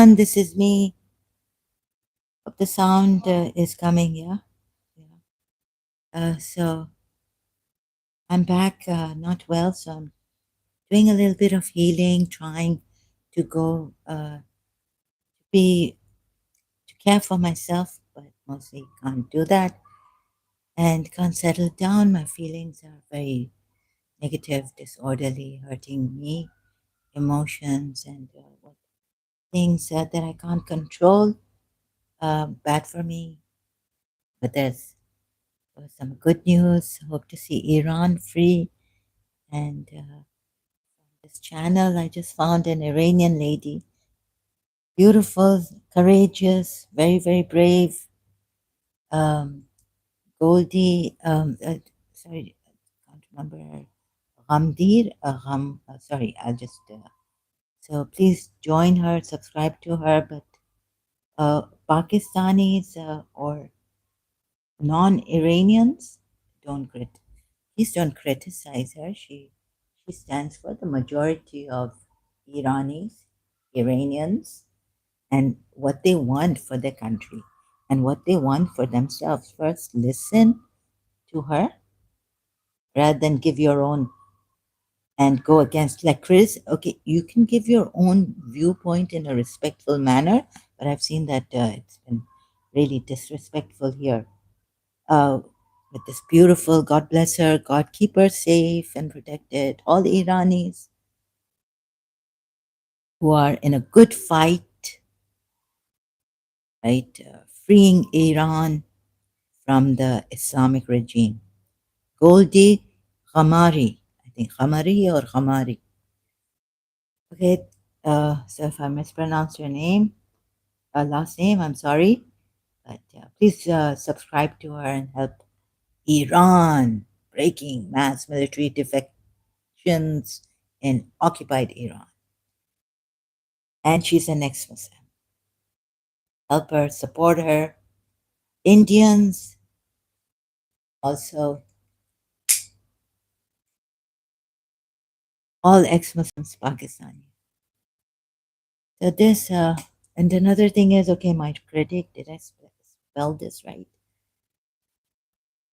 everyone, this is me. Hope the sound is coming, yeah? Yeah. So I'm back, not well, so I'm doing a little bit of healing, trying to go be to care for myself, but mostly can't do that and can't settle down. My feelings are very negative, disorderly, hurting me, emotions, and things that I can't control. Bad for me, but there's some good news. Hope to see Iran free. And this channel, I just found an Iranian lady, beautiful, courageous, very, very brave. Um, Goldie, sorry, I can't remember her. Ghamdir, sorry, I'll just. So please join her, subscribe to her. But Pakistanis or non-Iranians, don't crit please don't criticize her. She stands for the majority of Iranis, Iranians, and what they want for their country and what they want for themselves. First, listen to her rather than give your own and go against. Like Chris, okay, you can give your own viewpoint in a respectful manner, but I've seen that it's been really disrespectful here. uh, with this beautiful, God bless her, God keep her safe and protected, all the Iranis who are in a good fight, right, freeing Iran from the Islamic regime. Goldie Khamari, I think Khamari or Khamari. Okay, so if I mispronounce your name, last name, I'm sorry, but please subscribe to her and help Iran breaking mass military defections in occupied Iran. And she's an ex-Muslim. Help her, support her. Indians, also all ex-Muslims, Pakistani. So this, and another thing is, okay, my critic, did I spell this right?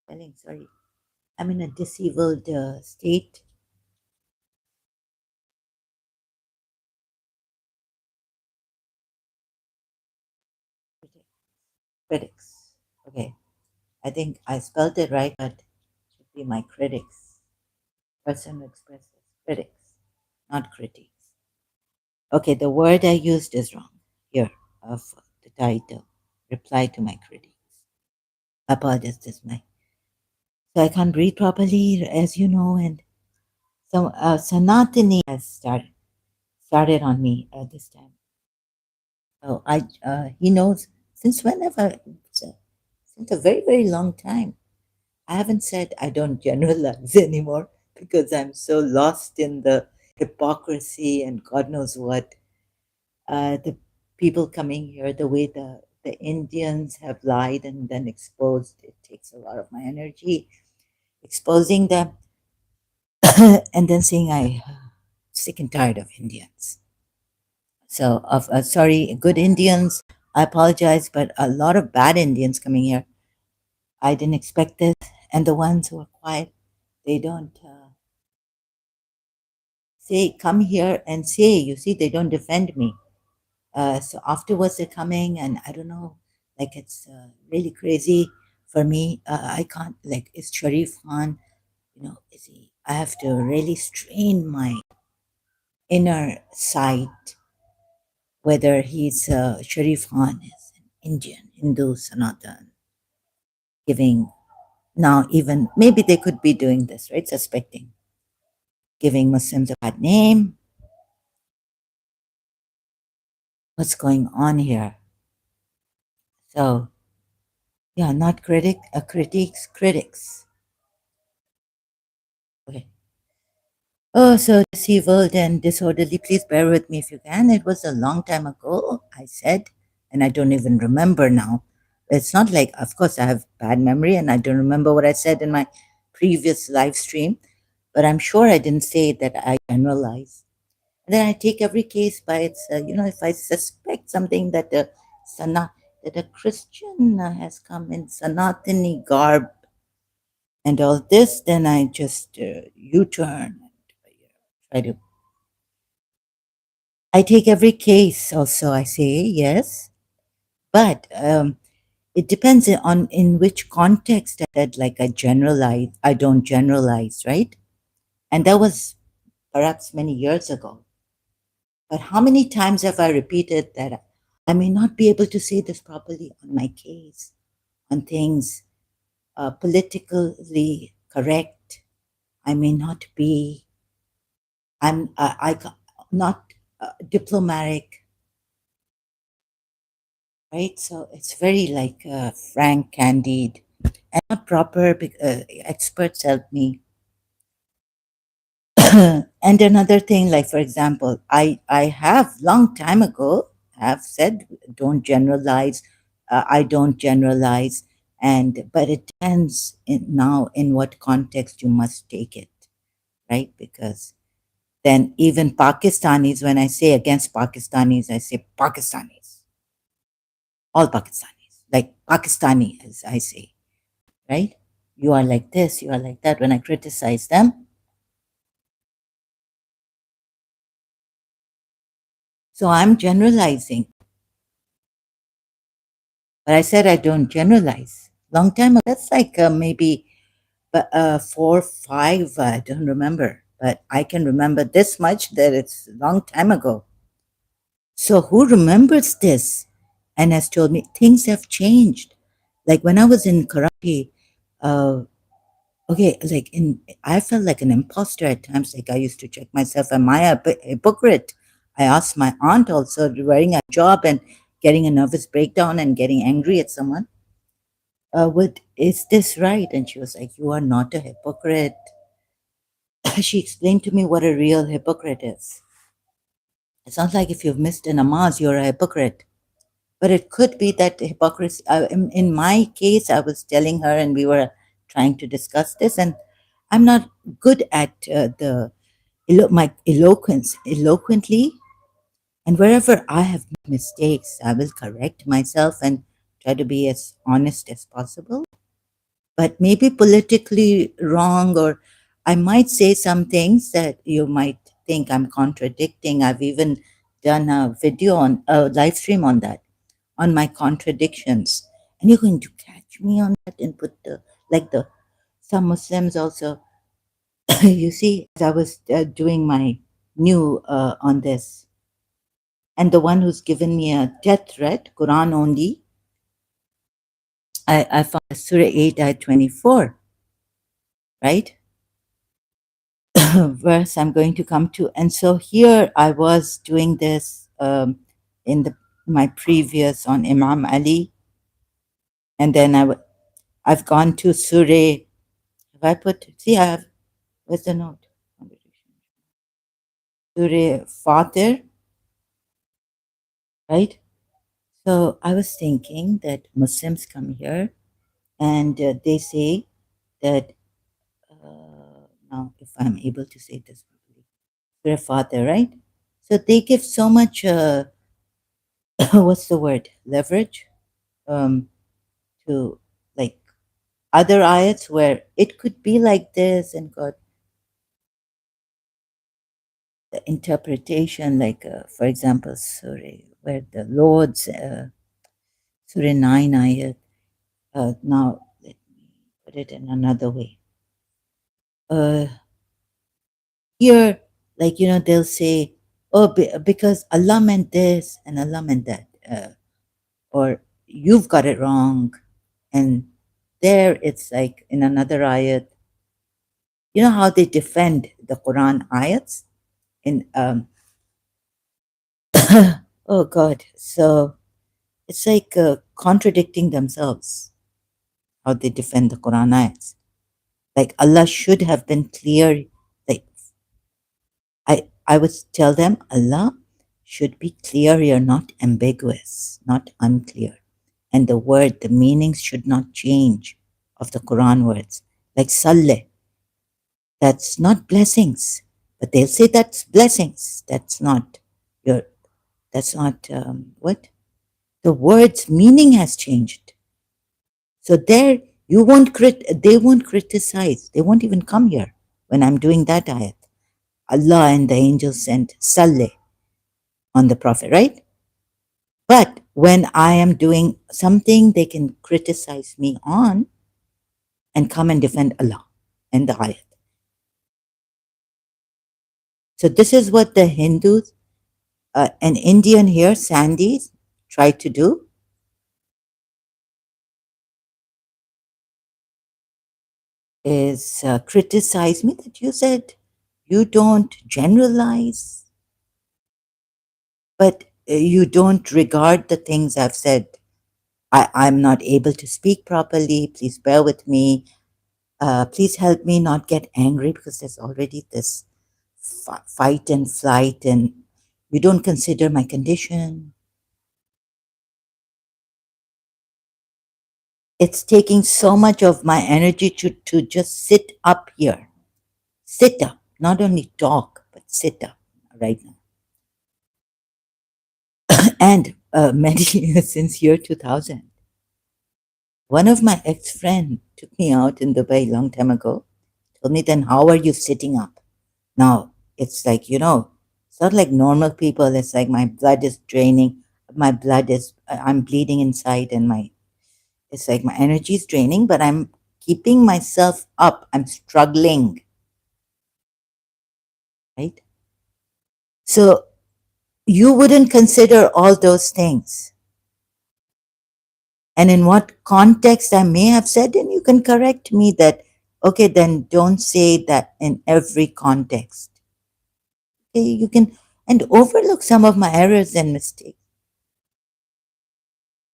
Spelling, sorry. I'm in a disabled state. Critics. Okay, I think I spelled it right, but it should be my critics. Person who expresses critics, not critiques. Okay, the word I used is wrong here of the title. Reply to my critics. Apologies, this is my. So I can't breathe properly, as you know, and so Sanatani has started on me this time. So he knows since whenever, since a very very long time. I haven't said I don't generalize anymore because I'm so lost in the hypocrisy and God knows what. The people coming here, the way the Indians have lied and then exposed, it takes a lot of my energy exposing them and then saying I sick and tired of Indians. So of sorry, good Indians. I apologize, but a lot of bad Indians coming here. I didn't expect this, and the ones who are quiet, they don't say come here and say. You see, they don't defend me. So afterwards they're coming, and I don't know, like it's really crazy for me. I can't, like, is Sharif Khan, is he? I have to really strain my inner sight whether he's Sharif Khan is an Indian, Hindu, Sanatan, giving now even maybe they could be doing this, right? Suspecting, giving Muslims a bad name. What's going on here? So yeah, not critic, critiques, critics. Okay. Oh, so deceived and disorderly. Please bear with me if you can. It was a long time ago, I said, and I don't even remember now. It's not like, of course, I have bad memory and I don't remember what I said in my previous live stream, but I'm sure I didn't say that I generalize. Then I take every case by its, if I suspect something that that a Christian has come in Sanatani garb and all this, then I just U-turn. Try to. I take every case. Also, I say yes, but it depends on in which context. That like I generalize. I don't generalize, right? And that was perhaps many years ago. But how many times have I repeated that I may not be able to say this properly on my case, on things politically correct. I may not be, not diplomatic, right? So it's very like frank, candid, and not proper. Experts help me. And another thing, like for example, I have long time ago have said don't generalize. I don't generalize, and but it depends now in what context you must take it, right? Because then even Pakistanis, when I say against Pakistanis, I say Pakistanis, all Pakistanis, like Pakistani, as I say, right? You are like this, you are like that. When I criticize them, so I'm generalizing. But I said I don't generalize. Long time ago, that's like maybe 4, 5, I don't remember. But I can remember this much that it's a long time ago. So who remembers this and has told me things have changed? Like when I was in Karachi, uh, okay, like I felt like an imposter at times. Like I used to check myself, am I a hypocrite? I asked my aunt also, wearing a job and getting a nervous breakdown and getting angry at someone. Is this right? And she was like, you are not a hypocrite. She explained to me what a real hypocrite is. It sounds like if you've missed a namaz, you're a hypocrite. But it could be that hypocrisy, in my case, I was telling her and we were trying to discuss this, and I'm not good at my eloquence, eloquently. And wherever I have made mistakes, I will correct myself and try to be as honest as possible, but maybe politically wrong, or I might say some things that you might think I'm contradicting. I've even done a video on a live stream on that, on my contradictions. And you're going to catch me on that and put the some Muslims also. You see, as I was doing my new on this, and the one who's given me a death threat, Quran only, I found Surah 8, ayat 24, right? Verse I'm going to come to. And so here I was doing this in my previous on Imam Ali, and then I've gone to Surah. Have I put? See, I have. Where's the note? Surah Fatir, right? So I was thinking that Muslims come here and they say that now, if I'm able to say this properly, Surah Fatir, right? So they give so much. What's the word? Leverage um, to like other ayats where it could be like this and got the interpretation, like for example, Surah where the Lord's Surah 9 ayat. Now let me put it in another way. Uh, Here, like they'll say, "Oh, because Allah meant this and Allah meant that," or "You've got it wrong," and there it's like in another ayat. You know how they defend the Quran ayats in oh God, so it's like contradicting themselves how they defend the Quran ayats. Like Allah should have been clear. Like I would tell them Allah should be clear here, not ambiguous, not unclear. And the word, the meanings should not change of the Quran words. Like Saleh, that's not blessings, But they'll say that's blessings. That's not your. That's not what the word's meaning has changed. So there, you won't they won't criticize. They won't even come here when I'm doing that ayat. Allah and the angels sent Saleh on the Prophet, right? But when I am doing something they can criticize me on and come and defend Allah and the ayat. So this is what the Hindus, an Indian here, Sandy, tried to do. Is criticize me that you said you don't generalize, but you don't regard the things I've said. I'm not able to speak properly. Please bear with me. Please help me not get angry because there's already this fight and flight, and you don't consider my condition. It's taking so much of my energy to just sit up here. Sit up, not only talk, but sit up right now. And many years since year 2000. One of my ex-friend took me out in Dubai long time ago, told me, then how are you sitting up? Now, it's like, it's not like normal people. It's like my blood is draining. I'm bleeding inside and it's like my energy is draining, but I'm keeping myself up. I'm struggling, right? So you wouldn't consider all those things. And in what context I may have said, and you can correct me that, okay, then don't say that in every context. Okay, you can, and overlook some of my errors and mistakes.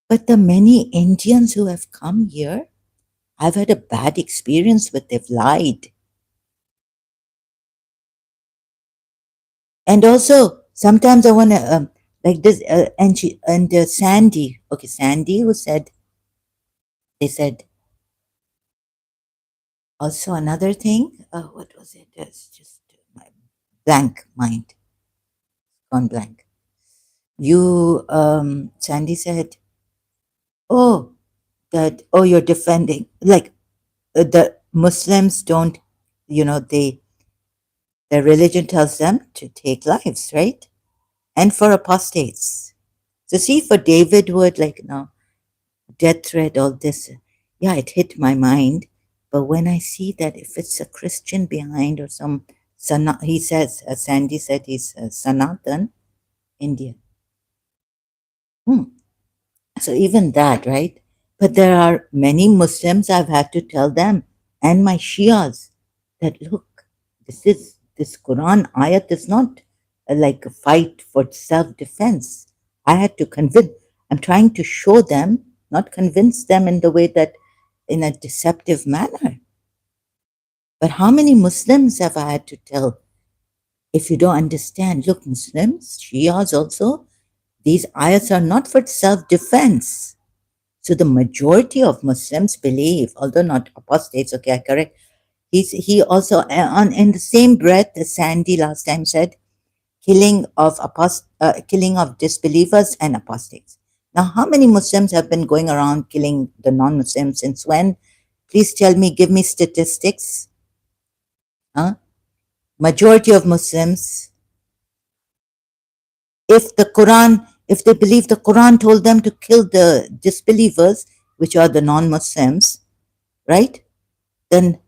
But the many Indians who have come here, I've had a bad experience with, they've lied. And also, sometimes I want to, like this, Sandy, okay, Sandy who said, they said, also another thing, what was it? It's just my blank mind, gone blank. Sandy said, oh, you're defending, like the Muslims don't, their religion tells them to take lives, right? And for apostates. So see, for David Wood, like now, death threat, all this, yeah, it hit my mind. But when I see that if it's a Christian behind or some, he says, Sandy said he's Sanatan, Indian. So even that, right? But there are many Muslims I've had to tell them and my Shias that look, this Quran ayat is not like a fight for self-defense. I had to convince, I'm trying to show them, not convince them in the way that in a deceptive manner. But how many Muslims have I had to tell? If you don't understand, look, Muslims, Shias also, these ayats are not for self-defense. So the majority of Muslims believe, although not apostates, okay, I correct. He also in the same breath as Sandy last time said, killing of disbelievers and apostates. Now, how many Muslims have been going around killing the non-Muslims since when? Please tell me, give me statistics. Huh? Majority of Muslims, if they believe the Quran told them to kill the disbelievers, which are the non-Muslims, right? Then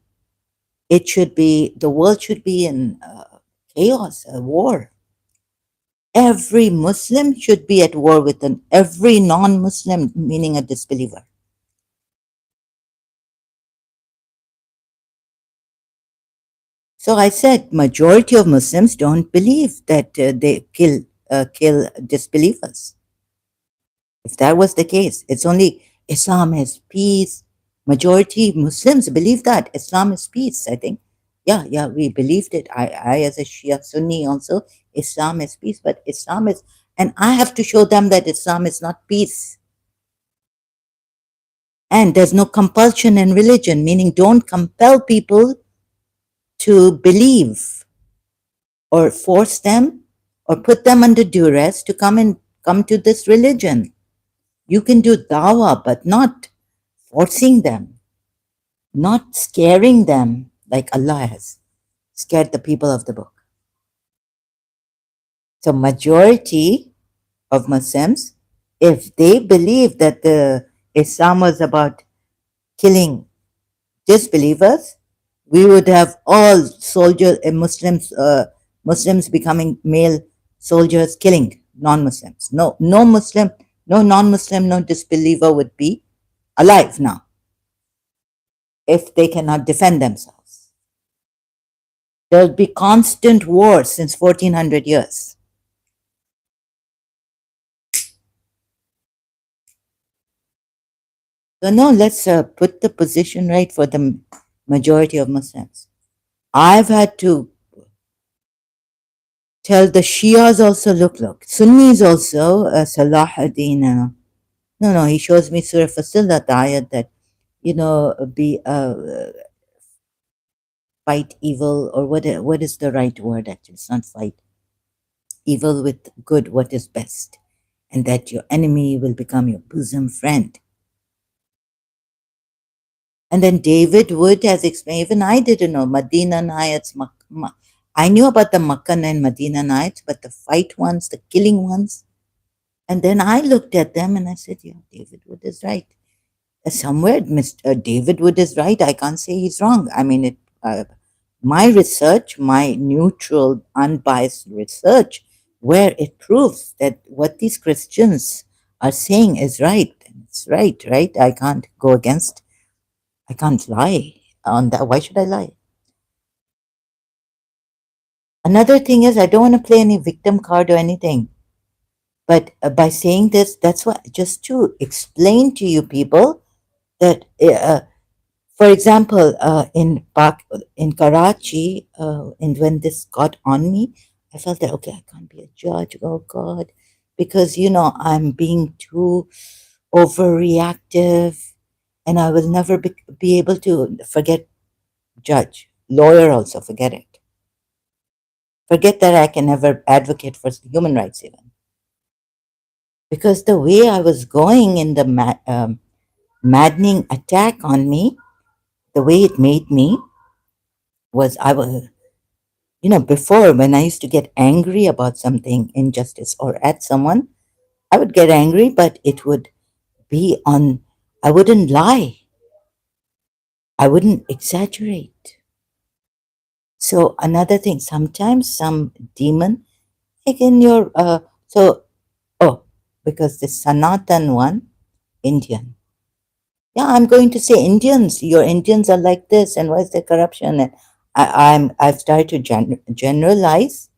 the world should be in chaos, a war. Every Muslim should be at war with every non-Muslim, meaning a disbeliever. So I said, majority of Muslims don't believe that they kill disbelievers. If that was the case, it's only Islam is peace. Majority Muslims believe that Islam is peace. I think, yeah, we believed it. I as a Shia Sunni also, Islam is peace, but Islam is, and I have to show them that Islam is not peace. And there's no compulsion in religion, meaning don't compel people to believe. or force them or put them under duress to come to this religion. You can do dawah, but not forcing them, not scaring them like Allah has scared the people of the book. So majority of Muslims, if they believe that the Islam was about killing disbelievers, we would have all soldiers, Muslims becoming male soldiers killing non-Muslims. No Muslim, no non-Muslim, no disbeliever would be alive now if they cannot defend themselves. There will be constant war since 1400 years. So no, let's put the position right for the majority of Muslims. I've had to tell the Shias also, look, Sunnis also, Salahuddin, no, he shows me Surah Fasilat, the ayat that, fight evil, or what is the right word actually? It's not fight evil with good, what is best, and that your enemy will become your bosom friend. And then David Wood has explained, even I didn't know, Medina Nights, I knew about the Makkah and Medina Nights, but the fight ones, the killing ones. And then I looked at them and I said, yeah, David Wood is right. Somewhere, Mr. David Wood is right. I can't say he's wrong. I mean, my research, my neutral, unbiased research, where it proves that what these Christians are saying is right. It's right, right? I can't go against, I can't lie on that. Why should I lie? Another thing is, I don't want to play any victim card or anything. But by saying this, that's what, just to explain to you people that, for example, in Karachi, and when this got on me, I felt that, okay, I can't be a judge. Oh God, because I'm being too overreactive, and I will never be able to forget judge, lawyer also, forget it. Forget that I can never advocate for human rights even. Because the way I was going in the maddening attack on me, the way it made me was, I was, before, when I used to get angry about something, injustice, or at someone, I would get angry, but it would be on, I wouldn't lie, I wouldn't exaggerate. So another thing, sometimes some demon, like in your, oh, because the Sanatan one, Indian. Yeah, I'm going to say Indians. Your Indians are like this, and why is there corruption? And I've started to generalize.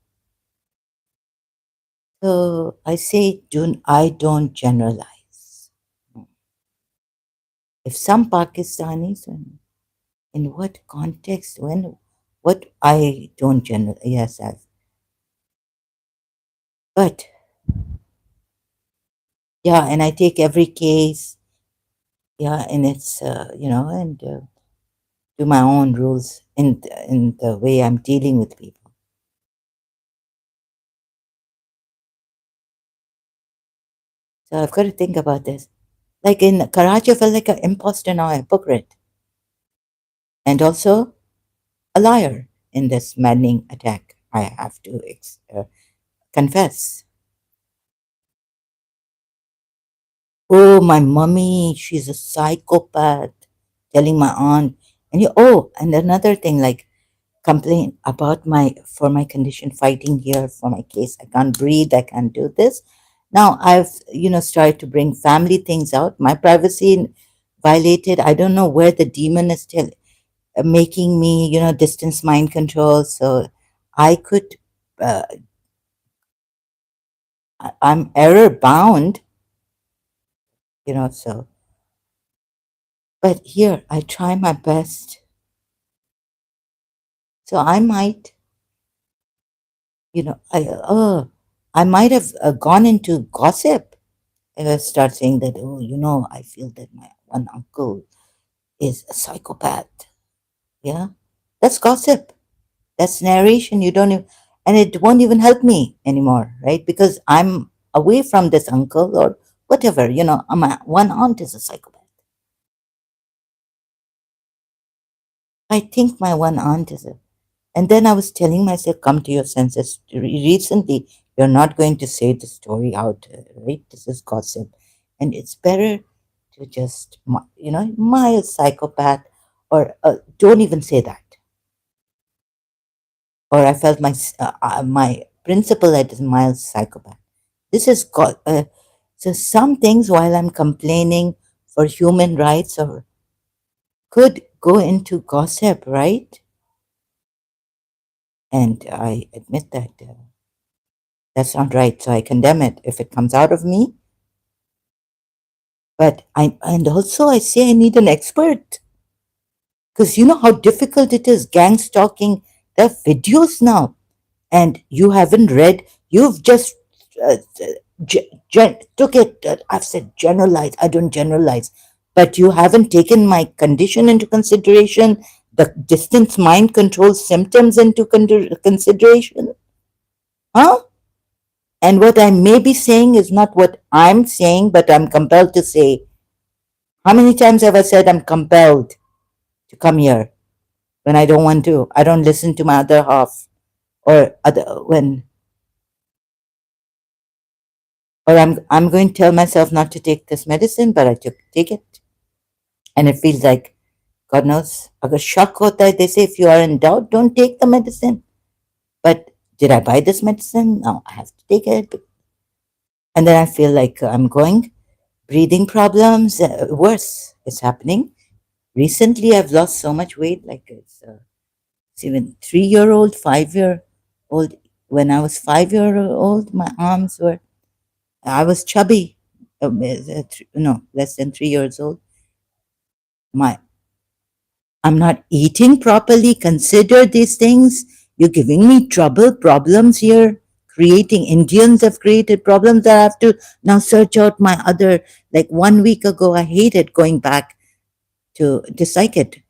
So I say, I don't generalize. If some Pakistanis, in what context, when, what, I don't generalize. Yes, but yeah, and I take every case. Yeah, and it's and do my own rules in the way I'm dealing with people. So I've got to think about this. Like in Karachi, I felt like an imposter now, a hypocrite, and also a liar in this maddening attack. I have to confess. Oh, my mummy, she's a psychopath, telling my aunt. And another thing, like complain about my condition, fighting here for my case. I can't breathe, I can't do this. Now I've, started to bring family things out. My privacy violated. I don't know where the demon is still making me, distance mind control. So I could, uh, I'm error bound, so. But here, I try my best. So I might, I might have gone into gossip. Start saying that, oh, I feel that my one uncle is a psychopath. Yeah, that's gossip. That's narration. You don't even, and it won't even help me anymore, right? Because I'm away from this uncle or whatever. My one aunt is a psychopath. I think my one aunt is a. And then I was telling myself, come to your senses. Recently, you're not going to say the story out, right? This is gossip. And it's better to just, mild psychopath, or don't even say that. Or I felt my principal at is mild psychopath. This is so some things while I'm complaining for human rights or could go into gossip, right? And I admit that that's not right. So I condemn it if it comes out of me. But and also I say I need an expert because you know how difficult it is gang stalking. There are videos now, and you haven't read. You've just uh, took it. I've said generalize. I don't generalize, but you haven't taken my condition into consideration. The distance mind control symptoms into consideration, huh? And what I may be saying is not what I'm saying, but I'm compelled to say. How many times have I said I'm compelled to come here when I don't want to? I don't listen to my other half, or other when, or I'm going to tell myself not to take this medicine, but I take it, and it feels like God knows. अगर शक होता है, they say if you are in doubt, don't take the medicine. But did I buy this medicine? No, I have to take it. And then I feel like I'm going breathing problems. Worse is happening. Recently, I've lost so much weight, like it's even 3 year old, 5 year old. When I was 5 year old, my arms were, I was chubby. No, less than 3 years old. My, I'm not eating properly. Consider these things. You're giving me trouble, problems here. Creating Indians have created problems that I have to now search out my other. Like 1 week ago, I hated going back to psychic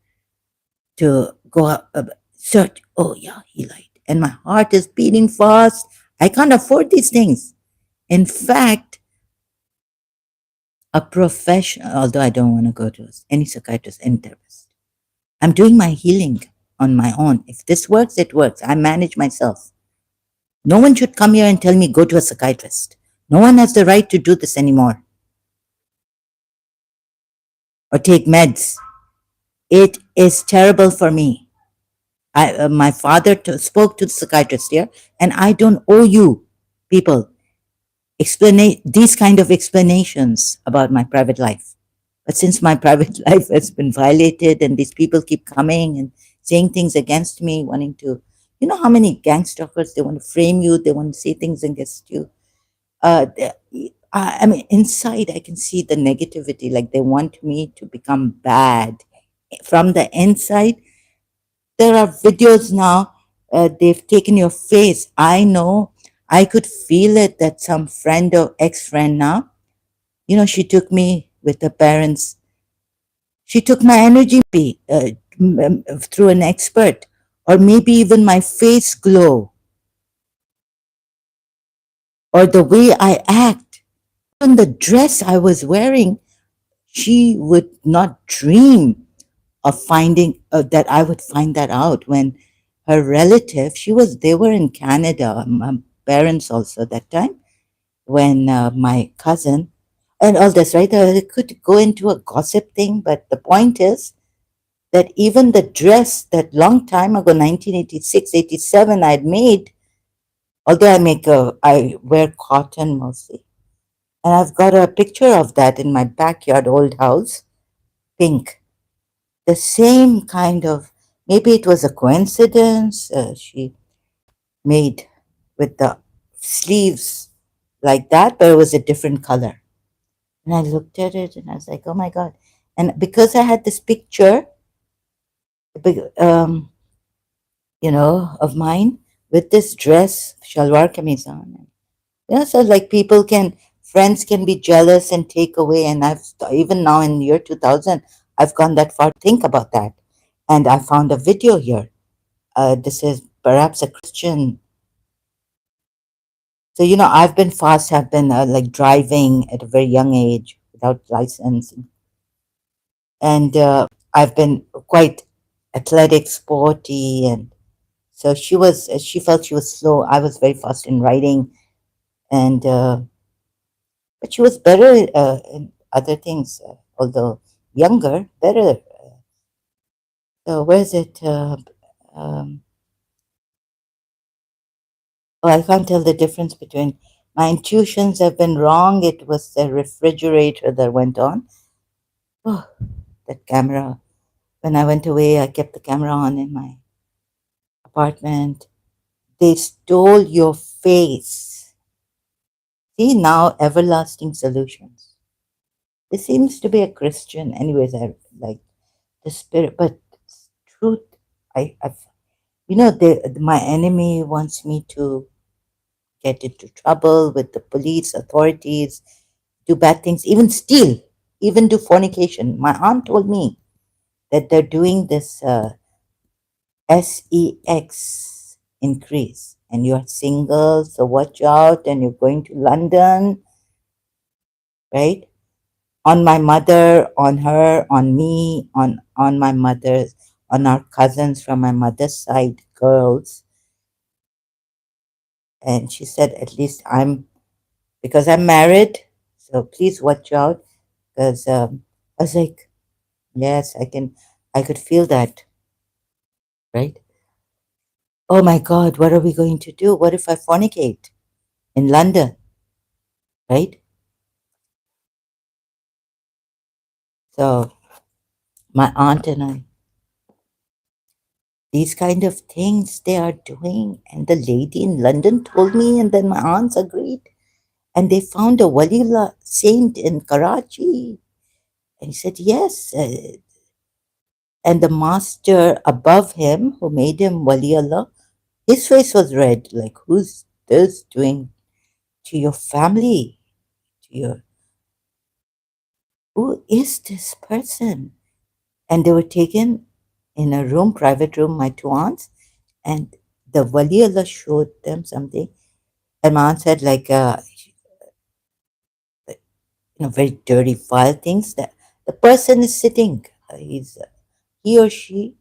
to go up, search. Oh, yeah, he lied. And my heart is beating fast. I can't afford these things. In fact, a profession, although I don't want to go to any psychiatrist, any therapist, I'm doing my healing on my own. If this works, it works. I manage myself. No one should come here and tell me go to a psychiatrist. No one has the right to do this anymore or take meds. It is terrible for me. My father spoke to the psychiatrist here, and I don't owe you people these kind of explanations about my private life. But since my private life has been violated, and these people keep coming and saying things against me, wanting to, you know how many gang stalkers, they want to frame you, they want to say things against you. I mean, inside I can see the negativity, like they want me to become bad from the inside. There are videos now, they've taken your face. I know, I could feel it that some friend or ex-friend now, she took me with her parents. She took my energy through an expert, or maybe even my face glow, or the way I act, even the dress I was wearing. She would not dream of finding that I would find that out when her relative, they were in Canada, my parents also that time, when my cousin, and all this, right? It could go into a gossip thing, but the point is that even the dress that long time ago, 1986, 87, I'd made, although I wear cotton mostly, and I've got a picture of that in my backyard, old house, pink. The same kind of, maybe it was a coincidence, she made with the sleeves like that, but it was a different color. And I looked at it and I was like, oh my God. And because I had this picture, um, of mine with this dress, shalwar kameez on. So like friends can be jealous and take away. And even now in the year 2000, I've gone that far. Think about that. And I found a video here. This is perhaps a Christian. So, I've been fast. I've been like driving at a very young age without license. And I've been quite athletic, sporty. And so she felt she was slow. I was very fast in writing. And, but she was better in other things, although younger, better. So, where is it? Um, oh, I can't tell the difference between my intuitions have been wrong. It was the refrigerator that went on. Oh, that camera. When I went away, I kept the camera on in my apartment. They stole your face. See now, everlasting solutions. This seems to be a Christian, anyways. I like the spirit, but truth. I my enemy wants me to get into trouble with the police authorities, do bad things, even steal, even do fornication. My aunt told me that they're doing this sex increase, and you're single, so watch out, and you're going to London, right? On my mother, on her, on me, on my mother's, on our cousins from my mother's side, girls. And she said, at least because I'm married, so please watch out. Because I was like, yes, I could feel that, right? Oh my God, what are we going to do? What if I fornicate in London, right? So my aunt and I, these kind of things they are doing. And the lady in London told me, and then my aunts agreed. And they found a Walila saint in Karachi. And he said, yes. And the master above him, who made him Waliullah, his face was red. Like, who's this doing to your family? To your, who is this person? And they were taken in a room, private room, my two aunts, and the Waliullah showed them something. And my aunt said, like, very dirty, vile things that the person is sitting. He or she,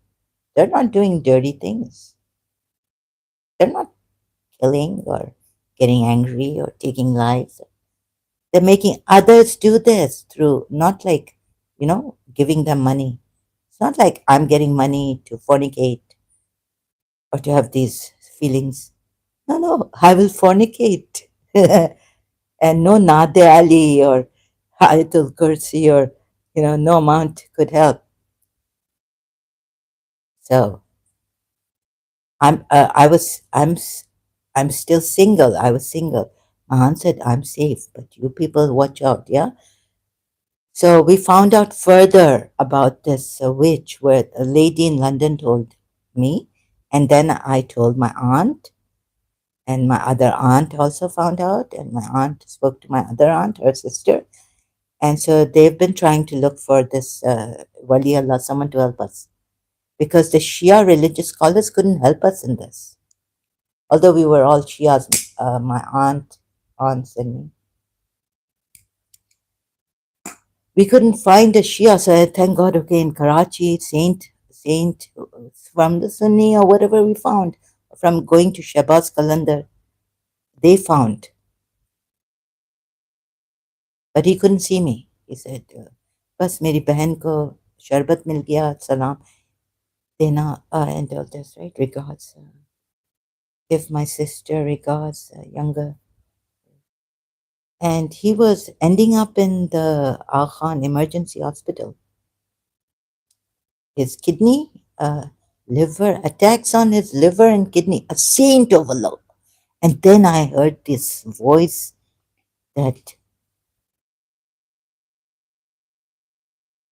they're not doing dirty things. They're not killing or getting angry or taking lives. They're making others do this through not like, giving them money. It's not like I'm getting money to fornicate or to have these feelings. No, no, I will fornicate. And no Nade Ali or Ayatul Kursi or, no amount could help. So I'm still single. I was single. My aunt said, I'm safe, but you people watch out, yeah? So we found out further about this witch, where a lady in London told me, and then I told my aunt, and my other aunt also found out, and my aunt spoke to my other aunt, her sister, and so they've been trying to look for this Wali Allah, someone to help us, because the Shia religious scholars couldn't help us in this, although we were all Shias, my aunts, and me. We couldn't find a Shia, so I thank God. Okay, in Karachi, Saint from the Sunni or whatever we found from going to Shahbaz Qalandar, they found, but he couldn't see me. He said, "बस मेरी बहन को शरबत मिल गया, सलाम देना and all this, right? Regards, give my sister regards, younger." And he was ending up in the Aga Khan Emergency Hospital. His kidney, liver, attacks on his liver and kidney, a saint of Allah. And then I heard this voice that,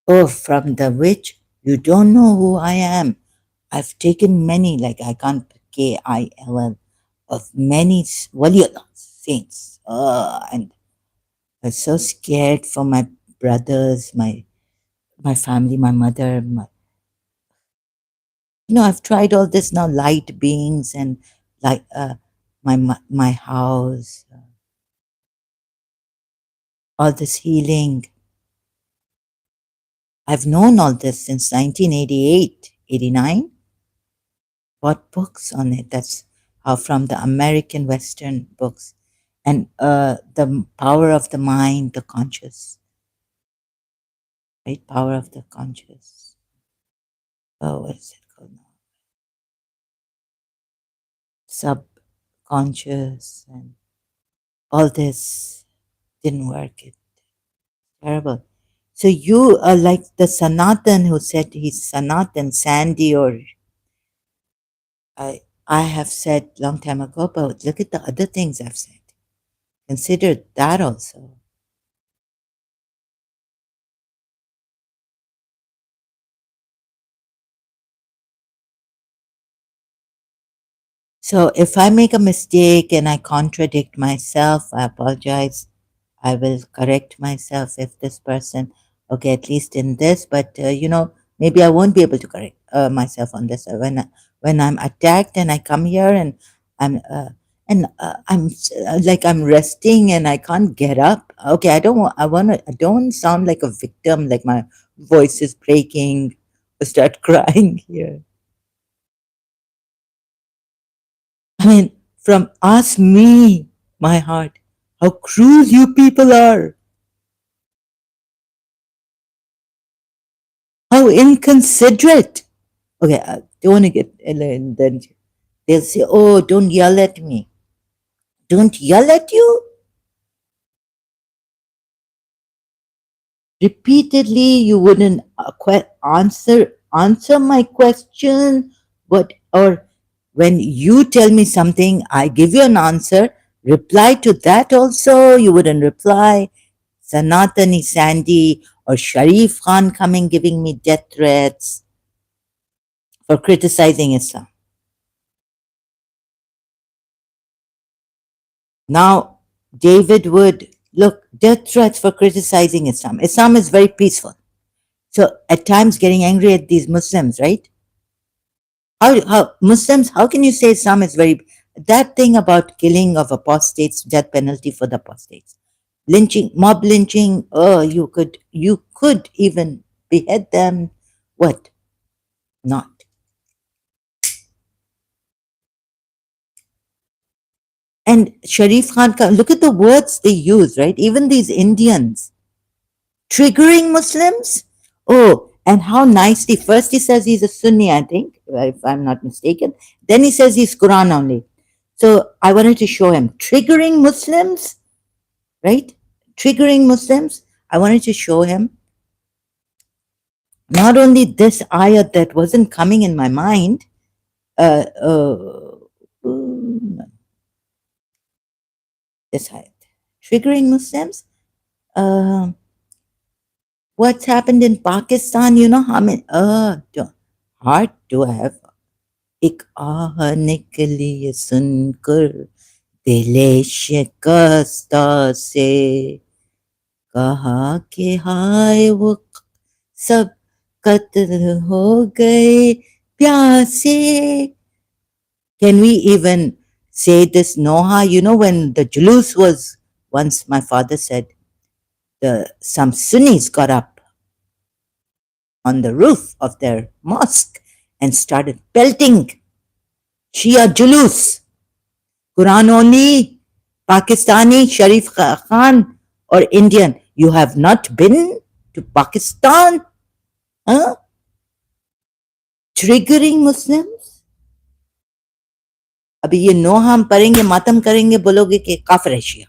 oh, from the witch, you don't know who I am. I've taken many, like I can't, KILL, of many Waliullah saints. And I was so scared for my brothers, my family, my mother. I've tried all this now, light beings and like my house, all this healing. I've known all this since 1988, 89. Bought books on it. That's how from the American Western books. And the power of the mind, the conscious, right? Power of the conscious. Oh, what is it called now? Subconscious and all this didn't work. It's terrible. So you are like the Sanatan who said he's Sanatan, Sandy, or I have said long time ago, but look at the other things I've said. Consider that also. So if I make a mistake and I contradict myself, I apologize. I will correct myself if this person, okay, at least in this, but maybe I won't be able to correct myself on this. When I'm attacked and I come here and like I'm resting and I can't get up. Okay, I don't sound like a victim, like my voice is breaking or start crying here. I mean, from ask me, my heart, how cruel you people are, how inconsiderate. Okay, I don't want to get, and then they'll say, oh, don't yell at me. Don't yell at you? Repeatedly, you wouldn't answer my question, but or when you tell me something, I give you an answer, reply to that also, you wouldn't reply. Sanatani Sandy or Sharif Khan coming giving me death threats for criticizing Islam. Now, David would look, death threats for criticizing Islam. Islam is very peaceful. So at times getting angry at these Muslims, right? How Muslims, how can you say Islam is very, that thing about killing of apostates, death penalty for the apostates, lynching, mob lynching, oh, you could even behead them. What? Not. And Sharif Khan, look at the words they use, right? Even these Indians, triggering Muslims. Oh, and how nicely, first he says he's a Sunni, I think, if I'm not mistaken. Then he says he's Quran only. So I wanted to show him triggering Muslims, right? Triggering Muslims. I wanted to show him not only this ayat that wasn't coming in my mind, uh, uh, this ayat, triggering Muslims. Um what's happened in Pakistan, you know how many heart do I have? एक आह निकली ये सुनकर दिले शिकस्ता से कहा कि हाय वो सब कत्ल हो गए प्यासे. Can we even say this Noha? You know, when the Julus was, once my father said, some Sunnis got up on the roof of their mosque and started pelting Shia Julus, Quran only, Pakistani, Sharif Khan, or Indian. You have not been to Pakistan? Huh? Triggering Muslims? अभी ये नोहा हम पढ़ेंगे मातम करेंगे बोलोगे कि काफिर है शिया.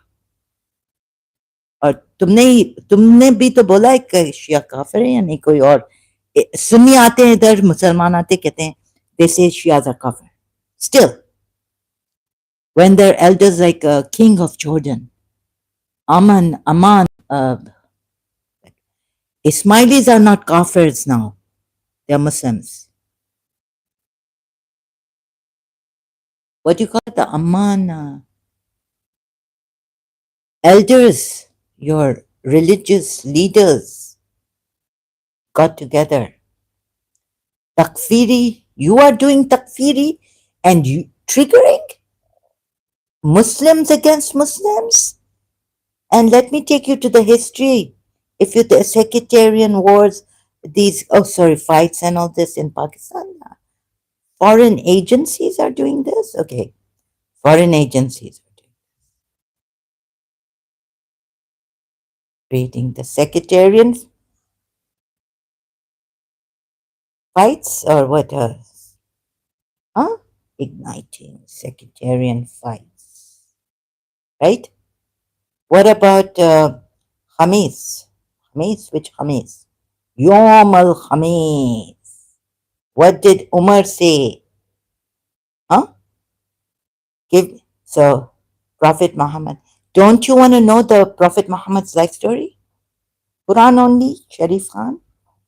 और तुमने भी तो बोला है कि शिया काफिर है या नहीं कोई और. सुन्नी आते हैं इधर, मुसलमान आते कहते हैं they say Shias are kafir. Still, when their elders like King of Jordan, Aman, Ismailis are not kafirs now. They are Muslims. What do you call it? The Amman elders, your religious leaders got together. Takfiri, you are doing takfiri and you triggering? Muslims against Muslims? And let me take you to the history. If you the sectarian wars, these fights and all this in Pakistan, foreign agencies are doing this. Okay, foreign agencies are creating the sectarian fights or what? Huh? Igniting sectarian fights, right? What about Hamis? Hamis, which Hamis? Yom al Hamis. What did Umar say? Huh? Give so Prophet Muhammad. Don't you want to know the Prophet Muhammad's life story? Quran only, Sharif Khan,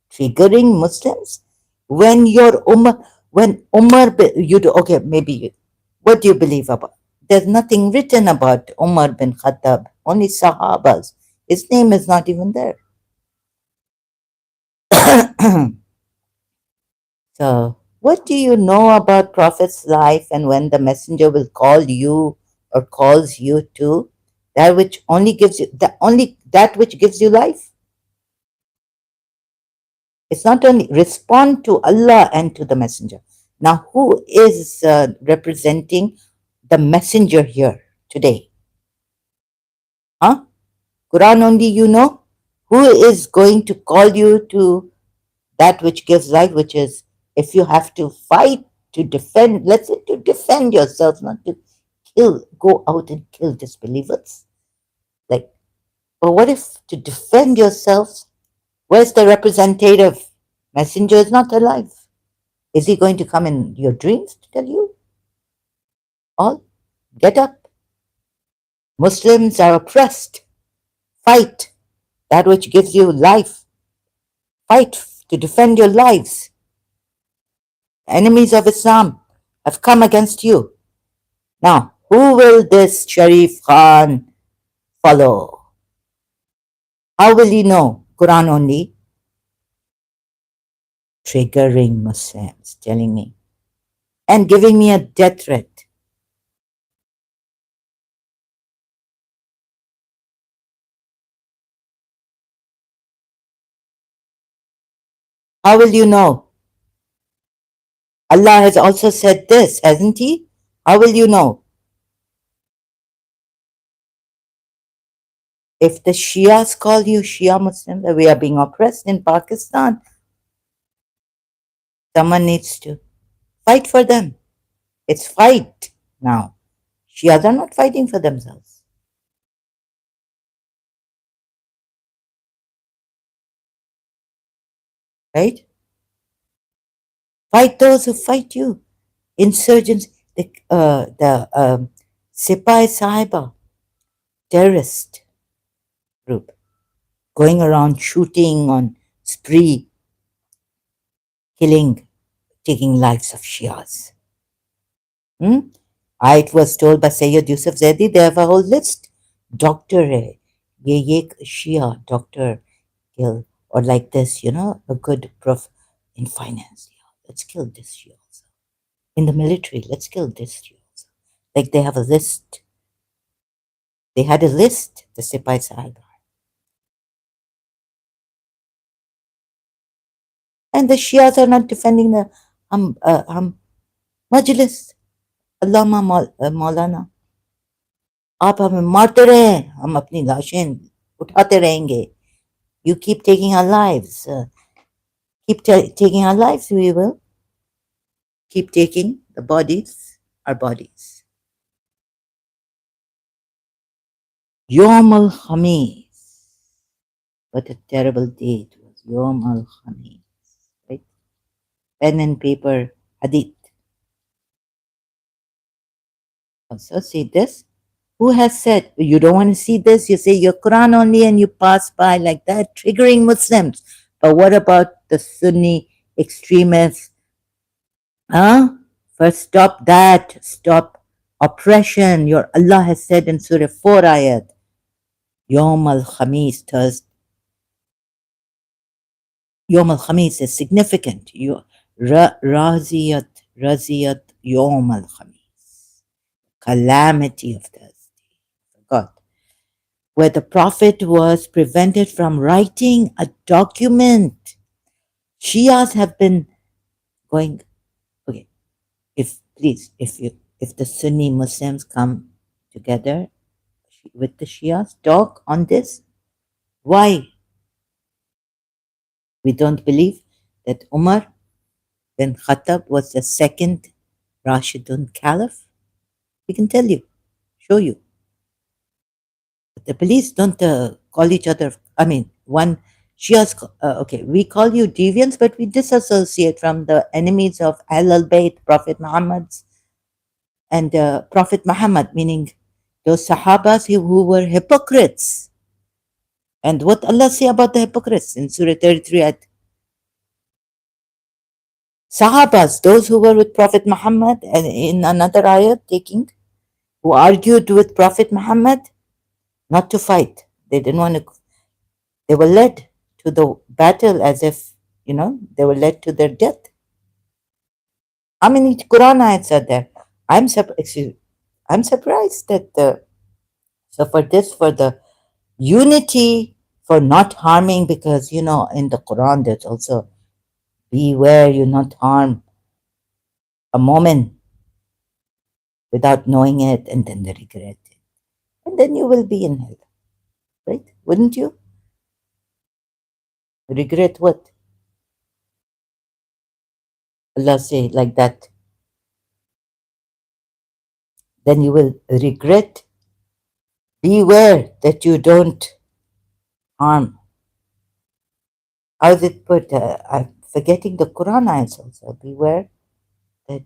triggering Muslims. When your Umar, when Umar, you do okay. Maybe you, what do you believe about? There's nothing written about Umar bin Khattab. Only Sahabas. His name is not even there. So, what do you know about Prophet's life and when the messenger will call you or calls you to that which only gives you that which gives you life? It's not only respond to Allah and to the messenger. Now, who is representing the messenger here today? Huh? Quran only you know? Who is going to call you to that which gives life, which is if you have to fight to defend, let's say to defend yourself, not to kill, go out and kill disbelievers. Like, but what if to defend yourselves, where's the representative? Messenger is not alive. Is he going to come in your dreams to tell you? All get up. Muslims are oppressed. Fight that which gives you life. Fight to defend your lives. Enemies of Islam have come against you. Now, who will this Sharif Khan follow? How will he know? Quran only. Triggering Muslims, telling me, and giving me a death threat. How will you know? Allah has also said this, hasn't he? How will you know? If the Shias call you Shia Muslims, we are being oppressed in Pakistan, someone needs to fight for them. It's fight now. Shias are not fighting for themselves, right? Fight those who fight you. Insurgents, the Sipai Sahiba terrorist group going around shooting on spree, killing, taking lives of Shias. Hmm? It was told by Sayyid Yusuf Zaidi, they have a whole list. Doctor hai, ye Shia doctor kill, or like this, a good prof in finance. Yeah, let's kill this Shia also. In the military, let's kill this Shia also. Like they have a list. They had a list, the Sipai Sahib. And the Shias are not defending the Majlis. अल्लामा मौलाना आप हमें मारते रहे हम अपनी लाशें उठाते रहेंगे you keep taking our lives taking our lives we will keep taking the bodies our bodies Yom al Khamis, what a terrible day it was. Yom al Khamis, right? Pen and paper hadith. Also see this. Who has said you don't want to see this? You say your Quran only and you pass by like that, triggering Muslims. But what about the Sunni extremists? Huh? First, stop that. Stop oppression. Your Allah has said in Surah 4 ayat, Yom al Khamis, Thursday. Yom al Khamis is significant. Raziyat Yom al Khamis. calamity of Thursday, God, where the Prophet was prevented from writing a document. Shias have been going, okay, if the Sunni Muslims come together with the Shias, talk on this, why we don't believe that Umar bin Khattab was the second Rashidun Caliph? We can tell you, show you. But the police don't call each other. I mean, one Shias, okay, we call you deviants, but we disassociate from the enemies of Ahl Bayt, Prophet Muhammad's, and Prophet Muhammad, meaning those Sahabas who were hypocrites. And what Allah say about the hypocrites in Surah 33 at Sahabas, those who were with Prophet Muhammad, and in another ayah taking, who argued with Prophet Muhammad not to fight. They didn't want to, they were led to the battle as if, they were led to their death. How many Quran ayats are there? I'm surprised that so for the unity, for not harming, because in the Quran there's also beware you not harm a moment without knowing it and then they regret it. And then you will be in hell, right? Wouldn't you? Regret what? Allah say like that. Then you will regret. Beware that you don't harm. How is it put? I'm forgetting the Quran ayats also. Beware that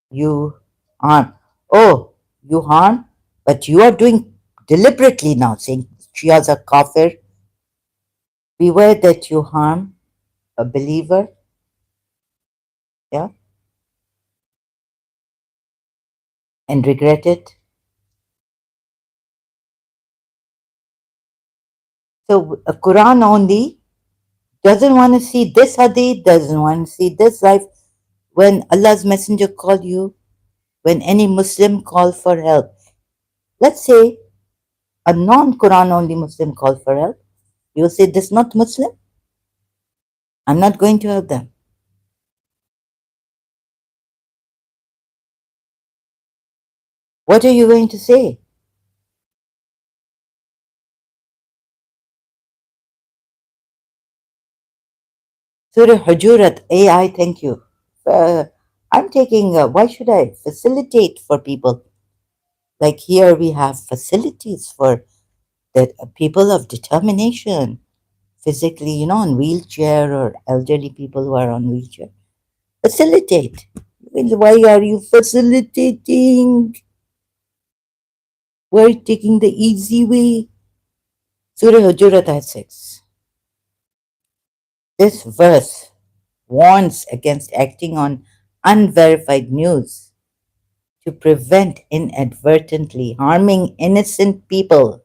you harm. Oh, you harm, but you are doing deliberately now, saying Shias are kafir. Beware that you harm a believer, yeah, and regret it. So a Quran only doesn't want to see this hadith, doesn't want to see this life. When Allah's messenger called you, when any Muslim called for help, let's say a non-Quran only Muslim called for help, you will say, this is not Muslim, I'm not going to help them. What are you going to say? Surah Hujurat, AI, thank you. I'm taking, why should I facilitate for people? Like here we have facilities for the people of determination, physically, on wheelchair or elderly people who are on wheelchair. Facilitate. Why are you facilitating? We're taking the easy way. Surah Hujurat ayat 6. This verse warns against acting on unverified news to prevent inadvertently harming innocent people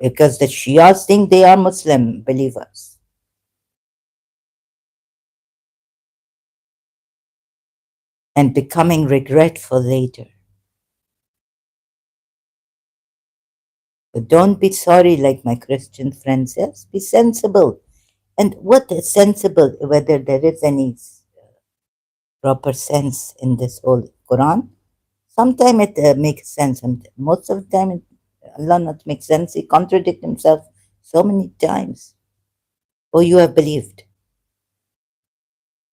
because the Shias think they are Muslim believers. And becoming regretful later. So don't be sorry like my Christian friend says. Be sensible. And what is sensible, whether there is any proper sense in this whole Quran? Sometimes it makes sense. Most of the time, Allah not make sense. He contradicts himself so many times. Oh, you have believed.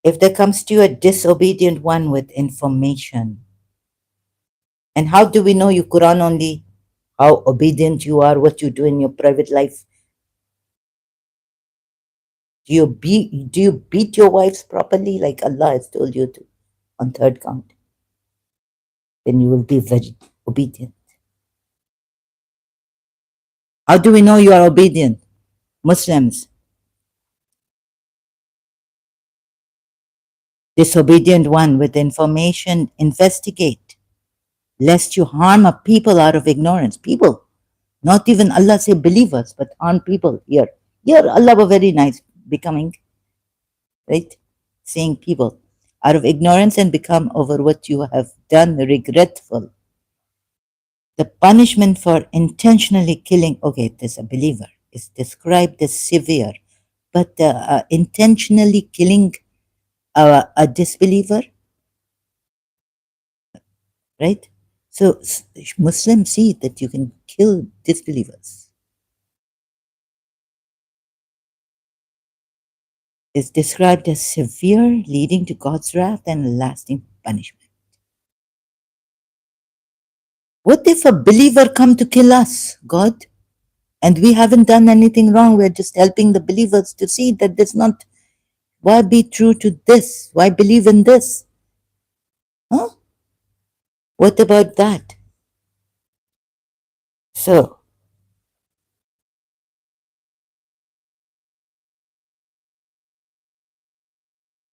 If there comes to you a disobedient one with information, and how do we know you Quran only? How obedient you are, what you do in your private life? Do you beat your wives properly like Allah has told you to on third count? Then you will be very obedient. How do we know you are obedient? Muslims, disobedient one with information, investigate, lest you harm a people out of ignorance. People, not even Allah say believers, but harm people here. Here Allah were very nice, becoming, right? Saying people. out of ignorance and become over what you have done regretful. The punishment for intentionally killing, okay, it is a believer, is described as severe, but intentionally killing a disbeliever, right? So Muslims see that you can kill disbelievers. Is described as severe, leading to God's wrath and lasting punishment. What if a believer come to kill us, God? And we haven't done anything wrong. We're just helping the believers to see that there's not. Why be true to this? Why believe in this? Huh? What about that? So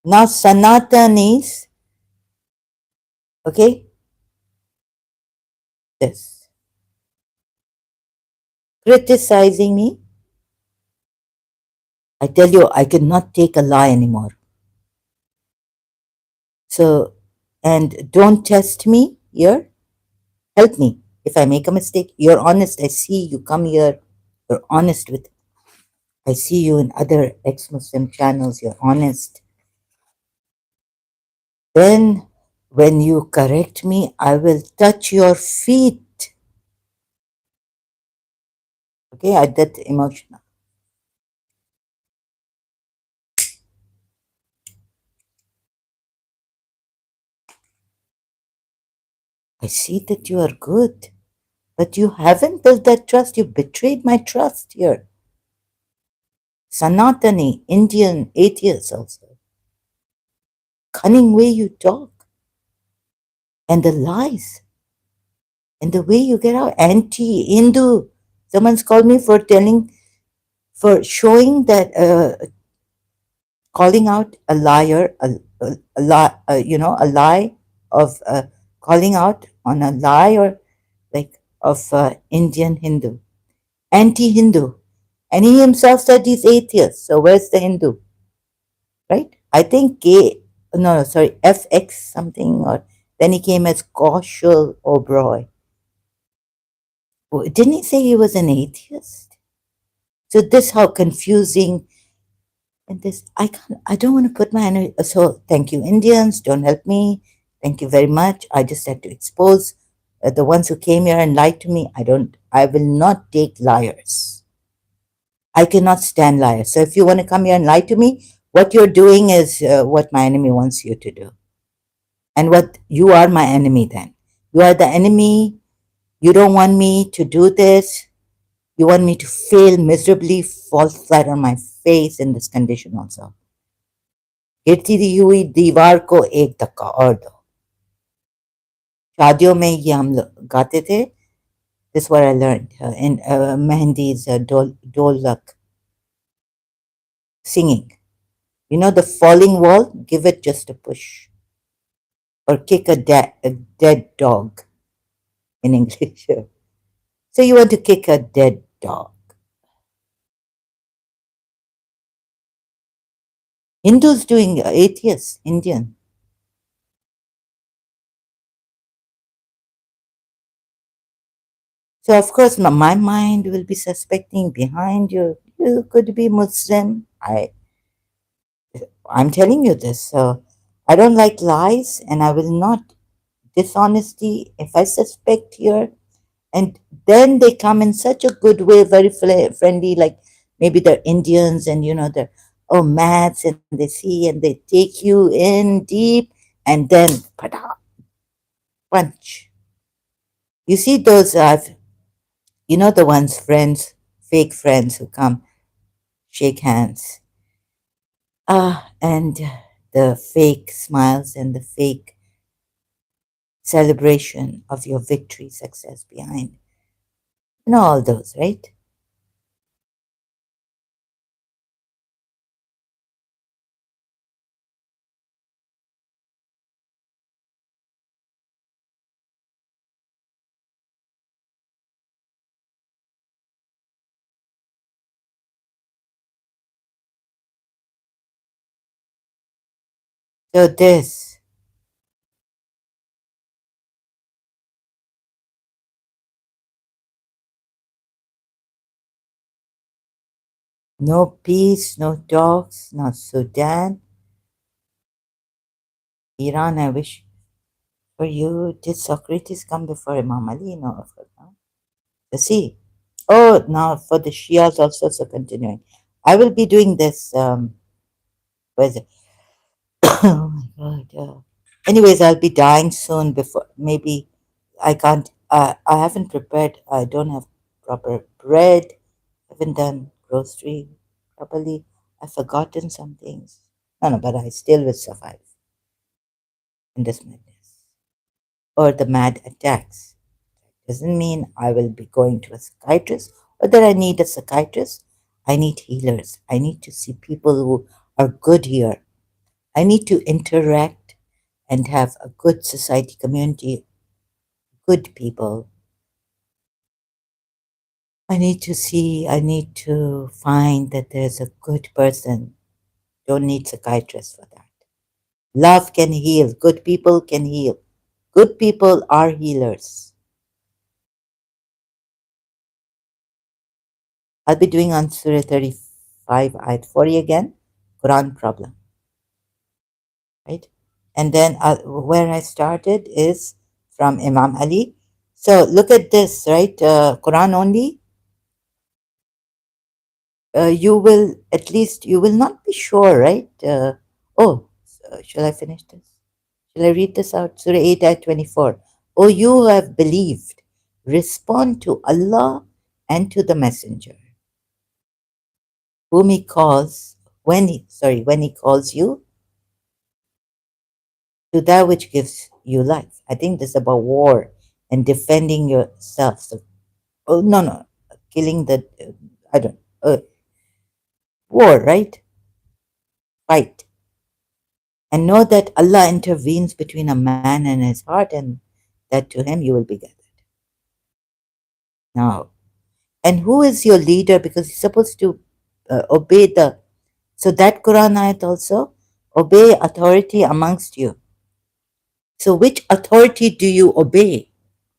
now Sanatanis, okay, this criticizing me. I tell you, I cannot take a lie anymore. So, and don't test me here. Help me. If I make a mistake, you're honest. I see you come here. You're honest with. I see you in other ex-Muslim channels. You're honest. Then, when you correct me, I will touch your feet. Okay, I get emotional. I see that you are good, but you haven't built that trust. You betrayed my trust here. Sanatani, Indian, atheist also. Cunning way you talk. And the lies. And the way you get out. Anti-Hindu. Someone's called me for for showing that, calling out a liar, a lie, a lie of, calling out on a lie or like of Indian Hindu, anti-Hindu. And he himself said he's atheist. So where's the Hindu? Right? I think no, sorry, FX something, or then he came as Kaushal Oberoi. Didn't he say he was an atheist? So this how confusing. And this I don't want to put my energy. So thank you, Indians. Don't help me. Thank you very much. I just had to expose the ones who came here and lied to me. I will not take liars. I cannot stand liars. So if you want to come here and lie to me, what you're doing is what my enemy wants you to do. And what you are my enemy then. You are the enemy. You don't want me to do this. You want me to fail miserably, fall flat on my face in this condition also. गिरती हुई दीवार को एक धक्का और दो. शादियों में ये हम लोग गाते थे. This is what I learned in Mehendi's dolak singing. You know the falling wall? Give it just a push. Or kick a dead dog in English. So you want to kick a dead dog. Hindus doing atheists, Indian. So of course my mind will be suspecting behind you. You could be Muslim. I'm telling you this. So I don't like lies and I will not dishonesty if I suspect here. And then they come in such a good way, very friendly, like maybe they're Indians and they're, oh, maths, and they see and they take you in deep and then pada, punch. You see those, the ones, friends, fake friends who come, shake hands. And the fake smiles and the fake celebration of your victory, success behind. All those, right? So this, no peace, no talks, not Sudan, Iran. I wish for you. Did Socrates come before Imam Ali? No, of course not. See. Oh, now for the Shias also, so continuing. I will be doing this. Where is it? Oh my God. Anyways, I'll be dying soon before maybe I can't. I haven't prepared. I don't have proper bread. Haven't done grocery properly. I've forgotten some things. No, no, but I still will survive in this madness or the mad attacks. Doesn't mean I will be going to a psychiatrist or that I need a psychiatrist. I need healers. I need to see people who are good here. I need to interact and have a good society community, good people. I need to find that there's a good person. Don't need psychiatrists for that. Love can heal. Good people can heal. Good people are healers. I'll be doing on Surah 35, Ayat 40 again, Quran problem, right? And then where I started is from Imam Ali. So look at this, right? Quran only. You will at least you will not be sure, right? Shall I finish this? Shall I read this out? Surah 8 ayat 24. Oh, you who have believed, respond to Allah and to the Messenger, whom He calls when He calls you to that which gives you life. I think this is about war and defending yourself. So, oh no, no, killing the I don't war, right? Fight. And know that Allah intervenes between a man and his heart, and that to him you will be gathered. Now, and who is your leader? Because he's supposed to obey the. So that Quran ayat also, obey authority amongst you. So which authority do you obey?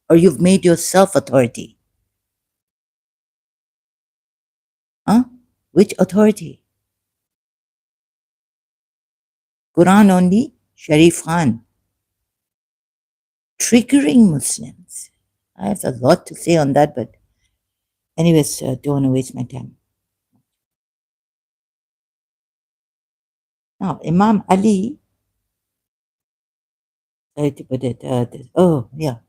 Or you've made yourself authority? Huh? Which authority? Quran only? Sharif Khan. Triggering Muslims. I have a lot to say on that, but anyways, don't want to waste my time. Now, Imam Ali, sorry to put it, oh, yeah.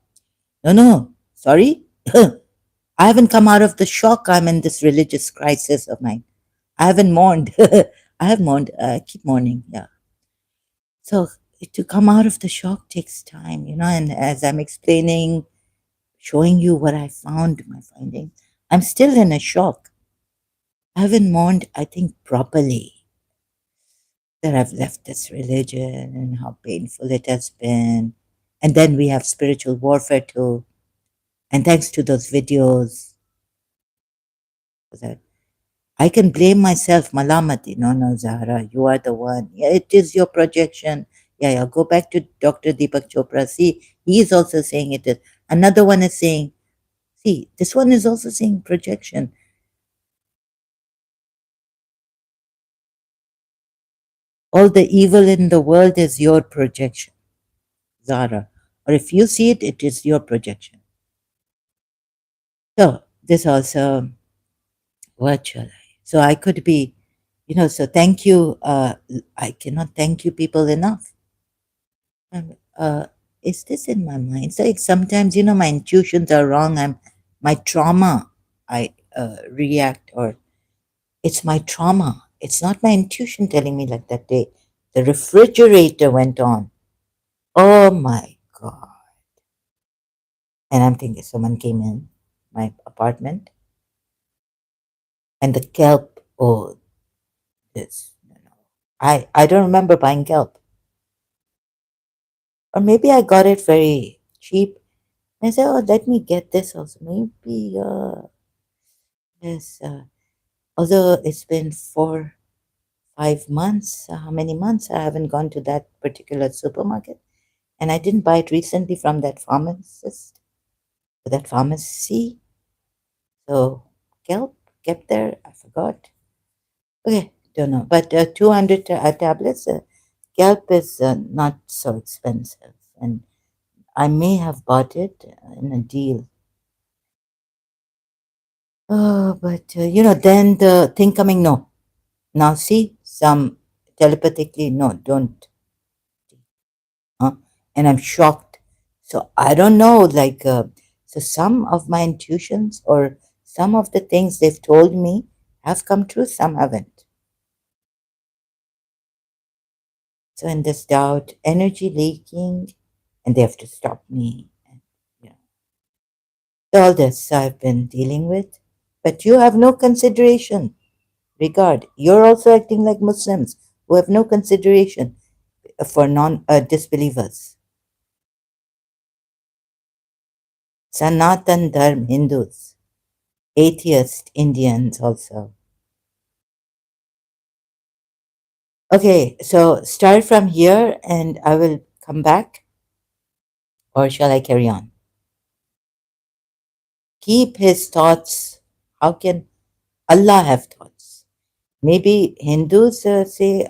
No, no, sorry. I haven't come out of the shock. I'm in this religious crisis of mine. I haven't mourned. I have mourned. I keep mourning. Yeah. So to come out of the shock takes time, and as I'm explaining, showing you what I found, my findings, I'm still in a shock. I haven't mourned, I think, properly that I've left this religion and how painful it has been. And then we have spiritual warfare too. And thanks to those videos, that I can blame myself, Malamati. No, no, Zahra, you are the one. Yeah, it is your projection. Yeah, yeah. Go back to Dr. Deepak Chopra. See, he is also saying it is. Another one is saying, see, this one is also saying projection. All the evil in the world is your projection, Zahra. Or if you see it, it is your projection. So this also, what shall I? So I could be, so thank you. I cannot thank you people enough. Is this in my mind? It's like sometimes, my intuitions are wrong. My trauma, I react, or it's my trauma. It's not my intuition telling me like that day. The refrigerator went on. Oh my God. And I'm thinking someone came in my apartment and the kelp, oh, this, I don't remember buying kelp. Or maybe I got it very cheap. And I said, oh, let me get this also. Maybe, yes, although it's been 5 months. How many months? I haven't gone to that particular supermarket. And I didn't buy it recently from that pharmacist, that pharmacy. So, kelp kept there. I forgot. Okay, don't know. But 200 tablets, kelp is not so expensive. And I may have bought it in a deal. Oh, but then the thing coming, no. Now see, some telepathically, no, don't. Huh? And I'm shocked. So I don't know, like, so some of my intuitions or some of the things they've told me have come true, some haven't. So in this doubt, energy leaking, and they have to stop me. And, you know, all this I've been dealing with. But you have no consideration, regard. You're also acting like Muslims who have no consideration for non disbelievers. Sanatan Dharm Hindus, atheist Indians also. Okay, so start from here and I will come back, or shall I carry on? Keep his thoughts. How can Allah have thoughts? Maybe Hindus say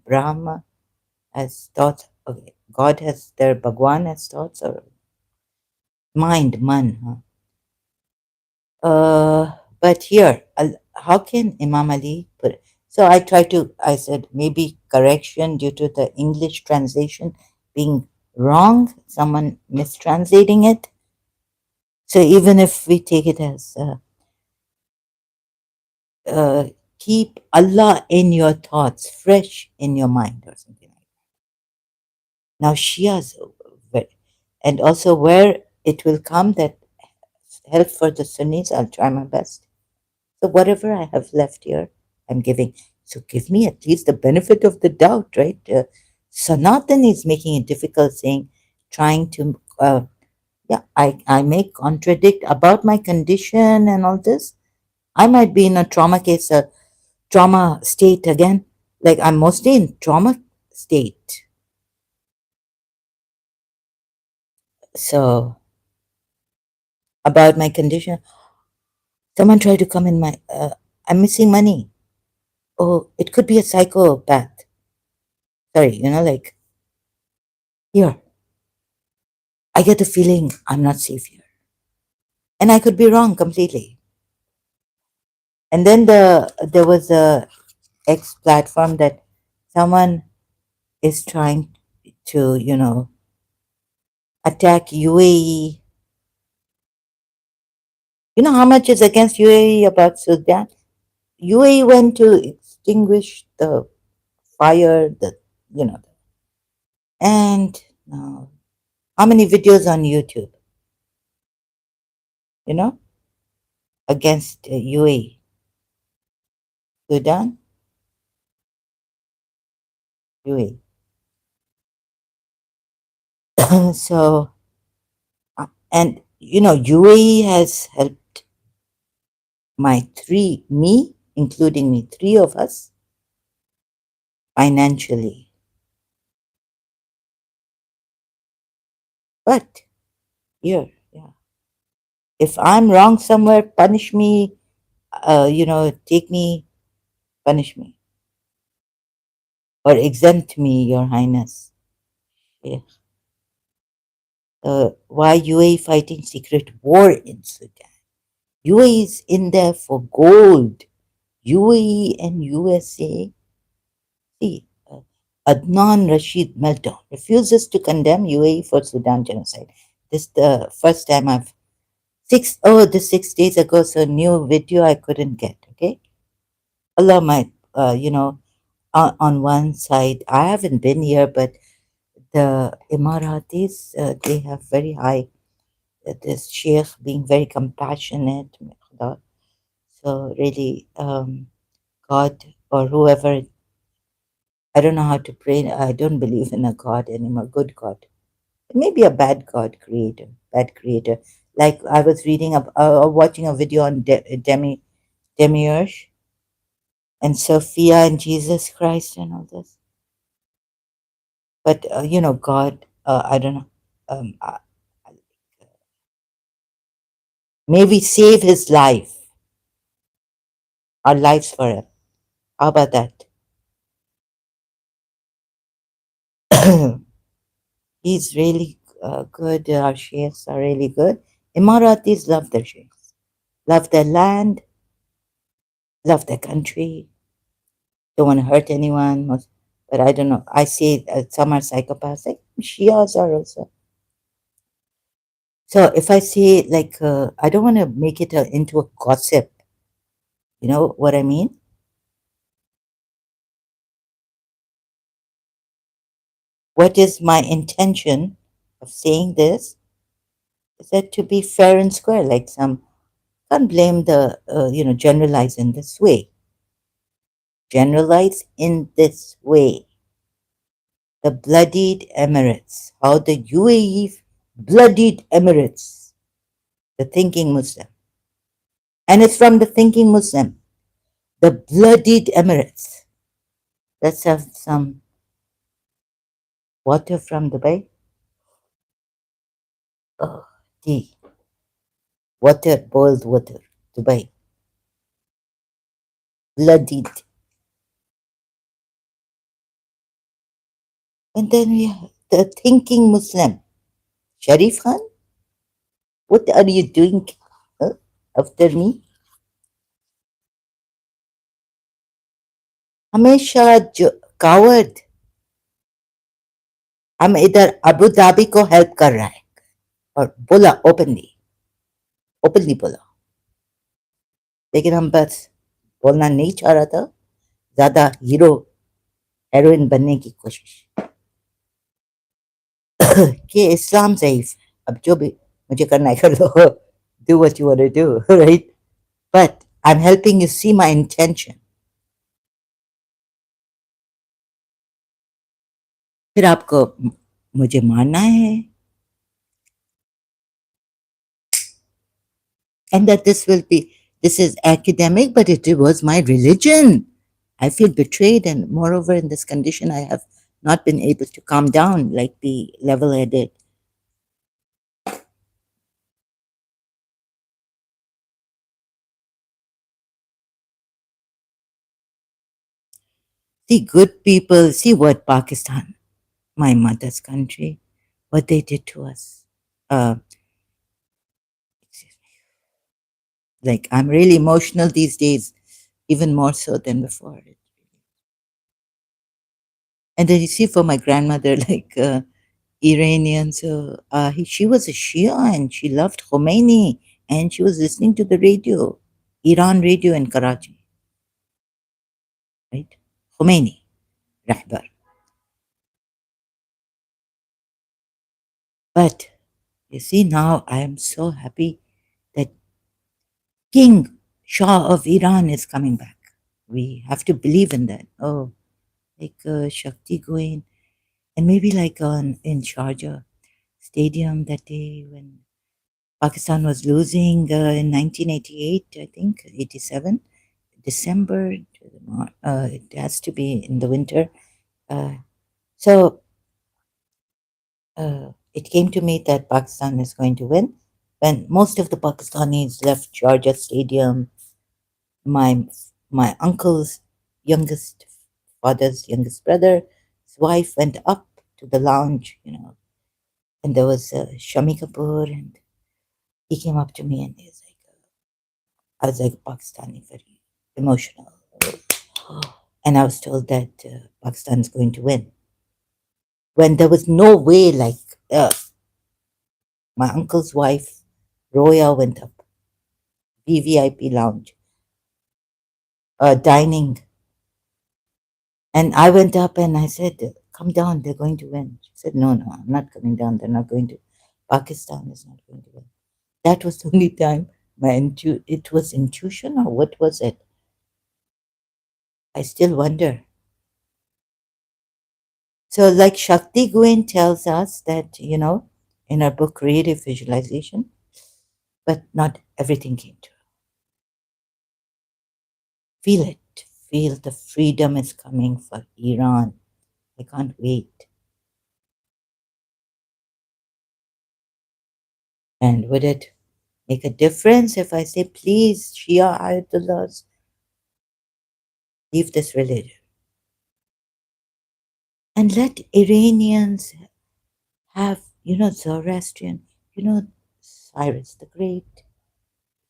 Brahma has thoughts. Okay, God has their Bhagwan has thoughts, or mind, man. Huh? But here, how can Imam Ali put it? So I said maybe correction due to the English translation being wrong, someone mistranslating it. So even if we take it as uh, keep Allah in your thoughts, fresh in your mind, or something like that. Now, Shias, and also where it will come that help for the Sunnis, I'll try my best. So whatever I have left here, I'm giving. So give me at least the benefit of the doubt, right? Sanatan is making it difficult, saying, trying to, yeah, I may contradict about my condition and all this. I might be in a trauma case, a trauma state again. Like I'm mostly in trauma state. So about my condition, someone tried to come in my, I'm missing money. Oh, it could be a psychopath. Sorry, like here. I get the feeling I'm not safe here. And I could be wrong completely. And then there was a X platform that someone is trying to, attack UAE. You know how much is against UAE about Sudan? UAE went to extinguish the fire, you know, and how many videos on YouTube, you know, against UAE, Sudan, UAE. So, and UAE has helped including me, three of us, financially. But here, yeah, if I'm wrong somewhere, punish me, take me, punish me, or exempt me, Your Highness. Yeah. Why UAE fighting secret war in Sudan? UAE is in there for gold. UAE and USA. See, Adnan Rashid Melton refuses to condemn UAE for Sudan genocide. This is the first time I've this 6 days ago, so new video I couldn't get. Okay, Allah might, on one side, I haven't been here, but the Emiratis, they have very high, this Sheikh being very compassionate. So really, God or whoever, I don't know how to pray. I don't believe in a God anymore, good God. Maybe a bad God creator, bad creator. Like I was reading, watching a video on Demiurge. and Sophia and Jesus Christ and all this. But God, I don't know. Maybe save his life, our lives for him. How about that? He's really good. Our sheikhs are really good. Emiratis love their sheikhs, love their land, love their country, don't want to hurt anyone. But I don't know. I see some are psychopaths. Like Shias are also. So if I say like, I don't want to make it into a gossip. You know what I mean? What is my intention of saying this? Is that to be fair and square? Like some can't blame the generalize in this way. Generalize in this way. The bloodied Emirates. How the UAE bloodied Emirates. The thinking Muslim. And it's from the thinking Muslim. The bloodied Emirates. Let's have some water from Dubai. Oh, tea. Water, boiled water. Dubai. Bloodied. And then we have the thinking Muslim. Sharif Khan, what are you doing after me? हमेशा जो coward हम इधर Abu Dhabi को help कर रहा है और बोला ओपनली बोला लेकिन हम बस बोलना नहीं चाह रहा था ज्यादा हीरो हेरोइन बनने की कोशिश कि इस्लाम ज़ईफ अब जो भी मुझे करना है कर लो do what you want to do right but I'm helping you see my intention फिर आपको मुझे मानना है and that this is academic but it was my religion. I feel betrayed and moreover in this condition I have not been able to calm down like the level-headed. See good people, see what Pakistan, my mother's country, what they did to us. Uh, like I'm really emotional these days, even more so than before. And then you see for my grandmother, like Iranian, so she was a Shia and she loved Khomeini and she was listening to the radio, Iran radio in Karachi, right? Khomeini, Rahbar. But you see now I am so happy that King Shah of Iran is coming back. We have to believe in that. Oh, like Shakti going and maybe like in Sharjah Stadium that day when Pakistan was losing in 1988, I think, 87, December. It has to be in the winter. So it came to me that Pakistan is going to win. When most of the Pakistanis left Georgia Stadium, my uncle's youngest father's youngest brother, his wife went up to the lounge, and there was Shami Kapoor, and he came up to me and he's like, I was like Pakistani, very emotional, and I was told that Pakistan is going to win. When there was no way, like my uncle's wife, Roya, went up, VVIP lounge, dining. And I went up and I said, come down, they're going to win. She said, no, I'm not coming down. They're not going to. Pakistan is not going to win. That was the only time it was intuition or what was it? I still wonder. So like Shakti Guen tells us that, in our book, Creative Visualization, but not everything came true. Feel it. feel the freedom is coming for Iran. I can't wait. And would it make a difference if I say, please, Shia Ayatollahs, leave this religion and let Iranians have, Zoroastrian, Cyrus the Great.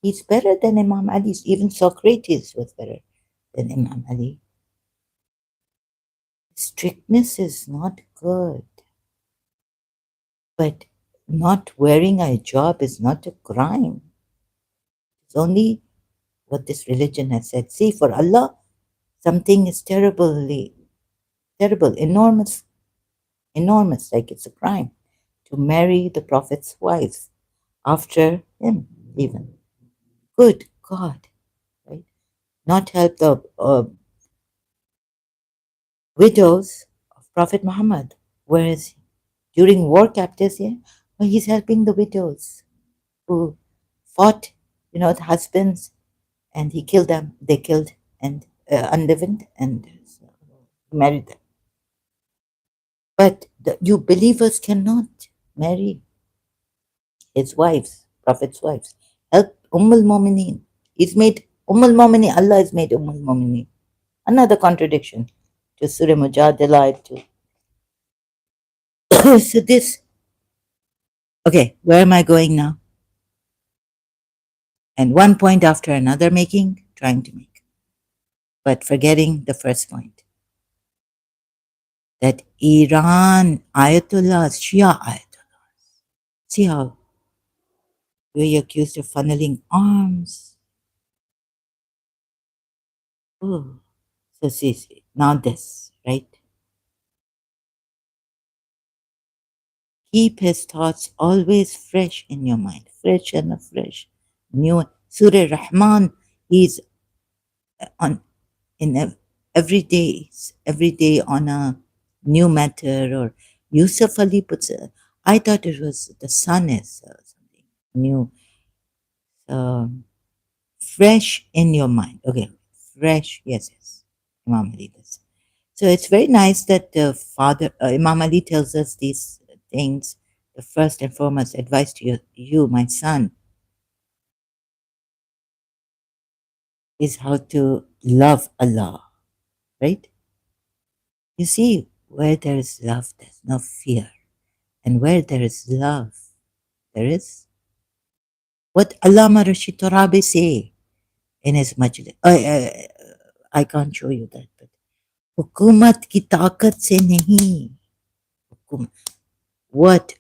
He's better than Imam Ali. Even Socrates was better than Imam Ali. Strictness is not good, but not wearing a hijab is not a crime. It's only what this religion has said. See, for Allah, something is terrible, enormous, like it's a crime to marry the Prophet's wife after him, even. Good God, right? Not help the widows of Prophet Muhammad, whereas during war captives, yeah, well, he's helping the widows who fought, the husbands, and he killed them. They killed and unlived and married them. But you believers cannot marry his wives, Prophet's wives. Help Ummul Mumineen. He's made Ummul Mumineen. Allah has made Ummul Mumineen. Another contradiction to Surah Mujadala. So this, okay, where am I going now? And one point after another trying to make, but forgetting the first point that Iran Ayatollahs, Shia Ayatollahs, see how we're accused of funneling arms. Oh, so see, now this, right? Keep his thoughts always fresh in your mind, fresh and afresh. New Surah Rahman, he's on in every day on a new matter. Or Yusuf Ali puts I thought it was the sun is something new, fresh in your mind. Okay, fresh, yes, Imam Ali does. So it's very nice that the father, Imam Ali tells us these things. The first and foremost advice to you, my son, is how to love Allah, right? You see, where there is love, there's no fear. And where there is love, there is what Allama Rashid Torabi say in his majlis. I can't show you that, but हुकूमत की ताकत से नहीं. What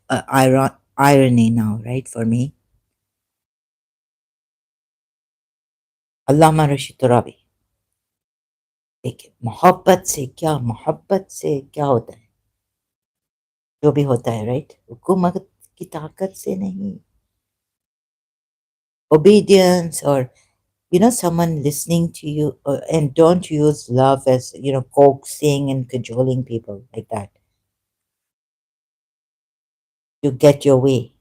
irony now, right, for me? Allama Rashid Torabi. देखिए मोहब्बत से क्या होता है जो भी होता है राइट हुकूमत की ताकत से नहीं obedience or someone listening to you and don't use love as coaxing and cajoling people like that to get your way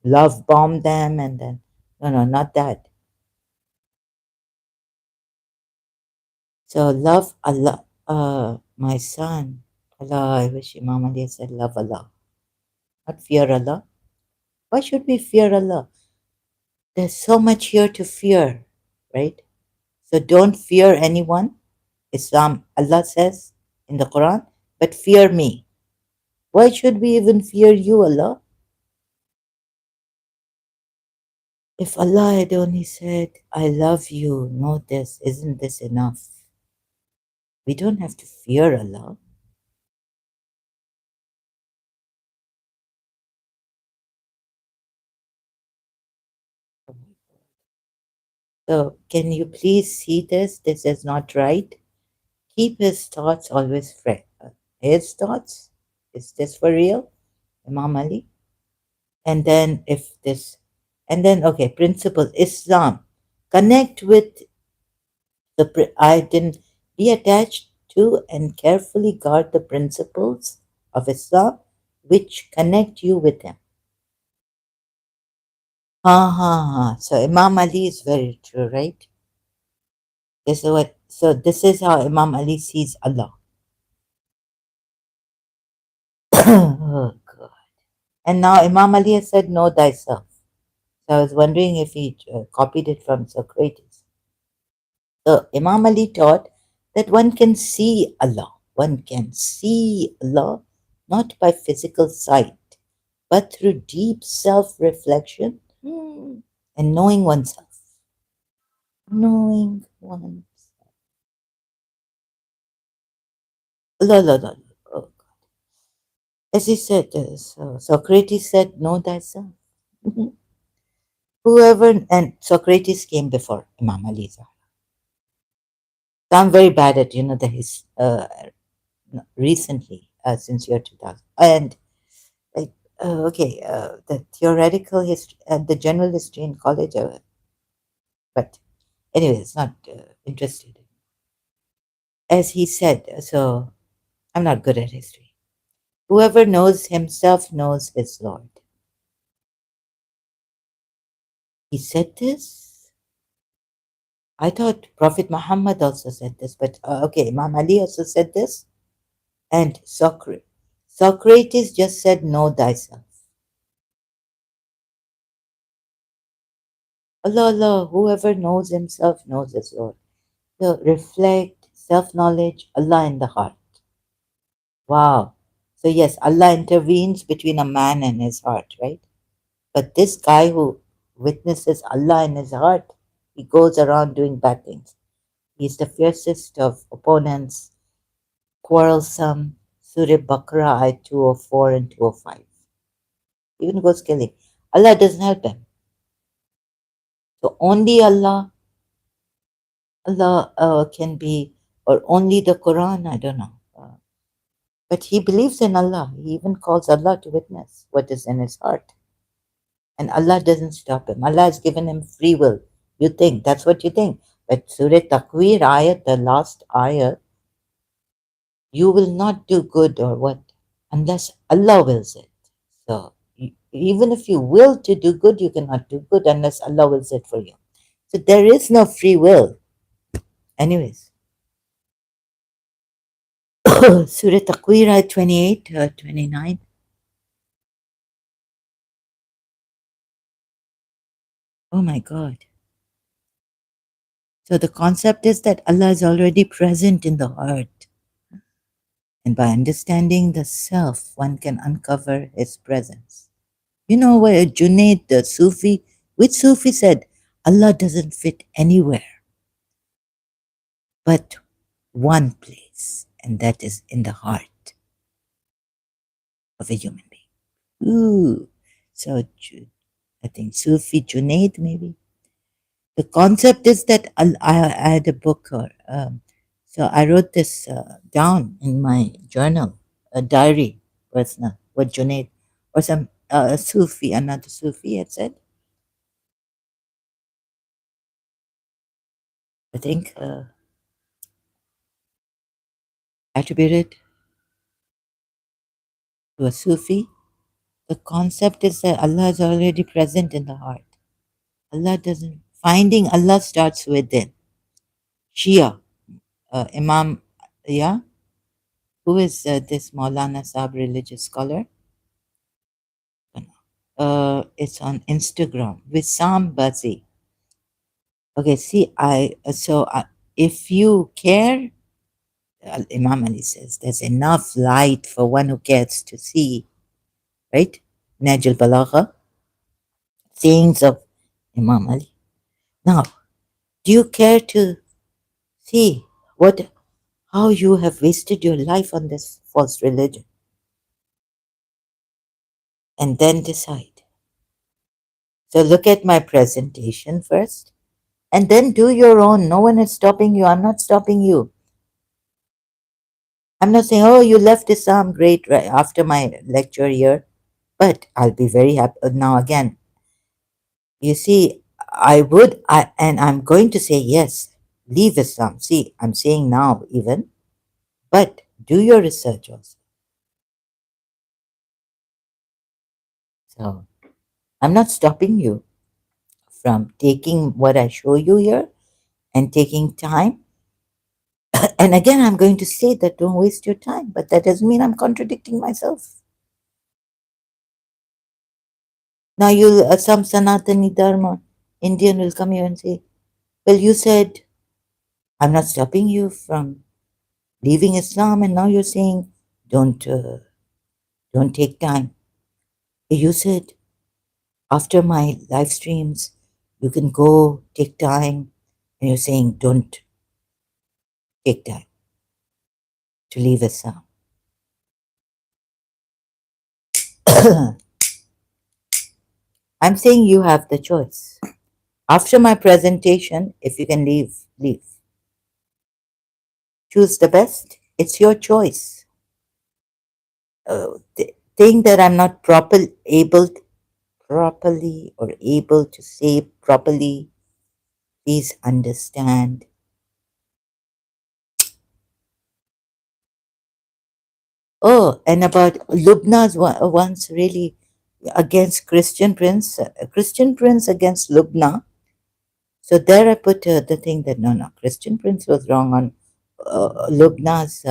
love bomb them and then no not that so love Allah my son Allah I wish Imam Ali said love Allah not fear Allah why should we fear Allah there's so much here to fear right so don't fear anyone Islam Allah says in the Quran but fear me why should we even fear you Allah if Allah had only said, I love you, know this, isn't this enough? We don't have to fear Allah. So, can you please see this? This is not right. Keep his thoughts always fresh. His thoughts? Is this for real? Imam Ali? And then, okay, principle Islam. Connect with I didn't be attached to and carefully guard the principles of Islam which connect you with him. So Imam Ali is very true, right? This is what So this is how Imam Ali sees Allah. Oh God. And now Imam Ali has said, know thyself. So I was wondering if he copied it from Socrates. So Imam Ali taught that one can see Allah. One can see Allah not by physical sight, but through deep self reflection and knowing oneself. Knowing oneself. La, la, la, la. Oh. As he said, so Socrates said, know thyself. Whoever, and Socrates came before Imam Ali. So I'm very bad at, the recently, since year 2000. And like, okay, the theoretical history, the general history in college, but anyway, it's not interested. As he said, so I'm not good at history. Whoever knows himself knows his Lord. He said this. I thought Prophet Muhammad also said this, but okay, Imam Ali also said this, and Socrates. Socrates just said, know thyself. Allah, Allah, whoever knows himself knows his Lord. So reflect, self knowledge, Allah in the heart. Wow. So, yes, Allah intervenes between a man and his heart, right? But this guy who witnesses Allah in his heart, he goes around doing bad things. He's the fiercest of opponents, quarrelsome. Surah Baqarah, ayat 204 and 205. Even goes killing. Allah doesn't help him. So only Allah can be, or only the Quran, I don't know. But he believes in Allah. He even calls Allah to witness what is in his heart. And Allah doesn't stop him. Allah has given him free will. You think, that's what you think. But Surah Takwir ayat, the last ayat, you will not do good or what? Unless Allah wills it. So even if you will to do good, you cannot do good unless Allah wills it for you. So there is no free will. Anyways, Surah Takwir ayat 28, 29. Oh my God. So the concept is that Allah is already present in the heart. And by understanding the self, one can uncover his presence. You know where Junaid, the Sufi, which Sufi said, Allah doesn't fit anywhere but one place, and that is in the heart of a human being. Ooh. So I think Sufi Junaid, maybe. The concept is that I had a book, or so I wrote this down in my journal, a diary, personal, what Junaid or some Sufi, another Sufi had said. I think attributed to a Sufi. The concept is that Allah is already present in the heart. Allah doesn't. Finding Allah starts within. Shia, Imam, yeah, who is this Maulana Saab religious scholar? It's on Instagram with Sam Bazi. Okay, see, if you care, Imam Ali says there's enough light for one who cares to see, right? Najl Balagha, sayings of Imam Ali. Now, do you care to see how you have wasted your life on this false religion, and then decide? So look at my presentation first, and then do your own. No one is stopping you. I'm not stopping you. I'm not saying, oh, you left Islam, great, right after my lecture here, but I'll be very happy. Now, again, you see, and I'm going to say, yes, leave Islam. See, I'm saying now, even, but do your research also. So, I'm not stopping you from taking what I show you here and taking time. And again, I'm going to say that don't waste your time, but that doesn't mean I'm contradicting myself. Now, some Sanatani Dharma Indian will come here and say, well, you said, I'm not stopping you from leaving Islam, and now you're saying, don't, uh, don't take time. You said, after my live streams, you can go take time, and you're saying, don't take time to leave Islam. I'm saying you have the choice. After my presentation, if you can leave, leave. Choose the best. It's your choice. Think that I'm not properly or able to say properly, please understand. Oh, and about Lubna's once really against Christian Prince against Lubna. So there I put the thing that no, Christian Prince was wrong on Lubna's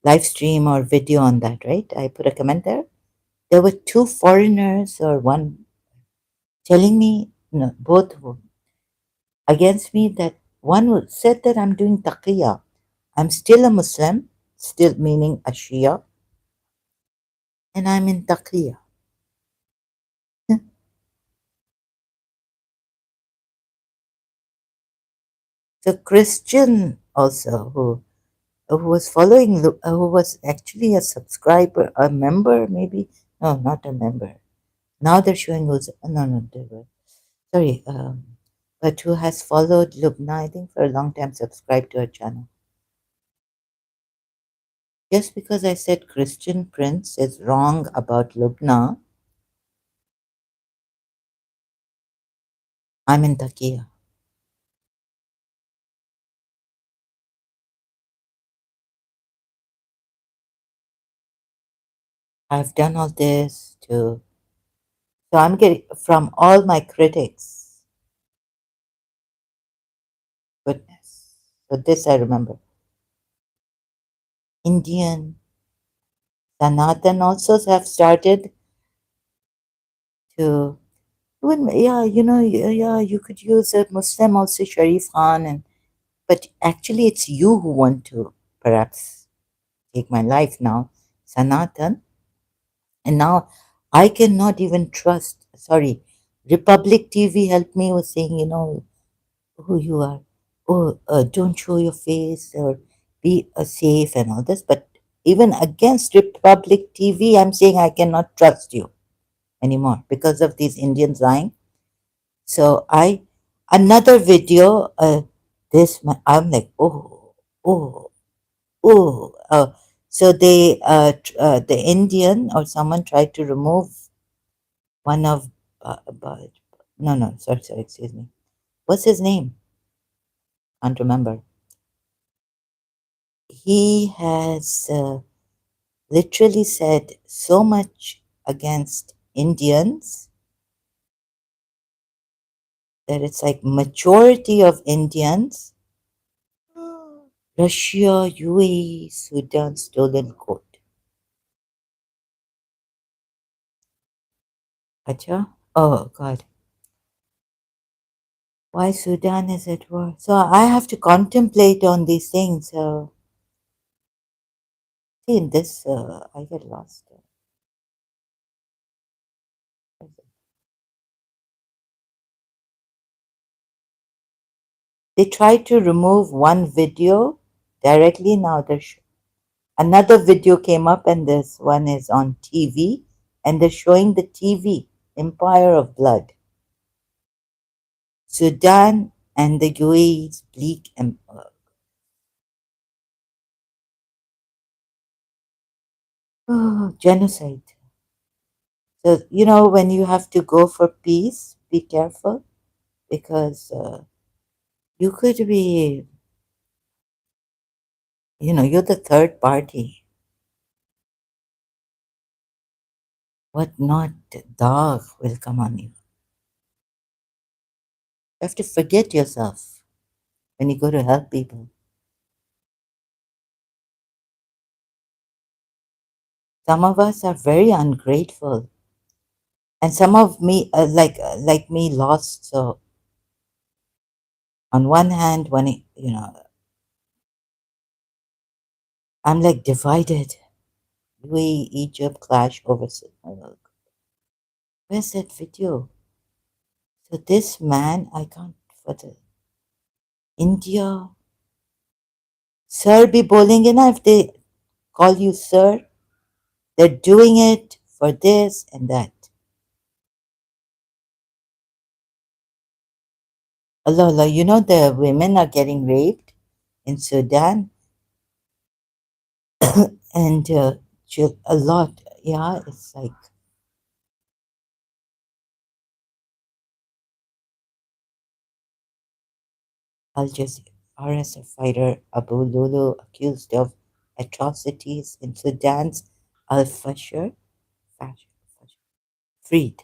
live stream or video on that, right? I put a comment there. There were two foreigners or one telling me, no, both against me that one said that I'm doing taqiyya. I'm still a Muslim, still meaning a Shia, and I'm in taqiyya. The Christian also who was following, who was actually a subscriber, a member, maybe. No, not a member. Now they're showing who's, no, they were, sorry, but who has followed Lubna, I think, for a long time, subscribed to her channel. Just because I said Christian Prince is wrong about Lubna, I'm in Takia. I've done all this to, so I'm getting from all my critics, goodness. So this I remember. Indian, Sanatan also have started to, yeah, yeah, you could use a Muslim also, Sharif Khan, and but actually it's you who want to perhaps take my life now, Sanatan. And now I cannot even trust, sorry, Republic TV helped me with saying, who you are. Oh, don't show your face or be safe and all this. But even against Republic TV, I'm saying I cannot trust you anymore because of these Indians lying. So another video, I'm like, oh, oh. So the Indian or someone tried to remove one of, no, sorry, excuse me. What's his name? Can't remember. He has literally said so much against Indians that it's like majority of Indians, Russia, UAE, Sudan, stolen gold. Acha? Oh God. Why Sudan is at war? So I have to contemplate on these things. See, in this, I get lost. They tried to remove one video directly. Now there's another video came up, and this one is on TV, and they're showing the TV Empire of Blood, Sudan and the UAE's bleak and genocide. So when you have to go for peace, be careful because you could be, you're the third party. What not dog will come on you. You have to forget yourself when you go to help people. Some of us are very ungrateful, and some of me, like me, lost. So on one hand, when I'm like divided. We Egypt clash over oil. Where's that video? So this man, I can't for the India. Sir be bowling, if they call you sir, they're doing it for this and that. Allah, Allah, the women are getting raped in Sudan and a lot. Yeah, it's like Al Jazeera RSF fighter Abu Lulu accused of atrocities in Sudan's Al Fashir freed.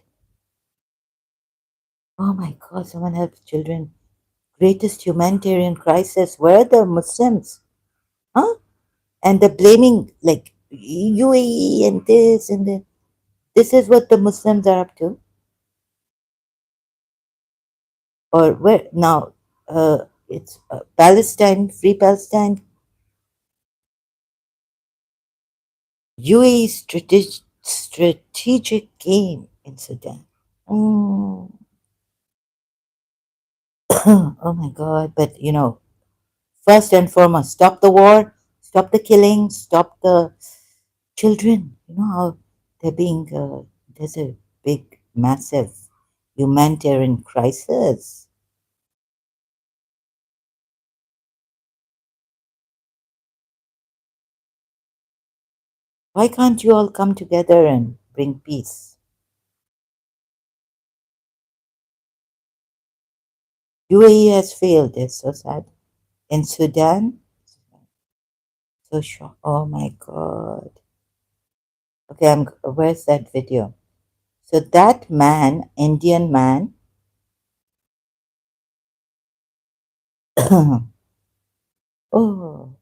Oh my God, someone help children. Greatest humanitarian crisis. Where are the Muslims? Huh? And they're blaming like UAE and this and that. This is what the Muslims are up to. Or where now? It's Palestine, free Palestine. UAE strategic game in Sudan. Mm. Oh my God! But first and foremost, stop the war, stop the killing, stop the children. You know how they're being. There's a big, massive humanitarian crisis. Why can't you all come together and bring peace? UAE has failed. It's so sad. In Sudan, so shocked. Oh my God. Okay, where's that video? So that man, Indian man, oh,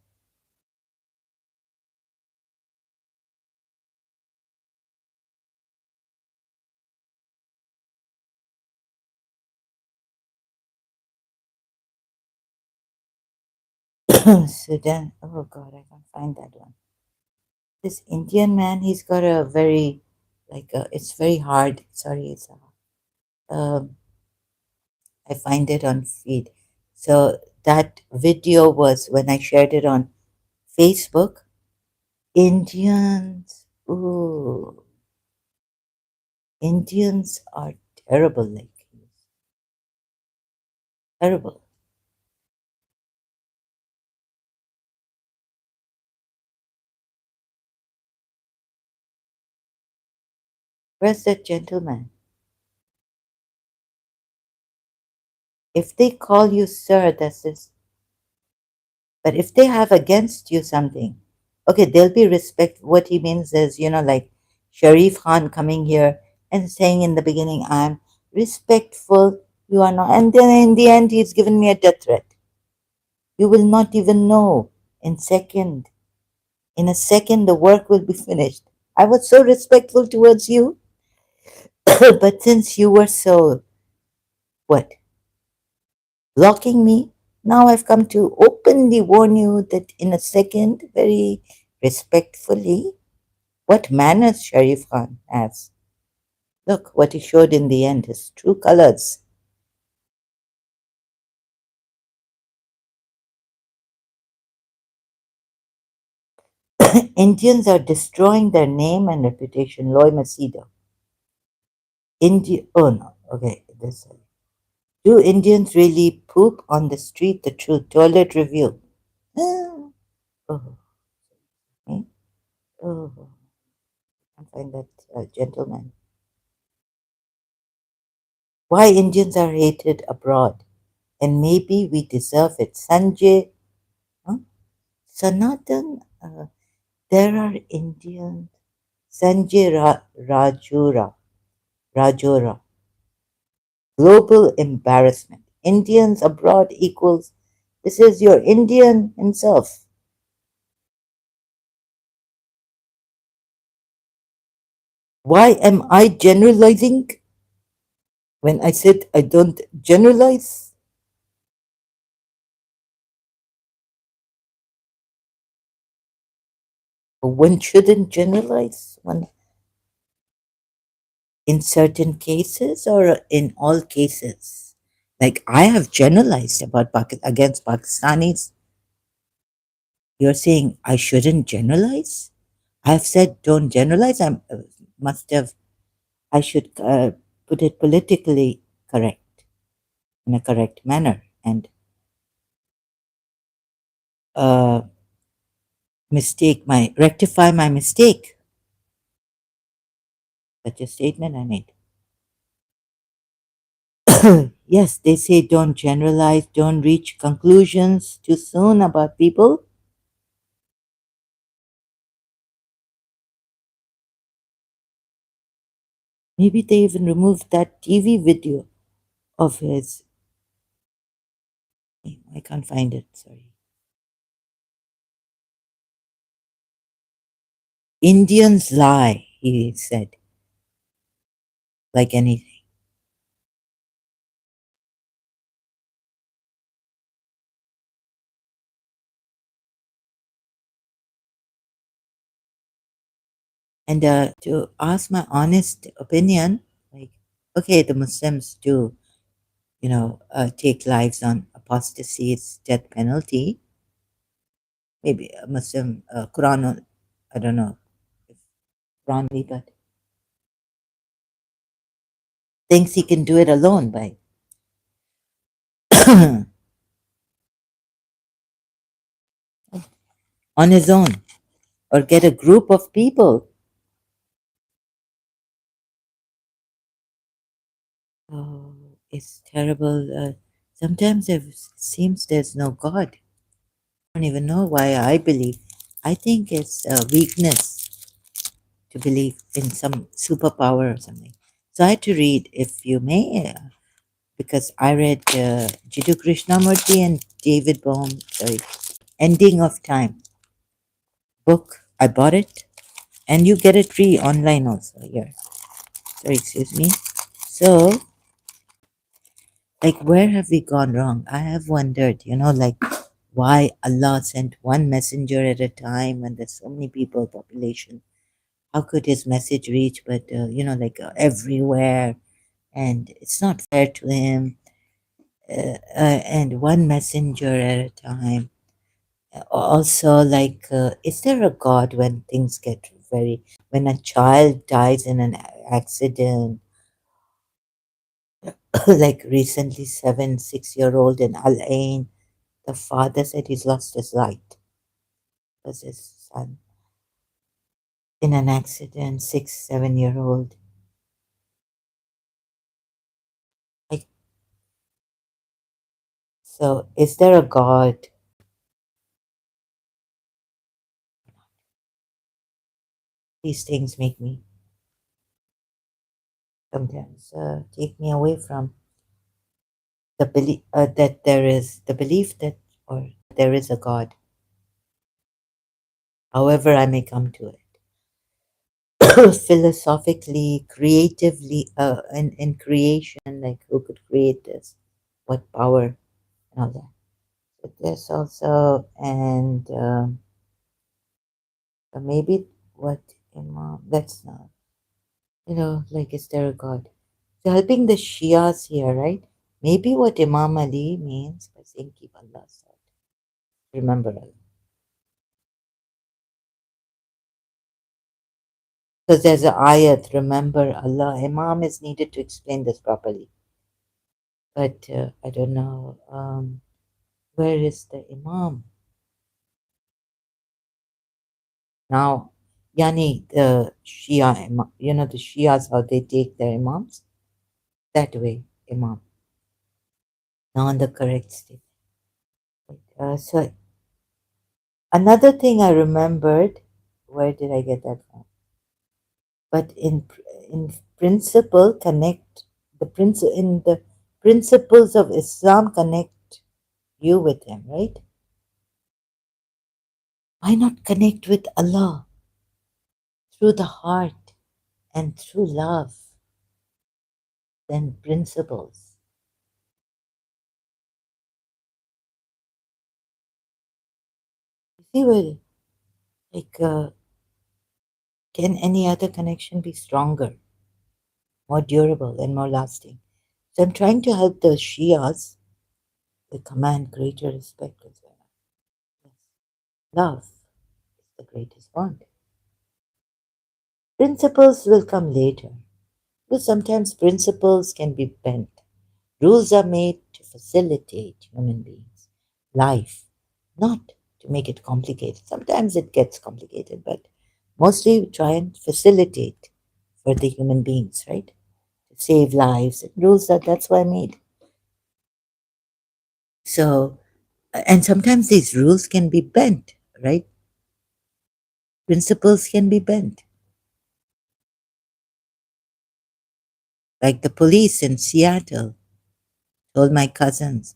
Sudan. Oh God, I can't find that one. This Indian man, he's got a very, it's very hard. Sorry, I find it on feed. So that video was when I shared it on Facebook. Indians, ooh, Indians are terrible, like terrible. Where's that gentleman? If they call you sir, that's this. But if they have against you something, okay, they'll be respect. What he means is, like Sharif Khan coming here and saying in the beginning, I'm respectful, you are not. And then in the end, he's given me a death threat. You will not even know in second. In a second, the work will be finished. I was so respectful towards you, but since you were so, what, blocking me, now I've come to openly warn you that in a second, very respectfully, what manners Sharif Khan has. Look what he showed in the end, his true colors. Indians are destroying their name and reputation. Loy Masido. Oh no, okay, this. Do Indians really poop on the street? The truth. Toilet review. Ah, oh, eh? Oh, I can't find that gentleman. Why Indians are hated abroad, and maybe we deserve it. Sanjay, huh? Sanatan, there are Indians. Sanjay Rajora. Global embarrassment. Indians abroad equals. This is your Indian himself. Why am I generalizing when I said I don't generalize? One shouldn't generalize one in certain cases or in all cases. Like I have generalized about against Pakistanis. You're saying I shouldn't generalize? I've said don't generalize. I must have, I should put it politically correct in a correct manner and uh, rectify my mistake. Such a statement I made. Yes, they say don't generalize, don't reach conclusions too soon about people. Maybe they even removed that TV video of his. I can't find it, sorry. Indians lie, he said, like anything. And to ask my honest opinion, like, okay, the Muslims do, take lives on apostasy, it's death penalty. Maybe a Muslim, Quran, I don't know if Quran, but thinks he can do it alone by on his own or get a group of people. Oh, it's terrible. Sometimes it seems there's no God. I don't even know why I believe. I think it's a weakness to believe in some superpower or something. So I had to read, if you may, because I read Jiddu Krishnamurti and David Bohm, sorry, Ending of Time book. I bought it, and you get it free online also here. Sorry, excuse me. So, like, where have we gone wrong? I have wondered, like, why Allah sent one messenger at a time when there's so many people, population. How could his message reach, but, everywhere? And it's not fair to him. And one messenger at a time. Also, like, is there a God when things get when a child dies in an accident? Like recently, 6-year-old in Al Ain, the father said he's lost his light because his son in an accident, 7-year-old. Like, so is there a God? These things make me sometimes take me away from the belief that there is the belief that or there is a God, however I may come to it. Philosophically, creatively, in creation, like who could create this, what power, and all that. But there's also, and maybe what Imam, that's not, like is there a God? So helping the Shias here, right? Maybe what Imam Ali means by saying keep Allah's side. Remember Allah. Because there's an ayat, remember Allah. Imam is needed to explain this properly. But I don't know. Where is the Imam? Now, Yani, the Shia, the Shias, how they take their Imams? That way, Imam. Not on the correct state. So, another thing I remembered, where did I get that from? But in principle, connect in the principles of Islam connect you with him, right? Why not connect with Allah through the heart? And through love, then principles. You see, well, like, can any other connection be stronger, more durable, and more lasting? So I'm trying to help the Shias. They command greater respect as well. Yes. Love is the greatest bond. Principles will come later. But sometimes principles can be bent. Rules are made to facilitate human beings' life, not to make it complicated. Sometimes it gets complicated, but mostly we try and facilitate for the human beings, right? To save lives. And rules that's why I made. So, and sometimes these rules can be bent, right? Principles can be bent. Like the police in Seattle told my cousins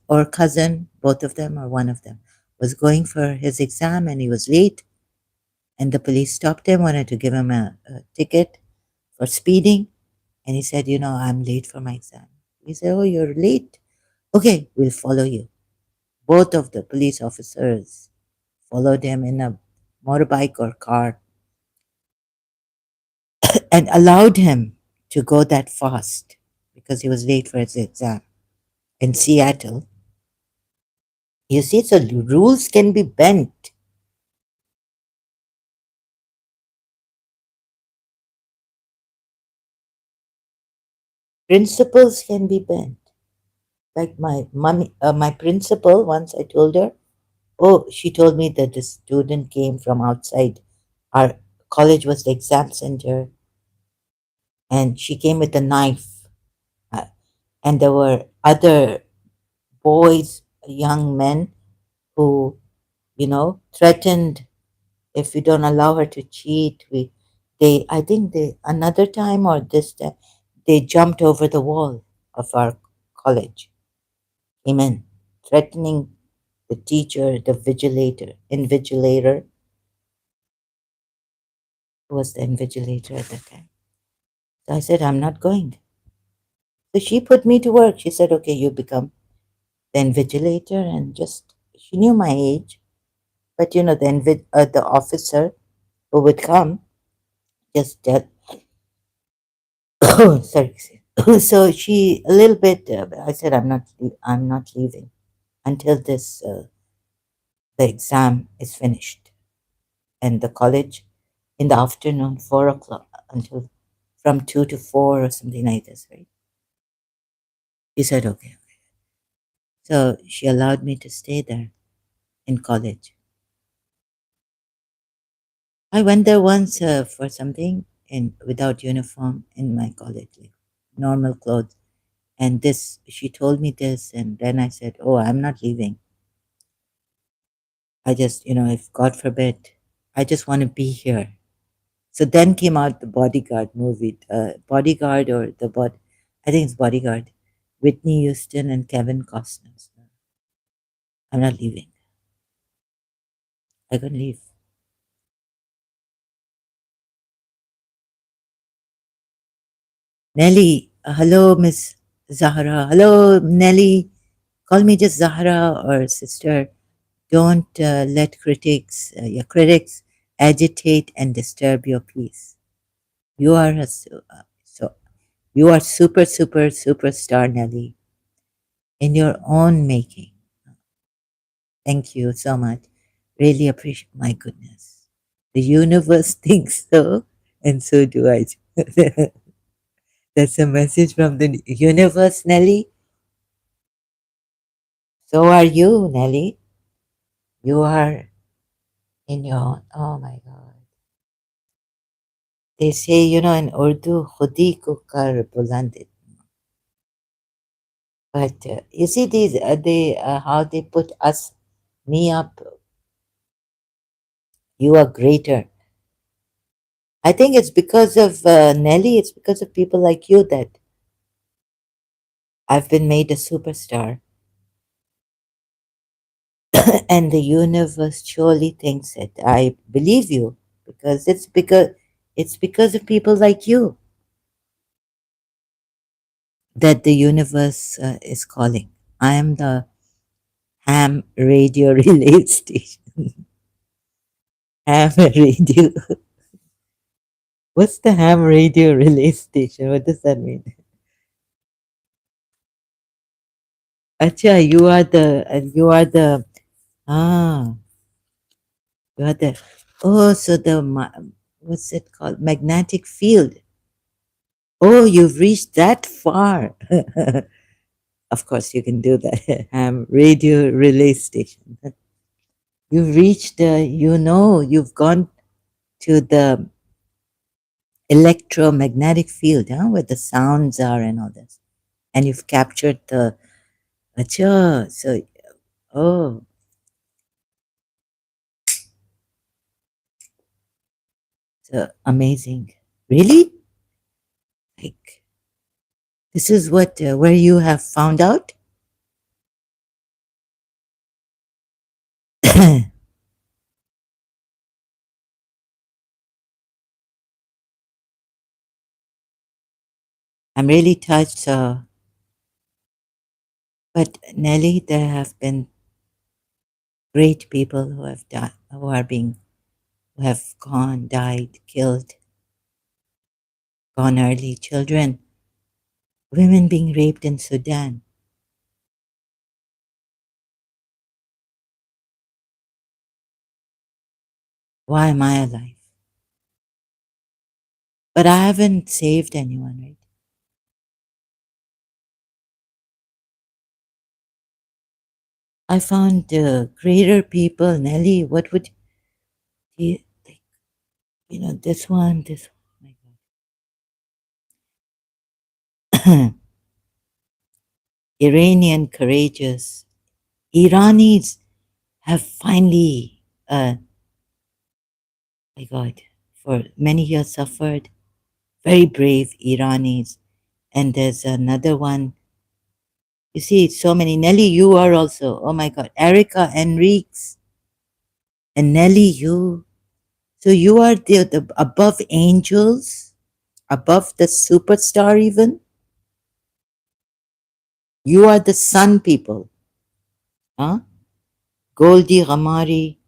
or cousin, both of them or one of them, was going for his exam and he was late. And the police stopped him, wanted to give him a ticket for speeding. And he said, I'm late for my exam. He said, oh, you're late? Okay, we'll follow you. Both of the police officers followed him in a motorbike or car and allowed him to go that fast because he was late for his exam in Seattle. You see, so rules can be bent. Principles can be bent. Like my principal, once I told her, oh, she told me that the student came from outside. Our college was the exam center, and she came with a knife. Uh, and there were other boys, young men, who, threatened if we don't allow her to cheat. I think another time or this time, they jumped over the wall of our college, came in, threatening the teacher, the invigilator, who was the invigilator at that time. So I said, I'm not going. So she put me to work. She said, okay, you become the invigilator, and just, she knew my age, but the officer who would come just tell, sorry. So she a little bit, I said, I'm not leaving until the exam is finished. And the college in the afternoon, 4 o'clock, until from 2 to 4 or something like this, right? She said, okay. So she allowed me to stay there in college. I went there once for something in without uniform in my college, like normal clothes. And she told me this, and then I said, oh, I'm not leaving. I just, if God forbid, I just want to be here. So then came out the Bodyguard movie, Bodyguard or I think it's Bodyguard, Whitney Houston and Kevin Costner. I'm not leaving. I couldn't leave. Nelly, hello, Miss Zahra. Hello, Nelly. Call me just Zahra or sister. Don't let your critics, agitate and disturb your peace. You are you are superstar, Nelly, in your own making. Thank you so much. Really appreciate. My goodness, the universe thinks so, and so do I. That's a message from the universe, Nelly. So are you, Nelly. You are in your. Oh my God. They say, in Urdu, "Khudi ko kar bulandit." But you see these, how they put me up. You are greater. I think it's because of Nelly. It's because of people like you that I've been made a superstar, and the universe surely thinks it. I believe you because it's because It's because of people like you that the universe is calling. I am the ham radio relay station. Ham radio. What's the ham radio relay station? What does that mean? Acha, ah, you are the, oh, so what's it called? Magnetic field. Oh, you've reached that far. Of course, you can do that. Radio relay station. You've reached you've gone to the electromagnetic field, huh, where the sounds are and all this. And you've captured the, acha, so, oh, so amazing. Really? Like, this is what, where you have found out? I'm really touched. But Nelly, there have been great people who have died, who have gone, died, killed, gone early. Children, women being raped in Sudan. Why am I alive? But I haven't saved anyone, right? I found greater people. Nelly, what would you, like, this one, this one. My God. Iranian courageous. Iranis have finally, my God, for many years suffered. Very brave Iranis. And there's another one. You see, so many. Nelly, you are also. Oh my God. Erica, Enriques, and Nelly, you. So you are the above angels, above the superstar even. You are the sun people. Huh? Goldie Ramari,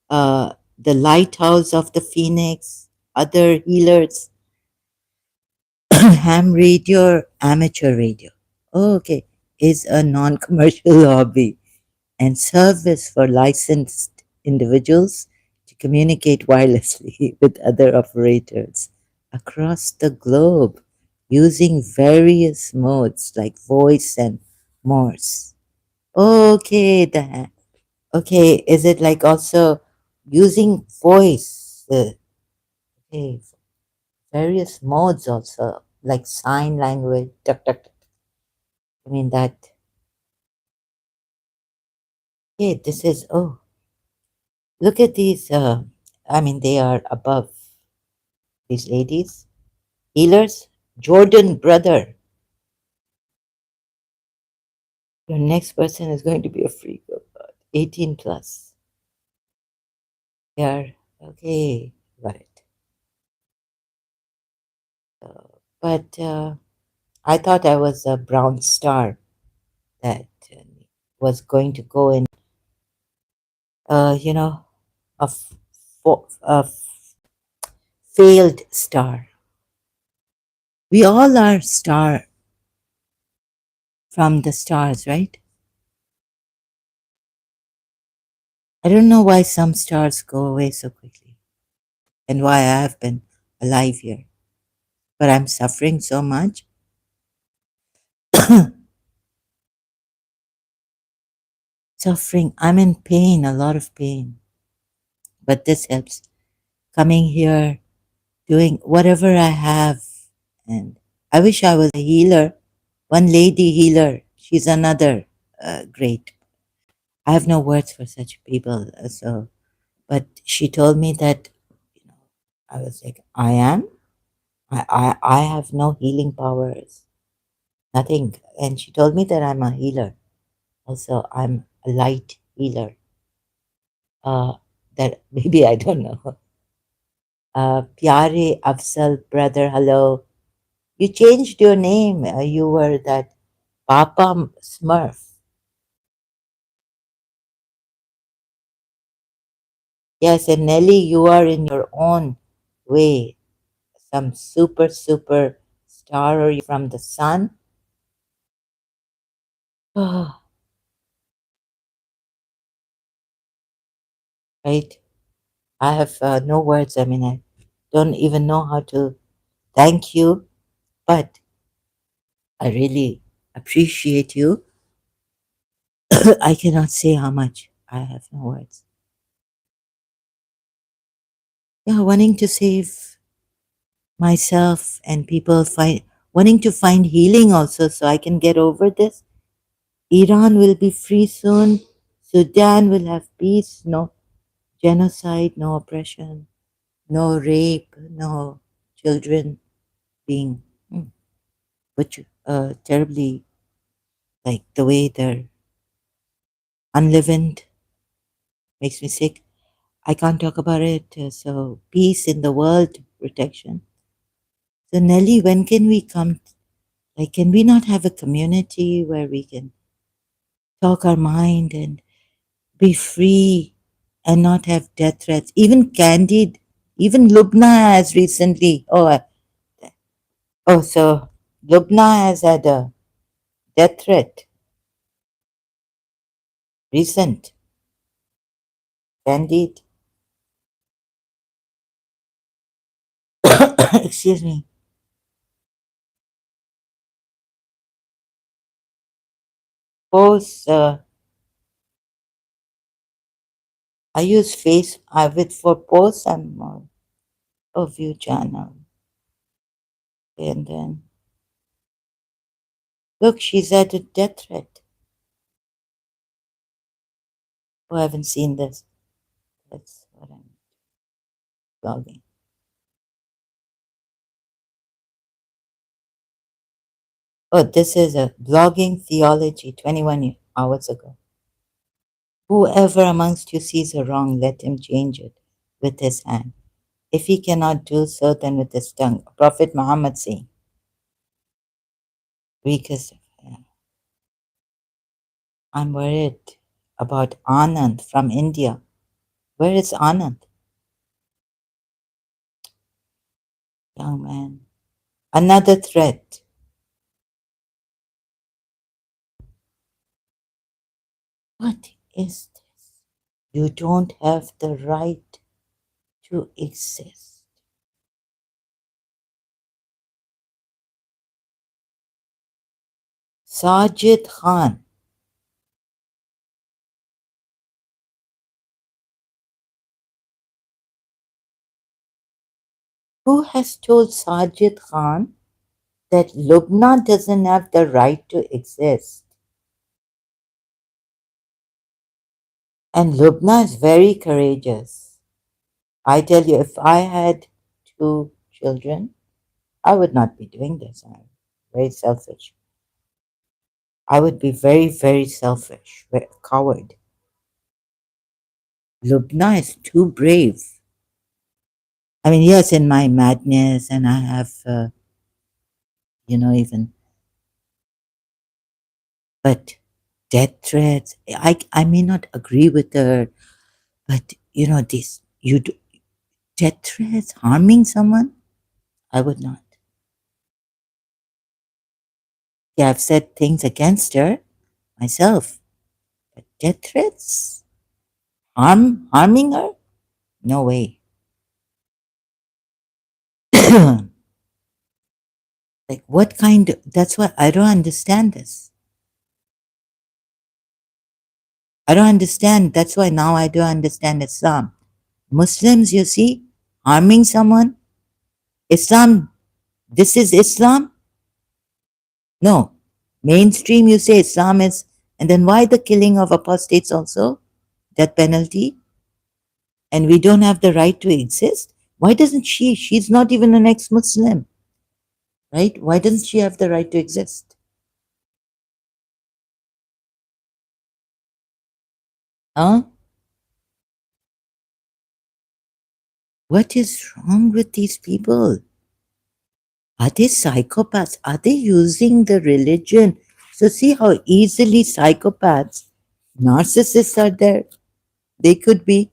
the lighthouse of the phoenix, other healers, ham radio, amateur radio. Oh, okay. Is a non-commercial hobby and service for licensed individuals to communicate wirelessly with other operators across the globe using various modes like voice and Morse. Okay, okay. Is it like also using voice? Okay, various modes also like sign language. Tuck, tuck, tuck. I mean that. Okay, this is, oh, look at these. I mean, they are above these ladies. Healers, Jordan brother. Your next person is going to be a freak. Oh God. 18 plus. Yeah. Okay. Got it. But I thought I was a brown star that was going to go in, you know, a failed star. We all are star from the stars, right? I don't know why some stars go away so quickly and why I have been alive here, but I'm suffering so much. Suffering. I'm in pain, a lot of pain. But this helps. Coming here, doing whatever I have. And I wish I was a healer. One lady healer. She's another great. I have no words for such people. So, but she told me that, you know, I was like, I am. I have no healing powers. Nothing. And she told me that I'm a healer. Also, I'm a light healer. That maybe I don't know. Pyare Afzal, brother, hello. You changed your name. You were that Papa Smurf. Yes, and Nelly, you are in your own way some super star. Are you from the sun? Right? I have no words. I mean, I don't even know how to thank you, but I really appreciate you. I cannot say how much. I have no words. Yeah, wanting to save myself and people wanting to find healing also so I can get over this. Iran will be free soon. Sudan will have peace, no genocide, no oppression, no rape, no children being terribly like the way they're unleavened makes me sick. I can't talk about it. So peace in the world, protection. So Nelly, when can we come? Like, can we not have a community where we can talk our mind and be free and not have death threats? Even Candid, even Lubna has recently. So Lubna has had a death threat recent. Candid, excuse me. Post. I use face. With for posts. I'm more of view channel, and then look, she's had a death threat. Oh, I haven't seen this. That's what I'm blogging. Oh, this is a blogging theology 21 hours ago. Whoever amongst you sees a wrong, let him change it with his hand. If he cannot do so, then with his tongue. Prophet Muhammad saying, because I'm worried about Anand from India. Where is Anand? Young man. Another threat. What is this? You don't have the right to exist. Sajid Khan. Who has told Sajid Khan that Lubna doesn't have the right to exist? And Lubna is very courageous. I tell you, if I had two children, I would not be doing this. I'm very selfish. I would be very selfish, very coward. Lubna is too brave. I mean, yes, in my madness, and I have, even, but death threats. I may not agree with her, but this death threats, harming someone. I would not. Yeah, I've said things against her myself, but death threats, harming her, no way. Like what kind? That's what I don't understand this. I don't understand. That's why now I don't understand Islam. Muslims, you see, harming someone. Islam, this is Islam? No. Mainstream, you say Islam is, and then why the killing of apostates also? Death penalty? And we don't have the right to exist? Why doesn't she? She's not even an ex Muslim, right? Why doesn't she have the right to exist? Huh? What is wrong with these people? Are they psychopaths? Are they using the religion? So see how easily psychopaths, narcissists are there. They could be.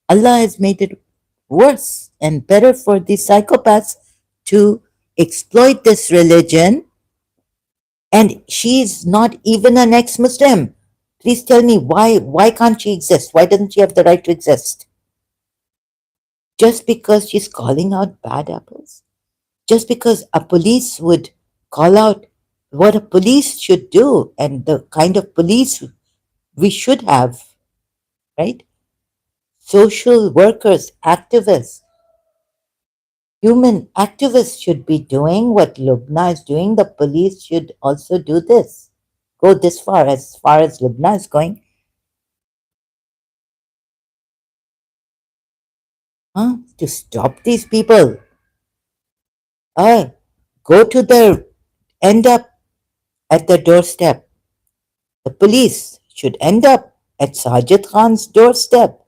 Allah has made it worse and better for these psychopaths to exploit this religion. And she's not even an ex-Muslim. Please tell me why can't she exist? Why doesn't she have the right to exist? Just because she's calling out bad apples? Just because a police would call out what a police should do and the kind of police we should have, right? Social workers, activists, human activists should be doing what Lubna is doing. The police should also do this. Go this far as Lubna is going. Huh? To stop these people. Go to their end up at the doorstep. The police should end up at Sajid Khan's doorstep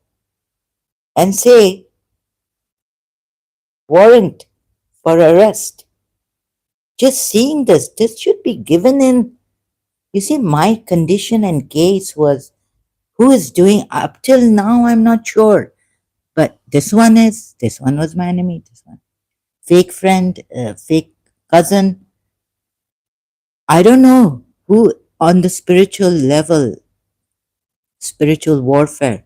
and say, warrant for arrest. Just seeing this should be given in. You see, my condition and case was who is doing up till now, I'm not sure. But this one was my enemy, this one. Fake friend, fake cousin. I don't know who on the spiritual level, spiritual warfare,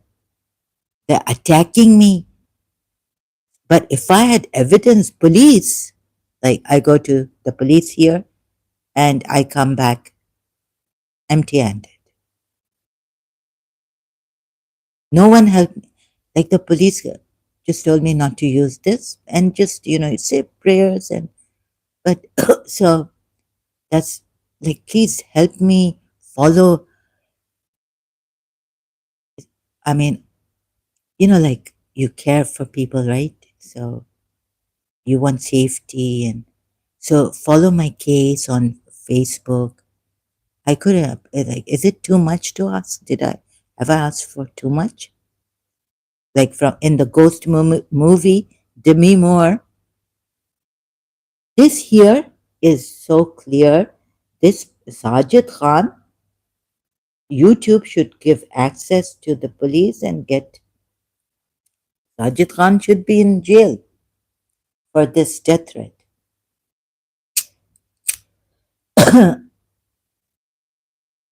they're attacking me. But if I had evidence, police, like I go to the police here and I come back empty handed. No one helped me. Like the police just told me not to use this and just, say prayers and, but so that's like, please help me follow. I mean, like you care for people, right? So you want safety and so follow my case on Facebook. I could have, like, is it too much to ask? Have I asked for too much? Like from in the ghost movie, Demi Moore, this here is so clear. This Sajid Khan, YouTube should give access to the police and get Sajid Khan should be in jail for this death threat.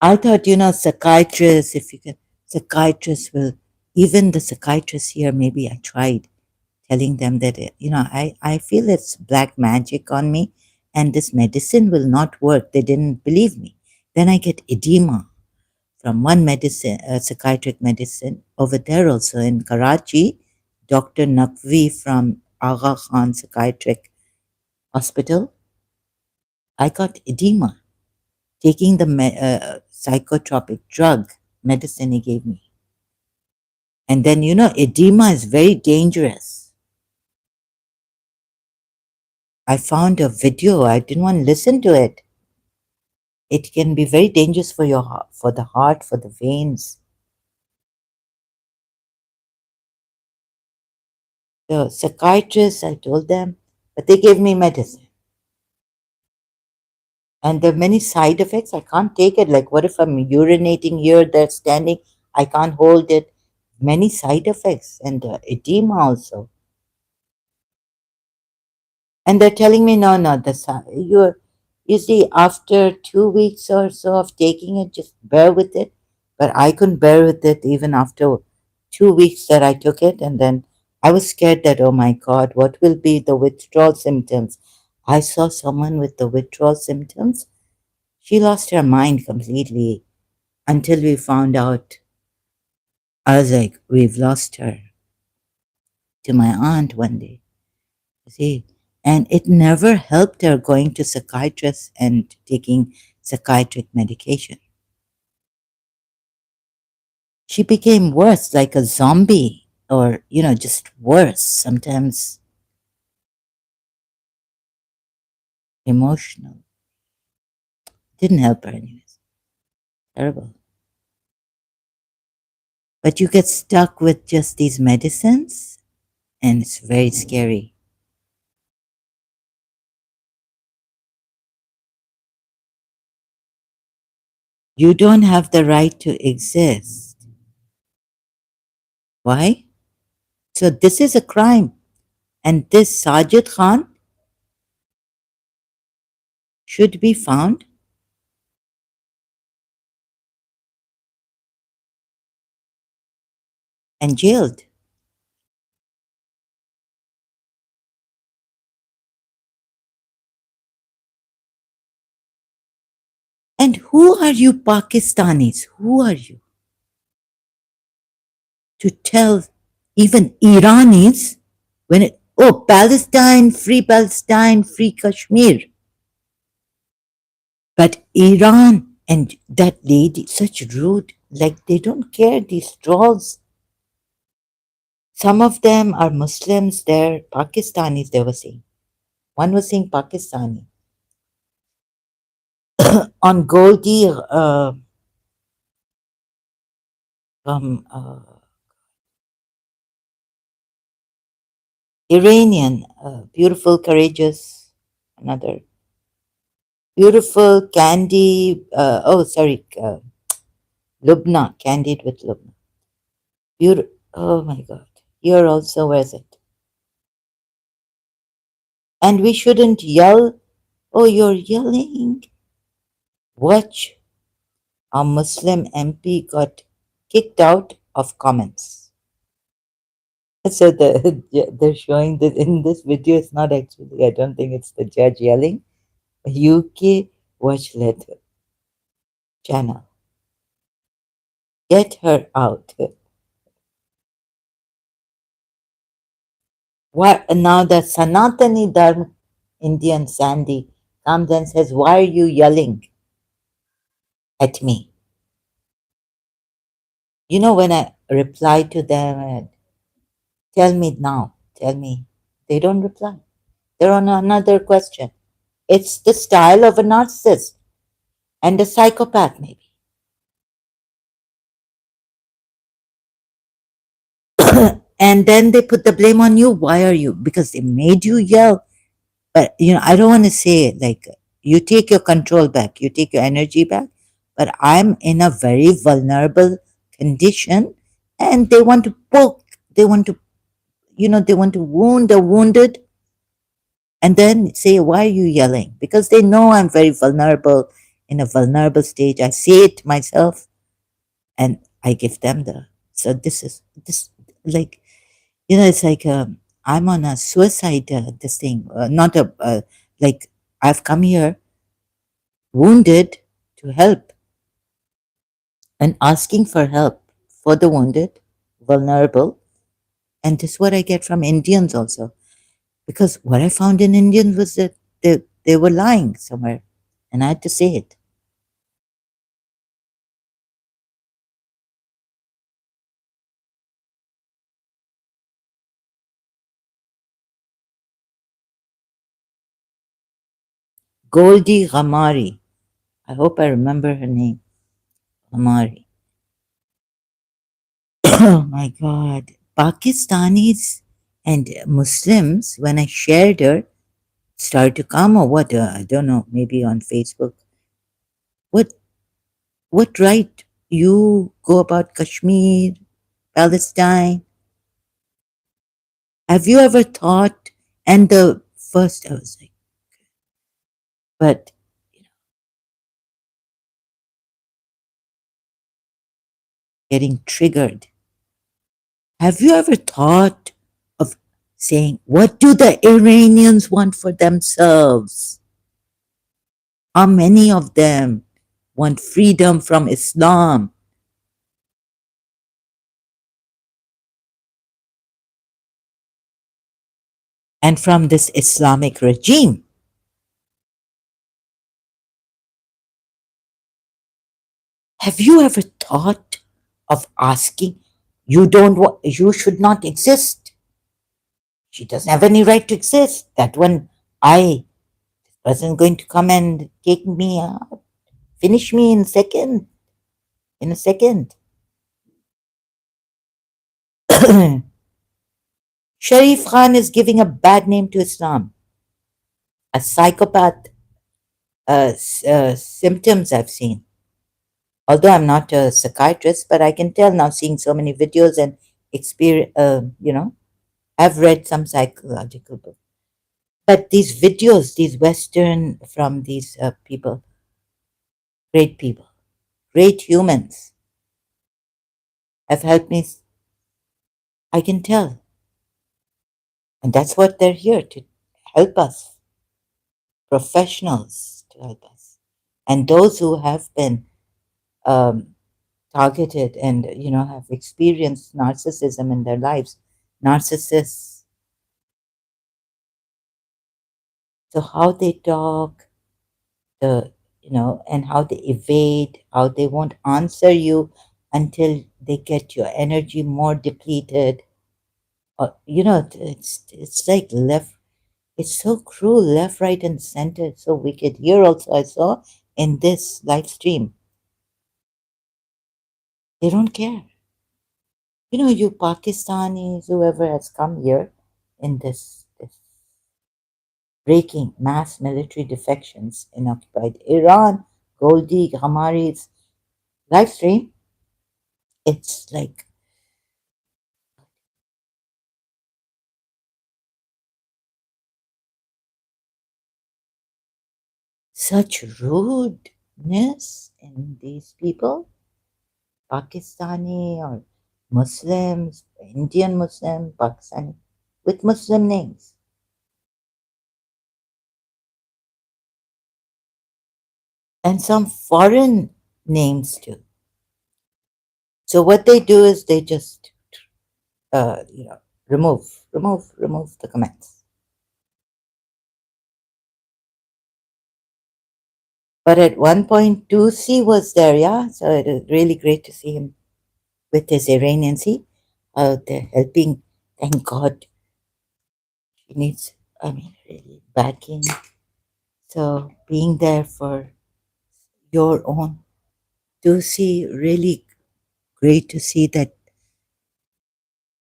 I thought, psychiatrists, if you can, psychiatrists will, even the psychiatrists here, maybe I tried telling them that, I feel it's black magic on me and this medicine will not work. They didn't believe me. Then I get edema from one medicine, psychiatric medicine over there also in Karachi, Dr. Naqvi from Agha Khan Psychiatric Hospital. I got edema taking the psychotropic drug medicine he gave me. And then, edema is very dangerous. I found a video. I didn't want to listen to it. It can be very dangerous for your heart, for the heart, for the veins. The psychiatrists, I told them, but they gave me medicine. And there are many side effects. I can't take it. Like, what if I'm urinating here, they're standing, I can't hold it. Many side effects and edema also. And they're telling me, no, you see, after 2 weeks or so of taking it, just bear with it. But I couldn't bear with it even after 2 weeks that I took it. And then I was scared that, oh my God, what will be the withdrawal symptoms? I saw someone with the withdrawal symptoms. She lost her mind completely until we found out. I was like, we've lost her to my aunt one day. See, and it never helped her going to psychiatrists and taking psychiatric medication. She became worse, like a zombie, or, just worse, sometimes emotional. Didn't help her, anyways. Terrible. But you get stuck with just these medicines, and it's very scary. You don't have the right to exist. Why? So this is a crime. And this Sajid Khan should be found and jailed. And who are you Pakistanis? Who are you to tell even Iranis when it, oh, Palestine, free Kashmir. But Iran and that lady, such rude, like they don't care, these trolls. Some of them are Muslims, they're Pakistanis, they were saying. One was saying Pakistani. On Goldie from Iranian, beautiful, courageous, another beautiful, Candy, Lubna, Candid with Lubna. Beautiful, oh my God. Here also, where's it? And we shouldn't yell. Oh, you're yelling. Watch. A Muslim MP got kicked out of comments. So they're showing that in this video. It's not actually, I don't think it's the judge yelling. UK Watch Letter channel. Get her out. What now the Sanatani Dharma Indian Sandy comes and says, why are you yelling at me? You know, when I reply to them, tell me now, tell me. They don't reply. They're on another question. It's the style of a narcissist and a psychopath, maybe. And then they put the blame on you. Why are you? Because they made you yell. But, you know, I don't want to say it like you take your control back, you take your energy back. But I'm in a very vulnerable condition and they want to poke, they want to, you know, they want to wound the wounded and then say, why are you yelling? Because they know I'm very vulnerable, in a vulnerable stage. I say it myself and I give them the. So this is this like, you know, it's like I'm on a suicide this thing, not a like I've come here wounded to help and asking for help for the wounded, vulnerable, and this is what I get from Indians also. Because what I found in Indians was that they were lying somewhere, and I had to say it. Goldie Gamari. I hope I remember her name. Gamari. Oh my God. Pakistanis and Muslims, when I shared her, started to come or what? I don't know. Maybe on Facebook. What what right you go about Kashmir, Palestine? Have you ever thought? And the first I was like, but getting triggered. Have you ever thought of saying, what do the Iranians want for themselves? How many of them want freedom from Islam and from this Islamic regime? Have you ever thought of asking, you don't want, you should not exist? She doesn't have any right to exist. That one, I wasn't going to come and take me out, finish me in a second. Sharif Khan is giving a bad name to Islam. A psychopath symptoms I've seen. Although I'm not a psychiatrist, but I can tell now seeing so many videos and experience, I've read some psychological books. But these videos, these Western, from these people, great humans, have helped me. I can tell. And that's what they're here to help us, professionals to help us. And those who have been um, targeted and, have experienced narcissism in their lives, narcissists. So how they talk, and how they evade, how they won't answer you until they get your energy more depleted. Or, it's like left. It's so cruel, left, right, and center. It's so wicked. Here also, I saw in this live stream, they don't care. You Pakistanis, whoever has come here in this breaking mass military defections in occupied Iran, Goldie, Hamari's live stream, it's like such rudeness in these people, Pakistani or Muslims, Indian Muslim, Pakistani, with Muslim names. And some foreign names too. So what they do is they just, remove the comments. But at one point, 2C was there, yeah. So it is really great to see him with his Iraniancy. They're helping. Thank God. He needs, really backing. So being there for your own. 2C, really great to see that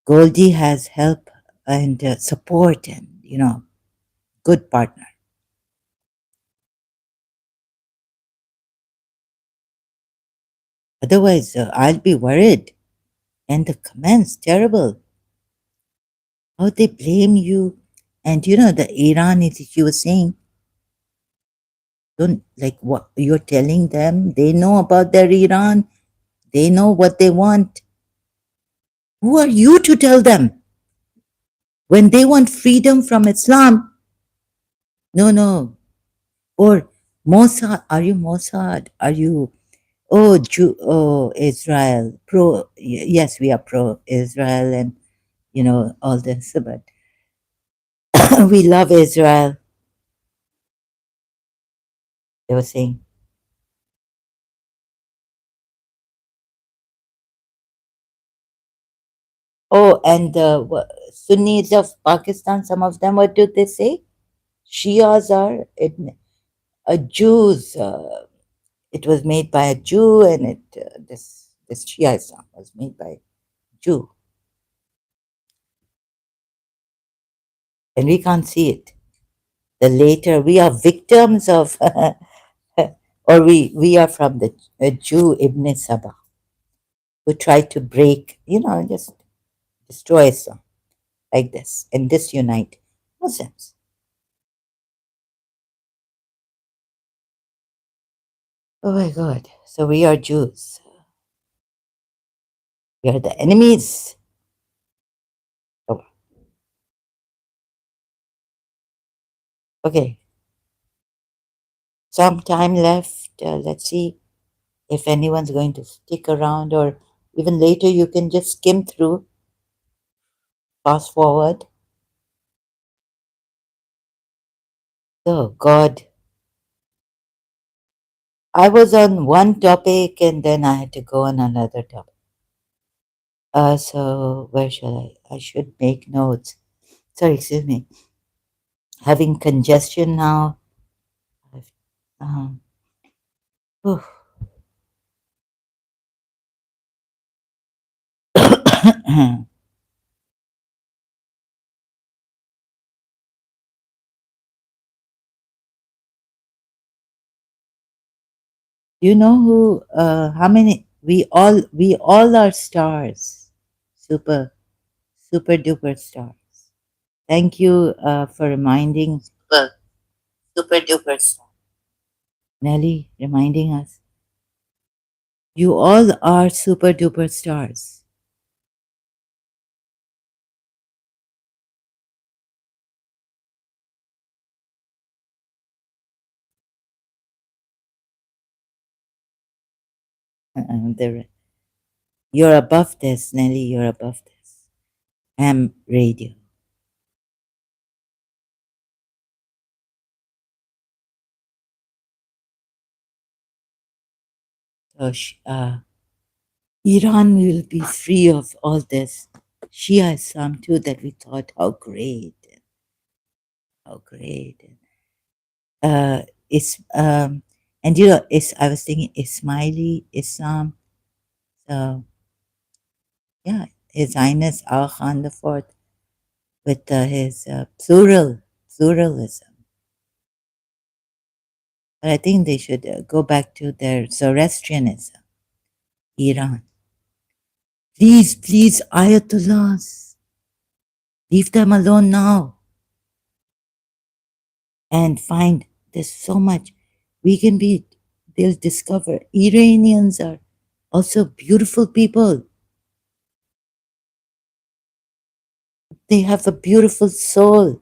Goldie has help and support and, good partner. Otherwise, I'll be worried. And the comments, terrible. How they blame you. And the Iran is, you were saying, don't like what you're telling them. They know about their Iran. They know what they want. Who are you to tell them? When they want freedom from Islam, no, no. Or Mossad, are you Mossad? Are you, Israel, yes, we are pro Israel and, all this, but we love Israel, they were saying. Oh, and the Sunnis of Pakistan, some of them, what do they say? Shias are Jews. It was made by a Jew, and this Shia Islam was made by a Jew, and we can't see it. The later we are victims of, or we are from the Jew Ibn Saba, who tried to break, just destroy Islam like this and disunite Muslims. Oh my God! So we are Jews. We are the enemies. Oh, okay, some time left. Let's see if anyone's going to stick around, or even later you can just skim through, fast forward. Oh God, I was on one topic and then I had to go on another topic. So where shall I should make notes. Sorry, excuse me. Having congestion now. Um, whew. Do you know who? How many? We all are stars. Super super duper stars. Thank you for reminding super duper star. Nelly, reminding us. You all are super duper stars. They're- you're above this, Nelly. You're above this. Ham radio. So Iran will be free of all this Shia Islam too that we thought how great. It's and you know, it's I was thinking Ismaili Islam. So yeah, His Highness Al Khan the Fourth with his pluralism. But I think they should go back to their Zoroastrianism, Iran. Please, please, Ayatollahs, leave them alone now and find there's so much we can be. They'll discover Iranians are also beautiful people. They have a beautiful soul.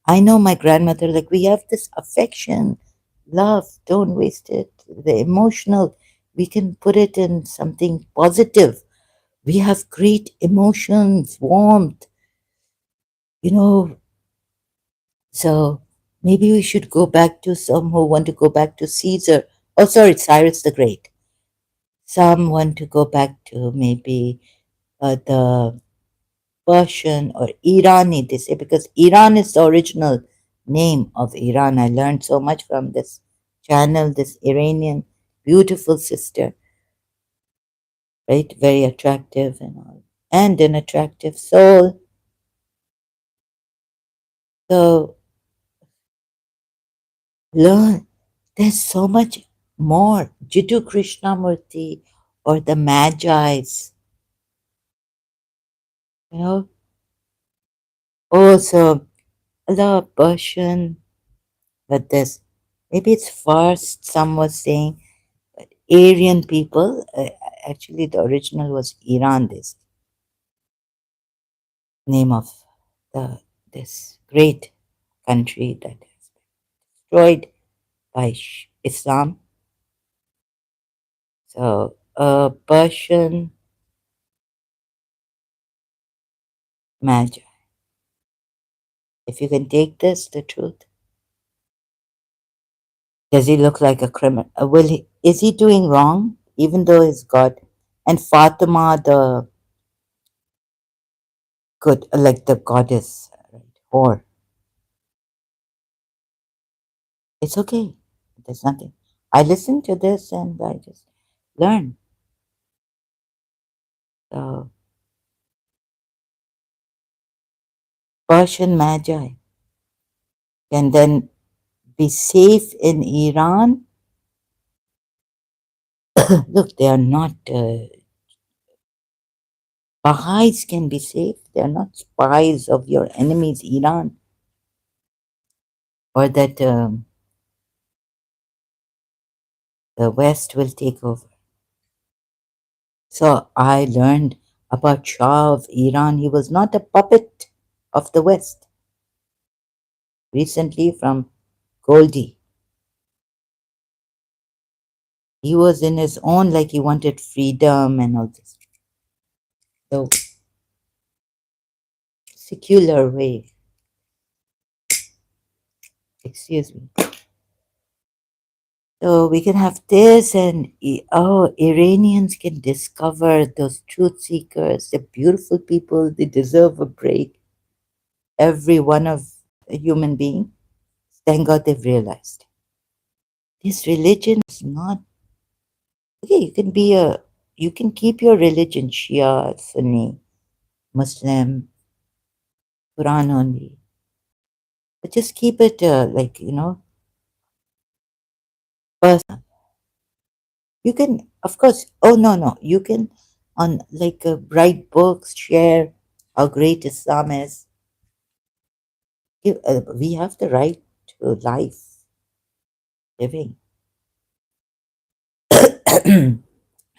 I know my grandmother, like we have this affection, love, don't waste it. The emotional, we can put it in something positive. We have great emotions, warmth, you know. So maybe we should go back to some who want to go back to Caesar. Oh, sorry, Cyrus the Great. Some want to go back to maybe the Persian or Irani, they say, because Iran is the original name of Iran. I learned so much from this channel, this Iranian beautiful sister, right? Very attractive and all, and an attractive soul. So learn. There's so much more. Jiddu Krishnamurti or the Magi's, you know. Also, the Persian, but this maybe it's first. Some was saying Aryan people. Actually, the original was Iran. This name of the this great country that has been destroyed by Islam. So, Persian Magi. If you can take this, the truth. Does he look like a criminal? Is he doing wrong, even though he's God? And Fatima, the good, like the goddess, right? Or it's okay. There's nothing. I listen to this and I just learn. So Persian Magi can then be safe in Iran. Look, they are not, Baha'is can be safe. They are not spies of your enemies, Iran, or that the West will take over. So I learned about Shah of Iran. He was not a puppet of the West. Recently from Goldie. He was in his own, like he wanted freedom and all this. So secular way. Excuse me. So we can have this, and oh, Iranians can discover those truth seekers. They're beautiful people. They deserve a break. Every one of a human being. Thank God they've realized. This religion is not okay. You can keep your religion Shia, Sunni, Muslim, Quran only, but just keep it like personal. You can, of course. Oh no, no. You can on like write books, share how great Islam is. We have the right to life, living.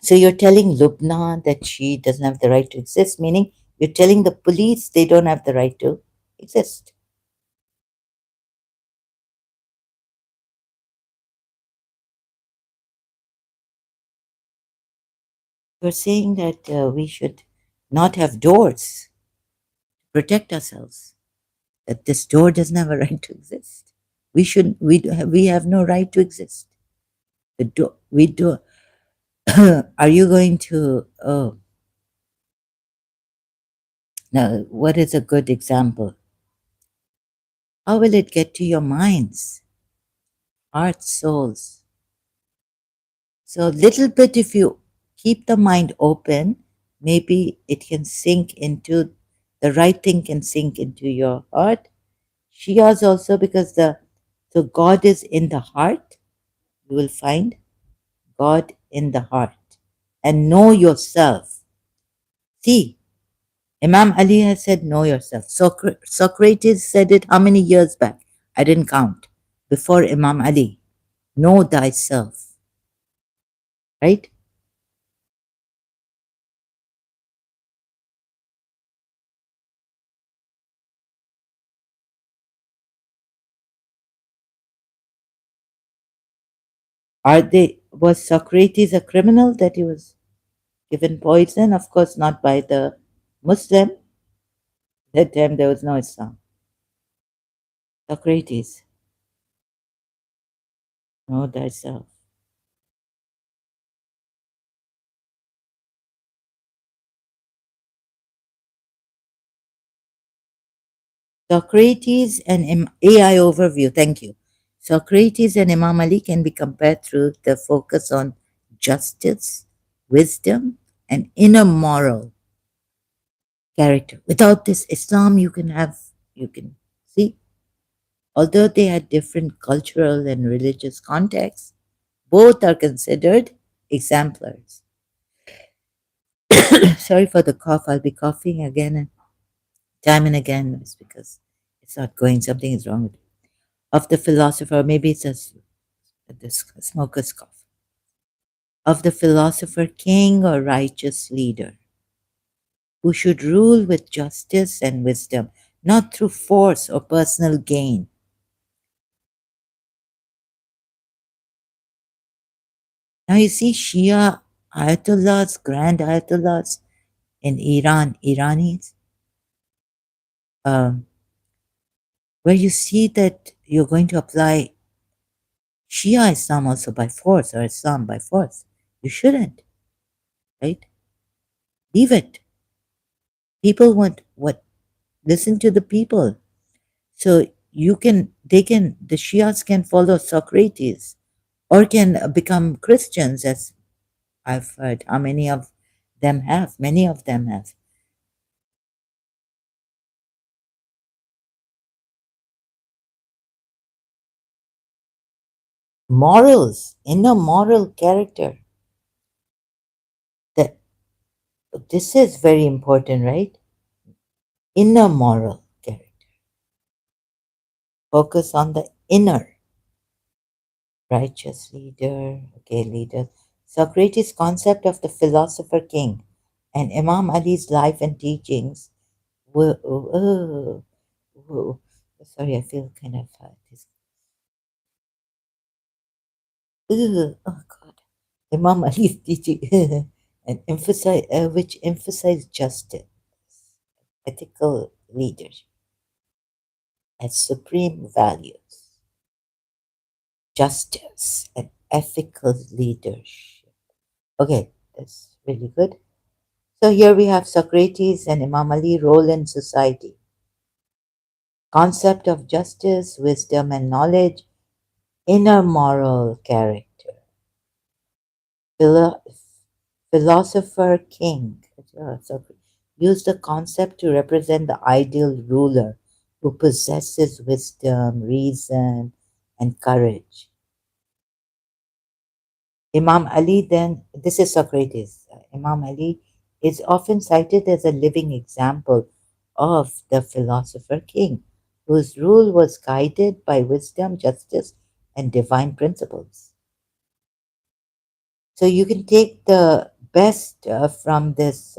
So you're telling Lubna that she doesn't have the right to exist, meaning you're telling the police they don't have the right to exist. You're saying that we should not have doors, protect ourselves. That this door doesn't have a right to exist. We should. We have no right to exist. The door. We do. Are you going to? Oh, now what is a good example? How will it get to your minds, hearts, souls? So little bit. If you keep the mind open, maybe it can sink into the right thing. Can sink into your heart. Shias also because the so God is in the heart. You will find God in the heart and know yourself. See, Imam Ali has said, know yourself. Socrates said it how many years back? I didn't count. Before Imam Ali. Know thyself, right? Was Socrates a criminal that he was given poison? Of course, not by the Muslim. That time there was no Islam. Socrates, know thyself. Socrates and AI overview. Thank you. Socrates and Imam Ali can be compared through the focus on justice, wisdom, and inner moral character. Without this Islam, you can see, although they had different cultural and religious contexts, both are considered exemplars. Sorry for the cough. I'll be coughing again and time and again. It's because it's not going. Something is wrong with it. Of the philosopher, maybe it's the smoker's cough, of the philosopher king or righteous leader who should rule with justice and wisdom, not through force or personal gain. Now you see Shia Ayatollahs, grand Ayatollahs in Iran, Iranis, um, where you see that you're going to apply Shia Islam also by force or Islam by force. You shouldn't, right? Leave it. People want what? Listen to the people. So the Shias can follow Socrates or can become Christians, as I've heard. How many of them have? Many of them have. Morals, inner moral character. That this is very important, right? Inner moral character. Focus on the inner. Righteous leader, okay, leader. Socrates' concept of the philosopher king and Imam Ali's life and teachings were. Oh, sorry, I feel kind of this. Oh God, Imam Ali's teaching and emphasize which emphasize justice, ethical leadership as supreme values, justice and ethical leadership. Okay, that's really good. So here we have Socrates and Imam Ali role in society, concept of justice, wisdom, and knowledge, inner moral character. Philo- Philosopher king used the concept to represent the ideal ruler who possesses wisdom, reason, and courage. Imam Ali, then, this is Socrates. Imam Ali is often cited as a living example of the philosopher king, whose rule was guided by wisdom, justice, and divine principles. So you can take the best from this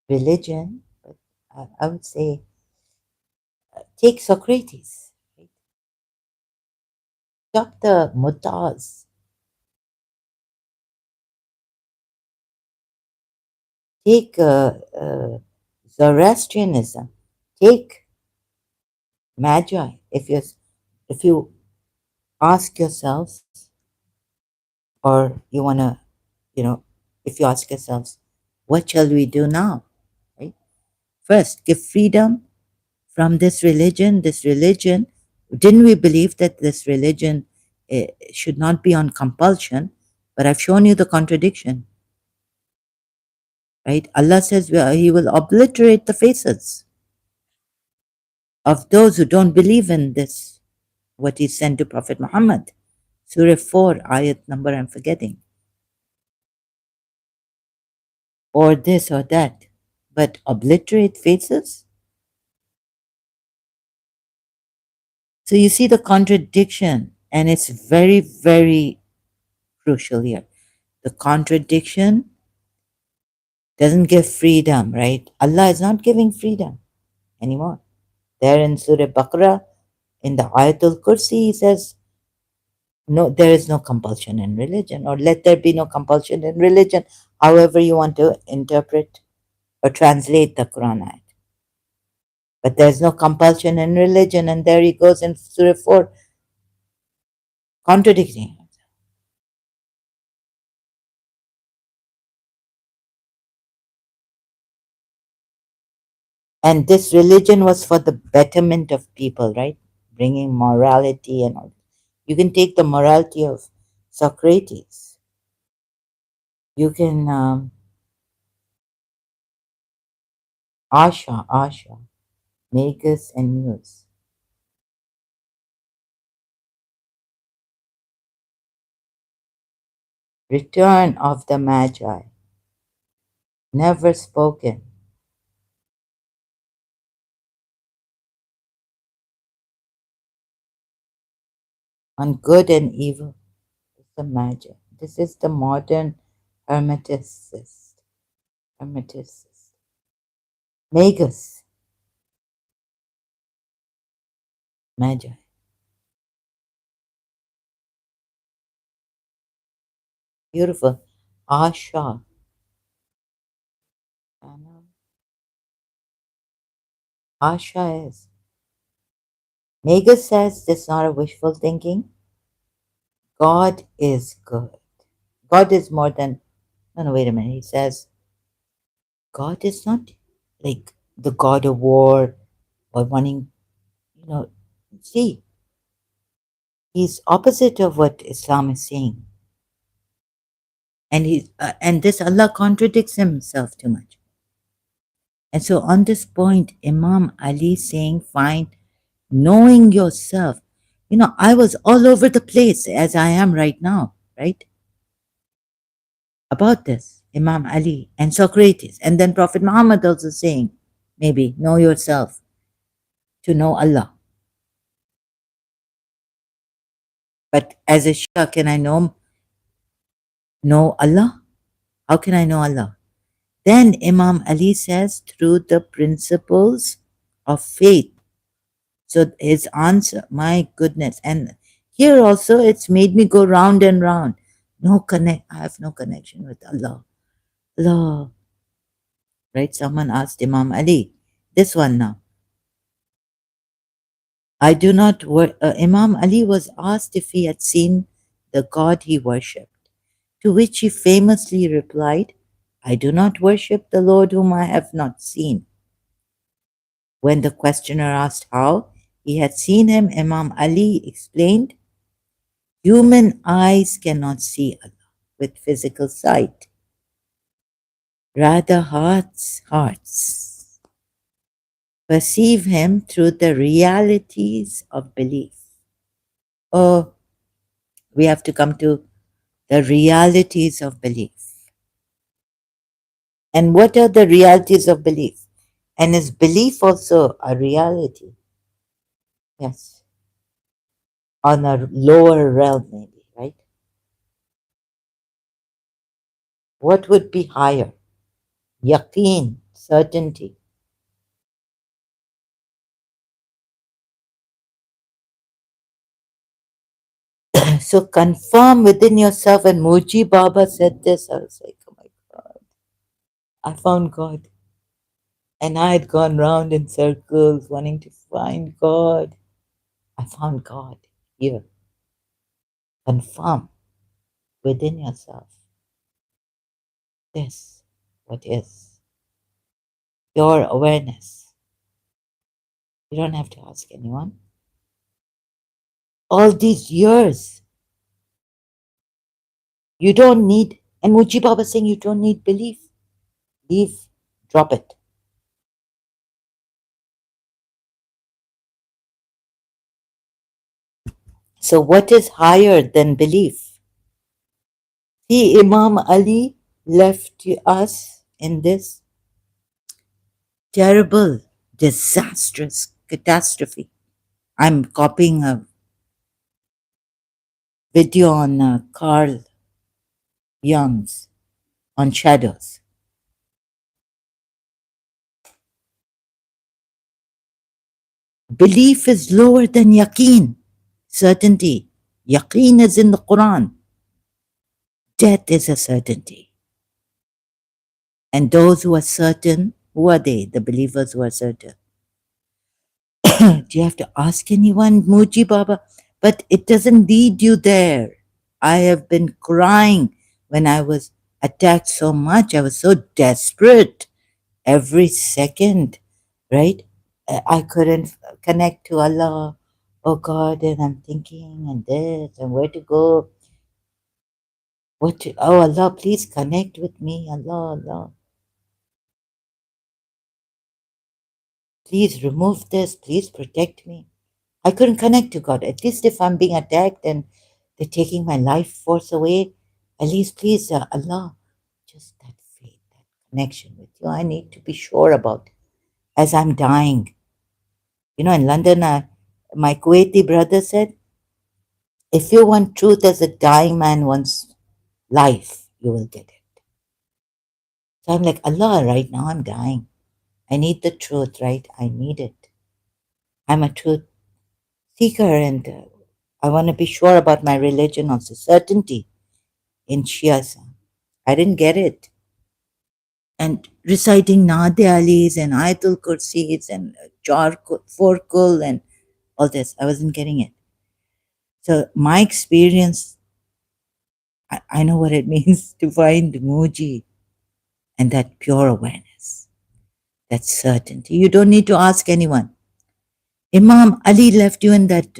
religion, but I would say take Socrates. Right? Stop the muttas. Take Zoroastrianism. Take Magi. If you ask yourselves, or you wanna, you know, if you ask yourselves, what shall we do now? Right? First, give freedom from this religion. This religion, didn't we believe that this religion should not be on compulsion? But I've shown you the contradiction. Right? Allah says He will obliterate the faces of those who don't believe in this, what He sent to Prophet Muhammad. Surah 4, ayat number I'm forgetting. Or this or that. But obliterate faces? So you see the contradiction, and it's very, very crucial here. The contradiction doesn't give freedom, right? Allah is not giving freedom anymore. There in Surah Baqarah, in the Ayatul Kursi, He says, no, there is no compulsion in religion, or let there be no compulsion in religion, however you want to interpret or translate the Quran ayat. But there's no compulsion in religion, and there He goes in Surah 4, contradicting. And this religion was for the betterment of people, right? Bringing morality and all. You can take the morality of Socrates. You can, Asha, Magus and Muse. Return of the Magi, never spoken. On good and evil is the Magi. This is the modern Hermeticist. Hermeticist. Magus, Magi. Beautiful. Asha. Asha is. Magus says this is not a wishful thinking. God is good. God is more than, no, wait a minute. He says, God is not like the God of war or wanting, you know, see, he's opposite of what Islam is saying. And this Allah contradicts himself too much. And so on this point, Imam Ali saying, fine, knowing yourself. I was all over the place as I am right now, right? About this, Imam Ali and Socrates, and then Prophet Muhammad also saying, maybe know yourself to know Allah. But as a Shia, can I know Allah? How can I know Allah? Then Imam Ali says, through the principles of faith. So his answer, my goodness. And here also it's made me go round and round. I have no connection with Allah. Allah. Right? Someone asked Imam Ali, this one now. I do not Imam Ali was asked if he had seen the God he worshipped, to which he famously replied, I do not worship the Lord whom I have not seen. When the questioner asked how he had seen him, Imam Ali explained, human eyes cannot see Allah with physical sight. Rather, hearts perceive him through the realities of belief. Oh, We have to come to the realities of belief. And what are the realities of belief? And is belief also a reality? Yes. On a lower realm, maybe, right? What would be higher? Yaqeen, certainty. So confirm within yourself. And Muji Baba said this. I was like, oh my God, I found God. And I had gone round in circles wanting to find God. I found God here. Confirm within yourself this, what is your awareness. You don't have to ask anyone. All these years, you don't need, and Muji Baba saying you don't need belief. Leave, drop it. So, what is higher than belief? See, Imam Ali left us in this terrible, disastrous catastrophe. I'm copying a video on Carl Jung's on shadows. Belief is lower than yaqeen, certainty. Yaqeen is in the Quran. Death is a certainty. And those who are certain, who are they? The believers who are certain. Do you have to ask anyone, Muji Baba? But it doesn't lead you there. I have been crying when I was attacked so much. I was so desperate every second, right? I couldn't connect to Allah. Oh God, and I'm thinking and this and where to go. Oh Allah, please connect with me. Allah, Allah. Please remove this. Please protect me. I couldn't connect to God. At least if I'm being attacked and they're taking my life force away, at least please, Allah, just that faith, that connection with you, I need to be sure about as I'm dying. You know, in London, my Kuwaiti brother said, if you want truth as a dying man wants life, you will get it. So I'm like, Allah, right now I'm dying. I need the truth, right? I need it. I'm a truth seeker and I want to be sure about my religion also. Certainty in Shia. I didn't get it. And reciting Naade Alis and Ayatul Kursis and Forkul and all this, I wasn't getting it. So my experience, I know what it means to find Muji and that pure awareness, that certainty. You don't need to ask anyone. Imam Ali left you in that,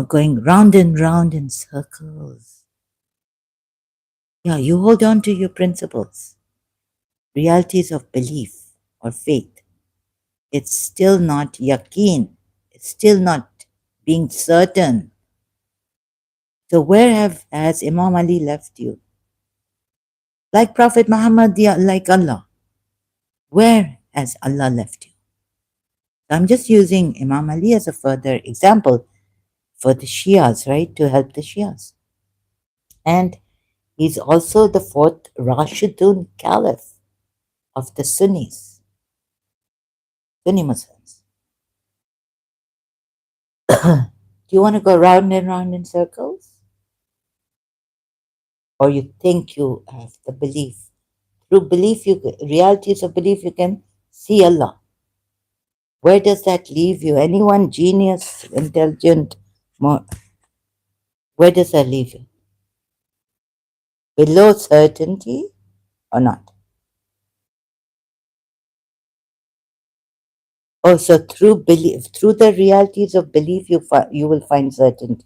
going round and round in circles. Yeah, you hold on to your principles, realities of belief or faith. It's still not yaqeen. It's still not being certain. So where has Imam Ali left you? Like Prophet Muhammad, like Allah. Where has Allah left you? I'm just using Imam Ali as a further example for the Shias, right? To help the Shias. And he's also the fourth Rashidun Caliph of the Sunnis, Sunni Muslims. Do you want to go round and round in circles? Or you think you have the belief? Through belief, realities of belief, you can see Allah. Where does that leave you? Anyone genius, intelligent, more? Where does that leave you? Below certainty or not? Oh, so through belief, through the realities of belief, you will find certainty.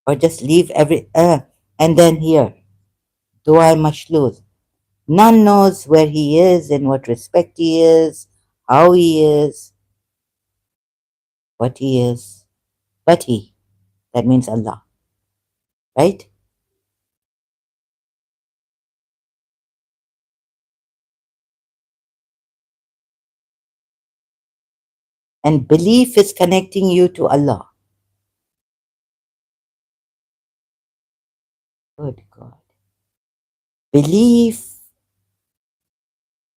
Or just leave and then here, Dua Mashluz. None knows where he is, in what respect he is, how he is. what he is, but he, that means Allah, right? And belief is connecting you to Allah. Good God. Belief,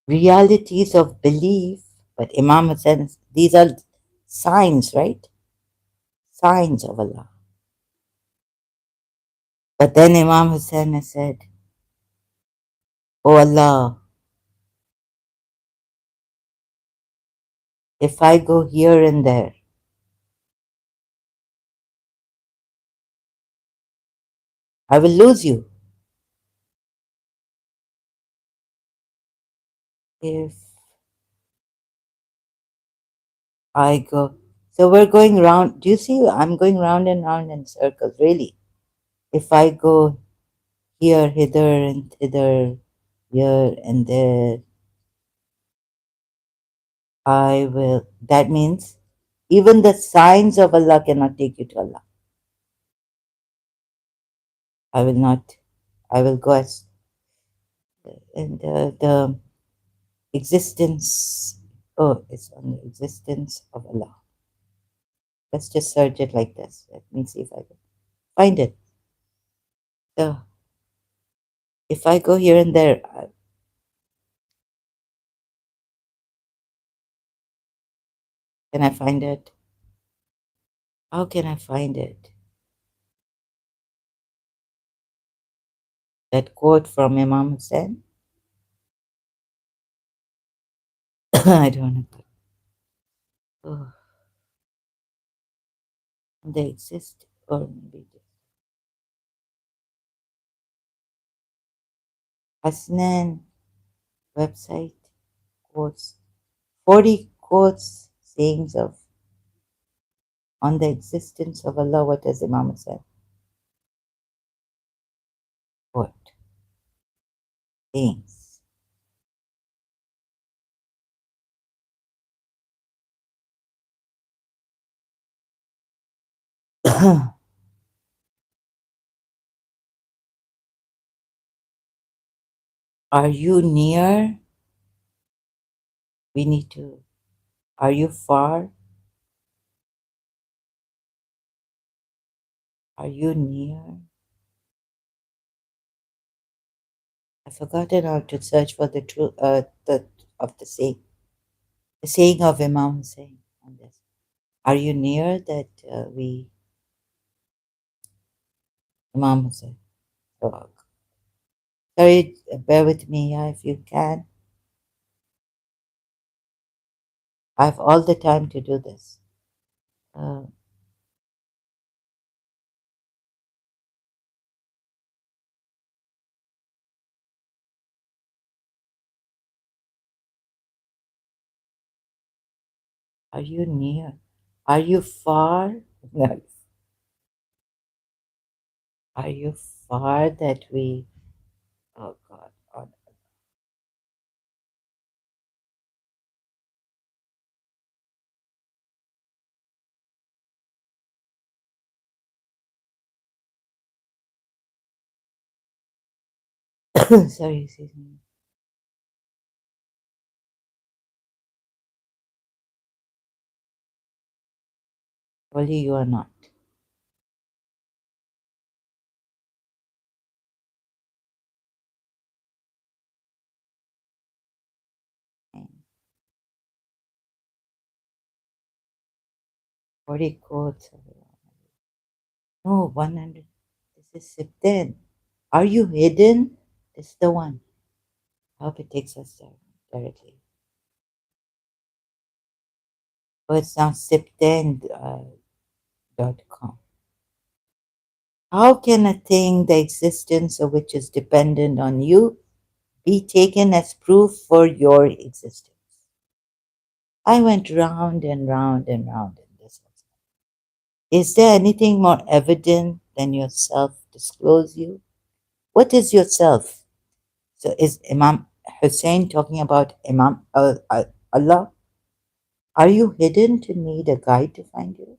realities of belief, but Imam says these are signs, right? Signs of Allah. But then Imam Hussein has said, Oh Allah, if I go here and there, I will lose you. If I go. So we're going round. Do you see? I'm going round and round in circles, really. If I go here, hither, and thither, here and there, I will. That means even the signs of Allah cannot take you to Allah. I will not. I will go as. And the existence. Oh, it's on the existence of Allah. Let's just search it like this. Let me see if I can find it. So if I go here and there, can I find it? How can I find it? That quote from Imam Hussein? I don't know. Oh, they exist, or maybe Hasnan website quotes 40 quotes, sayings of on the existence of Allah. What does Imam Hussein quote? Sayings. Are you near? We need to. Are you far? Are you near? I've forgotten how to search for the truth of the saying of Imam Hussein on this. Are you near that we Imam Hussein? So, sorry, bear with me, yeah, if you can. I have all the time to do this. Uh, are you near? Are you far? No. Are you far that we? Oh God! Oh, no. Sorry, excuse me. Only you are not. 40 quotes. No, 100. This is Sipten. Are you hidden? This is the one. I hope it takes us there directly. Oh, it's now Sipten.com. How can a thing, the existence of which is dependent on you, be taken as proof for your existence? I went round and round and round in this. Is there anything more evident than yourself disclose you? What is yourself? So is Imam Hussein talking about Allah? Are you hidden to need a guide to find you?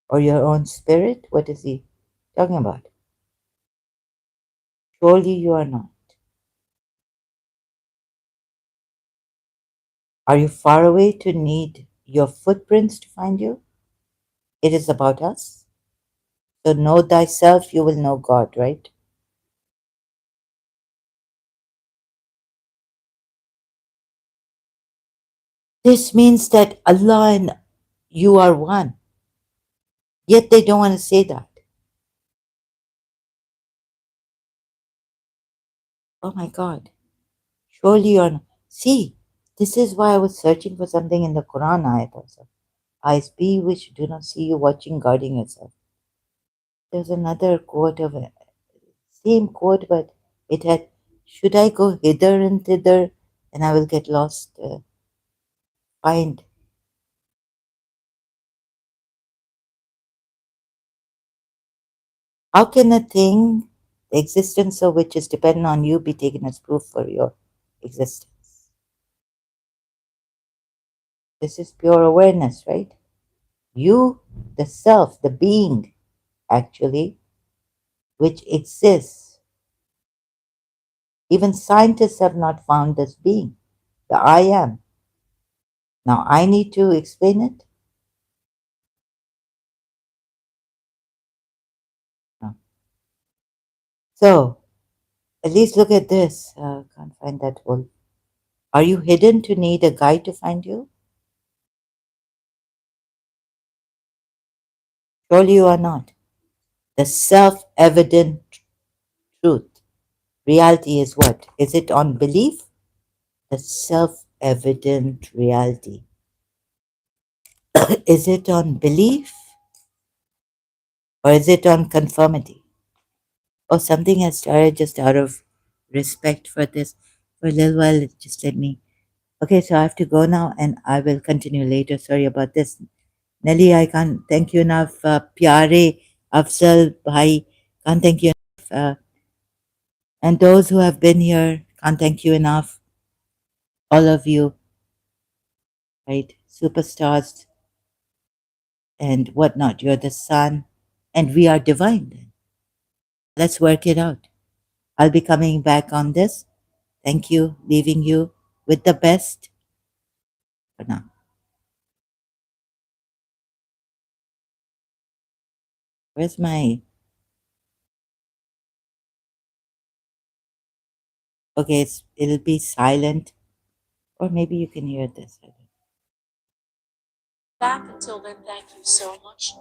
Or your own spirit? What is he talking about? Surely you are not. Are you far away to need your footprints to find you? It is about us. So know thyself, you will know God, right? This means that Allah and you are one. Yet they don't want to say that. Oh my God. Surely you're not. See, this is why I was searching for something in the Quran ayat also. Eyes be which do not see you watching, guarding yourself. There's another quote of it, same quote, but it had, should I go hither and thither and I will get lost? Find. How can a thing, the existence of which is dependent on you, be taken as proof for your existence? This is pure awareness, right? You, the self, the being, actually, which exists. Even scientists have not found this being, the I am. Now I need to explain it? No. So, at least look at this. Can't find that whole. Are you hidden to need a guide to find you? Surely you are not. The self evident truth. Reality is what? Is it on belief? The self evident reality. Is it on belief or is it on conformity? Or something has started just out of respect for this. For a little while, just let me. Okay, so I have to go now and I will continue later. Sorry about this. Nelly, I can't thank you enough. Pyare, Afzal, Bhai, can't thank you enough. And those who have been here, can't thank you enough. All of you, right? Superstars and whatnot. You're the sun, and we are divine. Then let's work it out. I'll be coming back on this. Thank you, leaving you with the best for now. Where's my. Okay, it'll be silent, or maybe you can hear this. Back until then, thank you so much.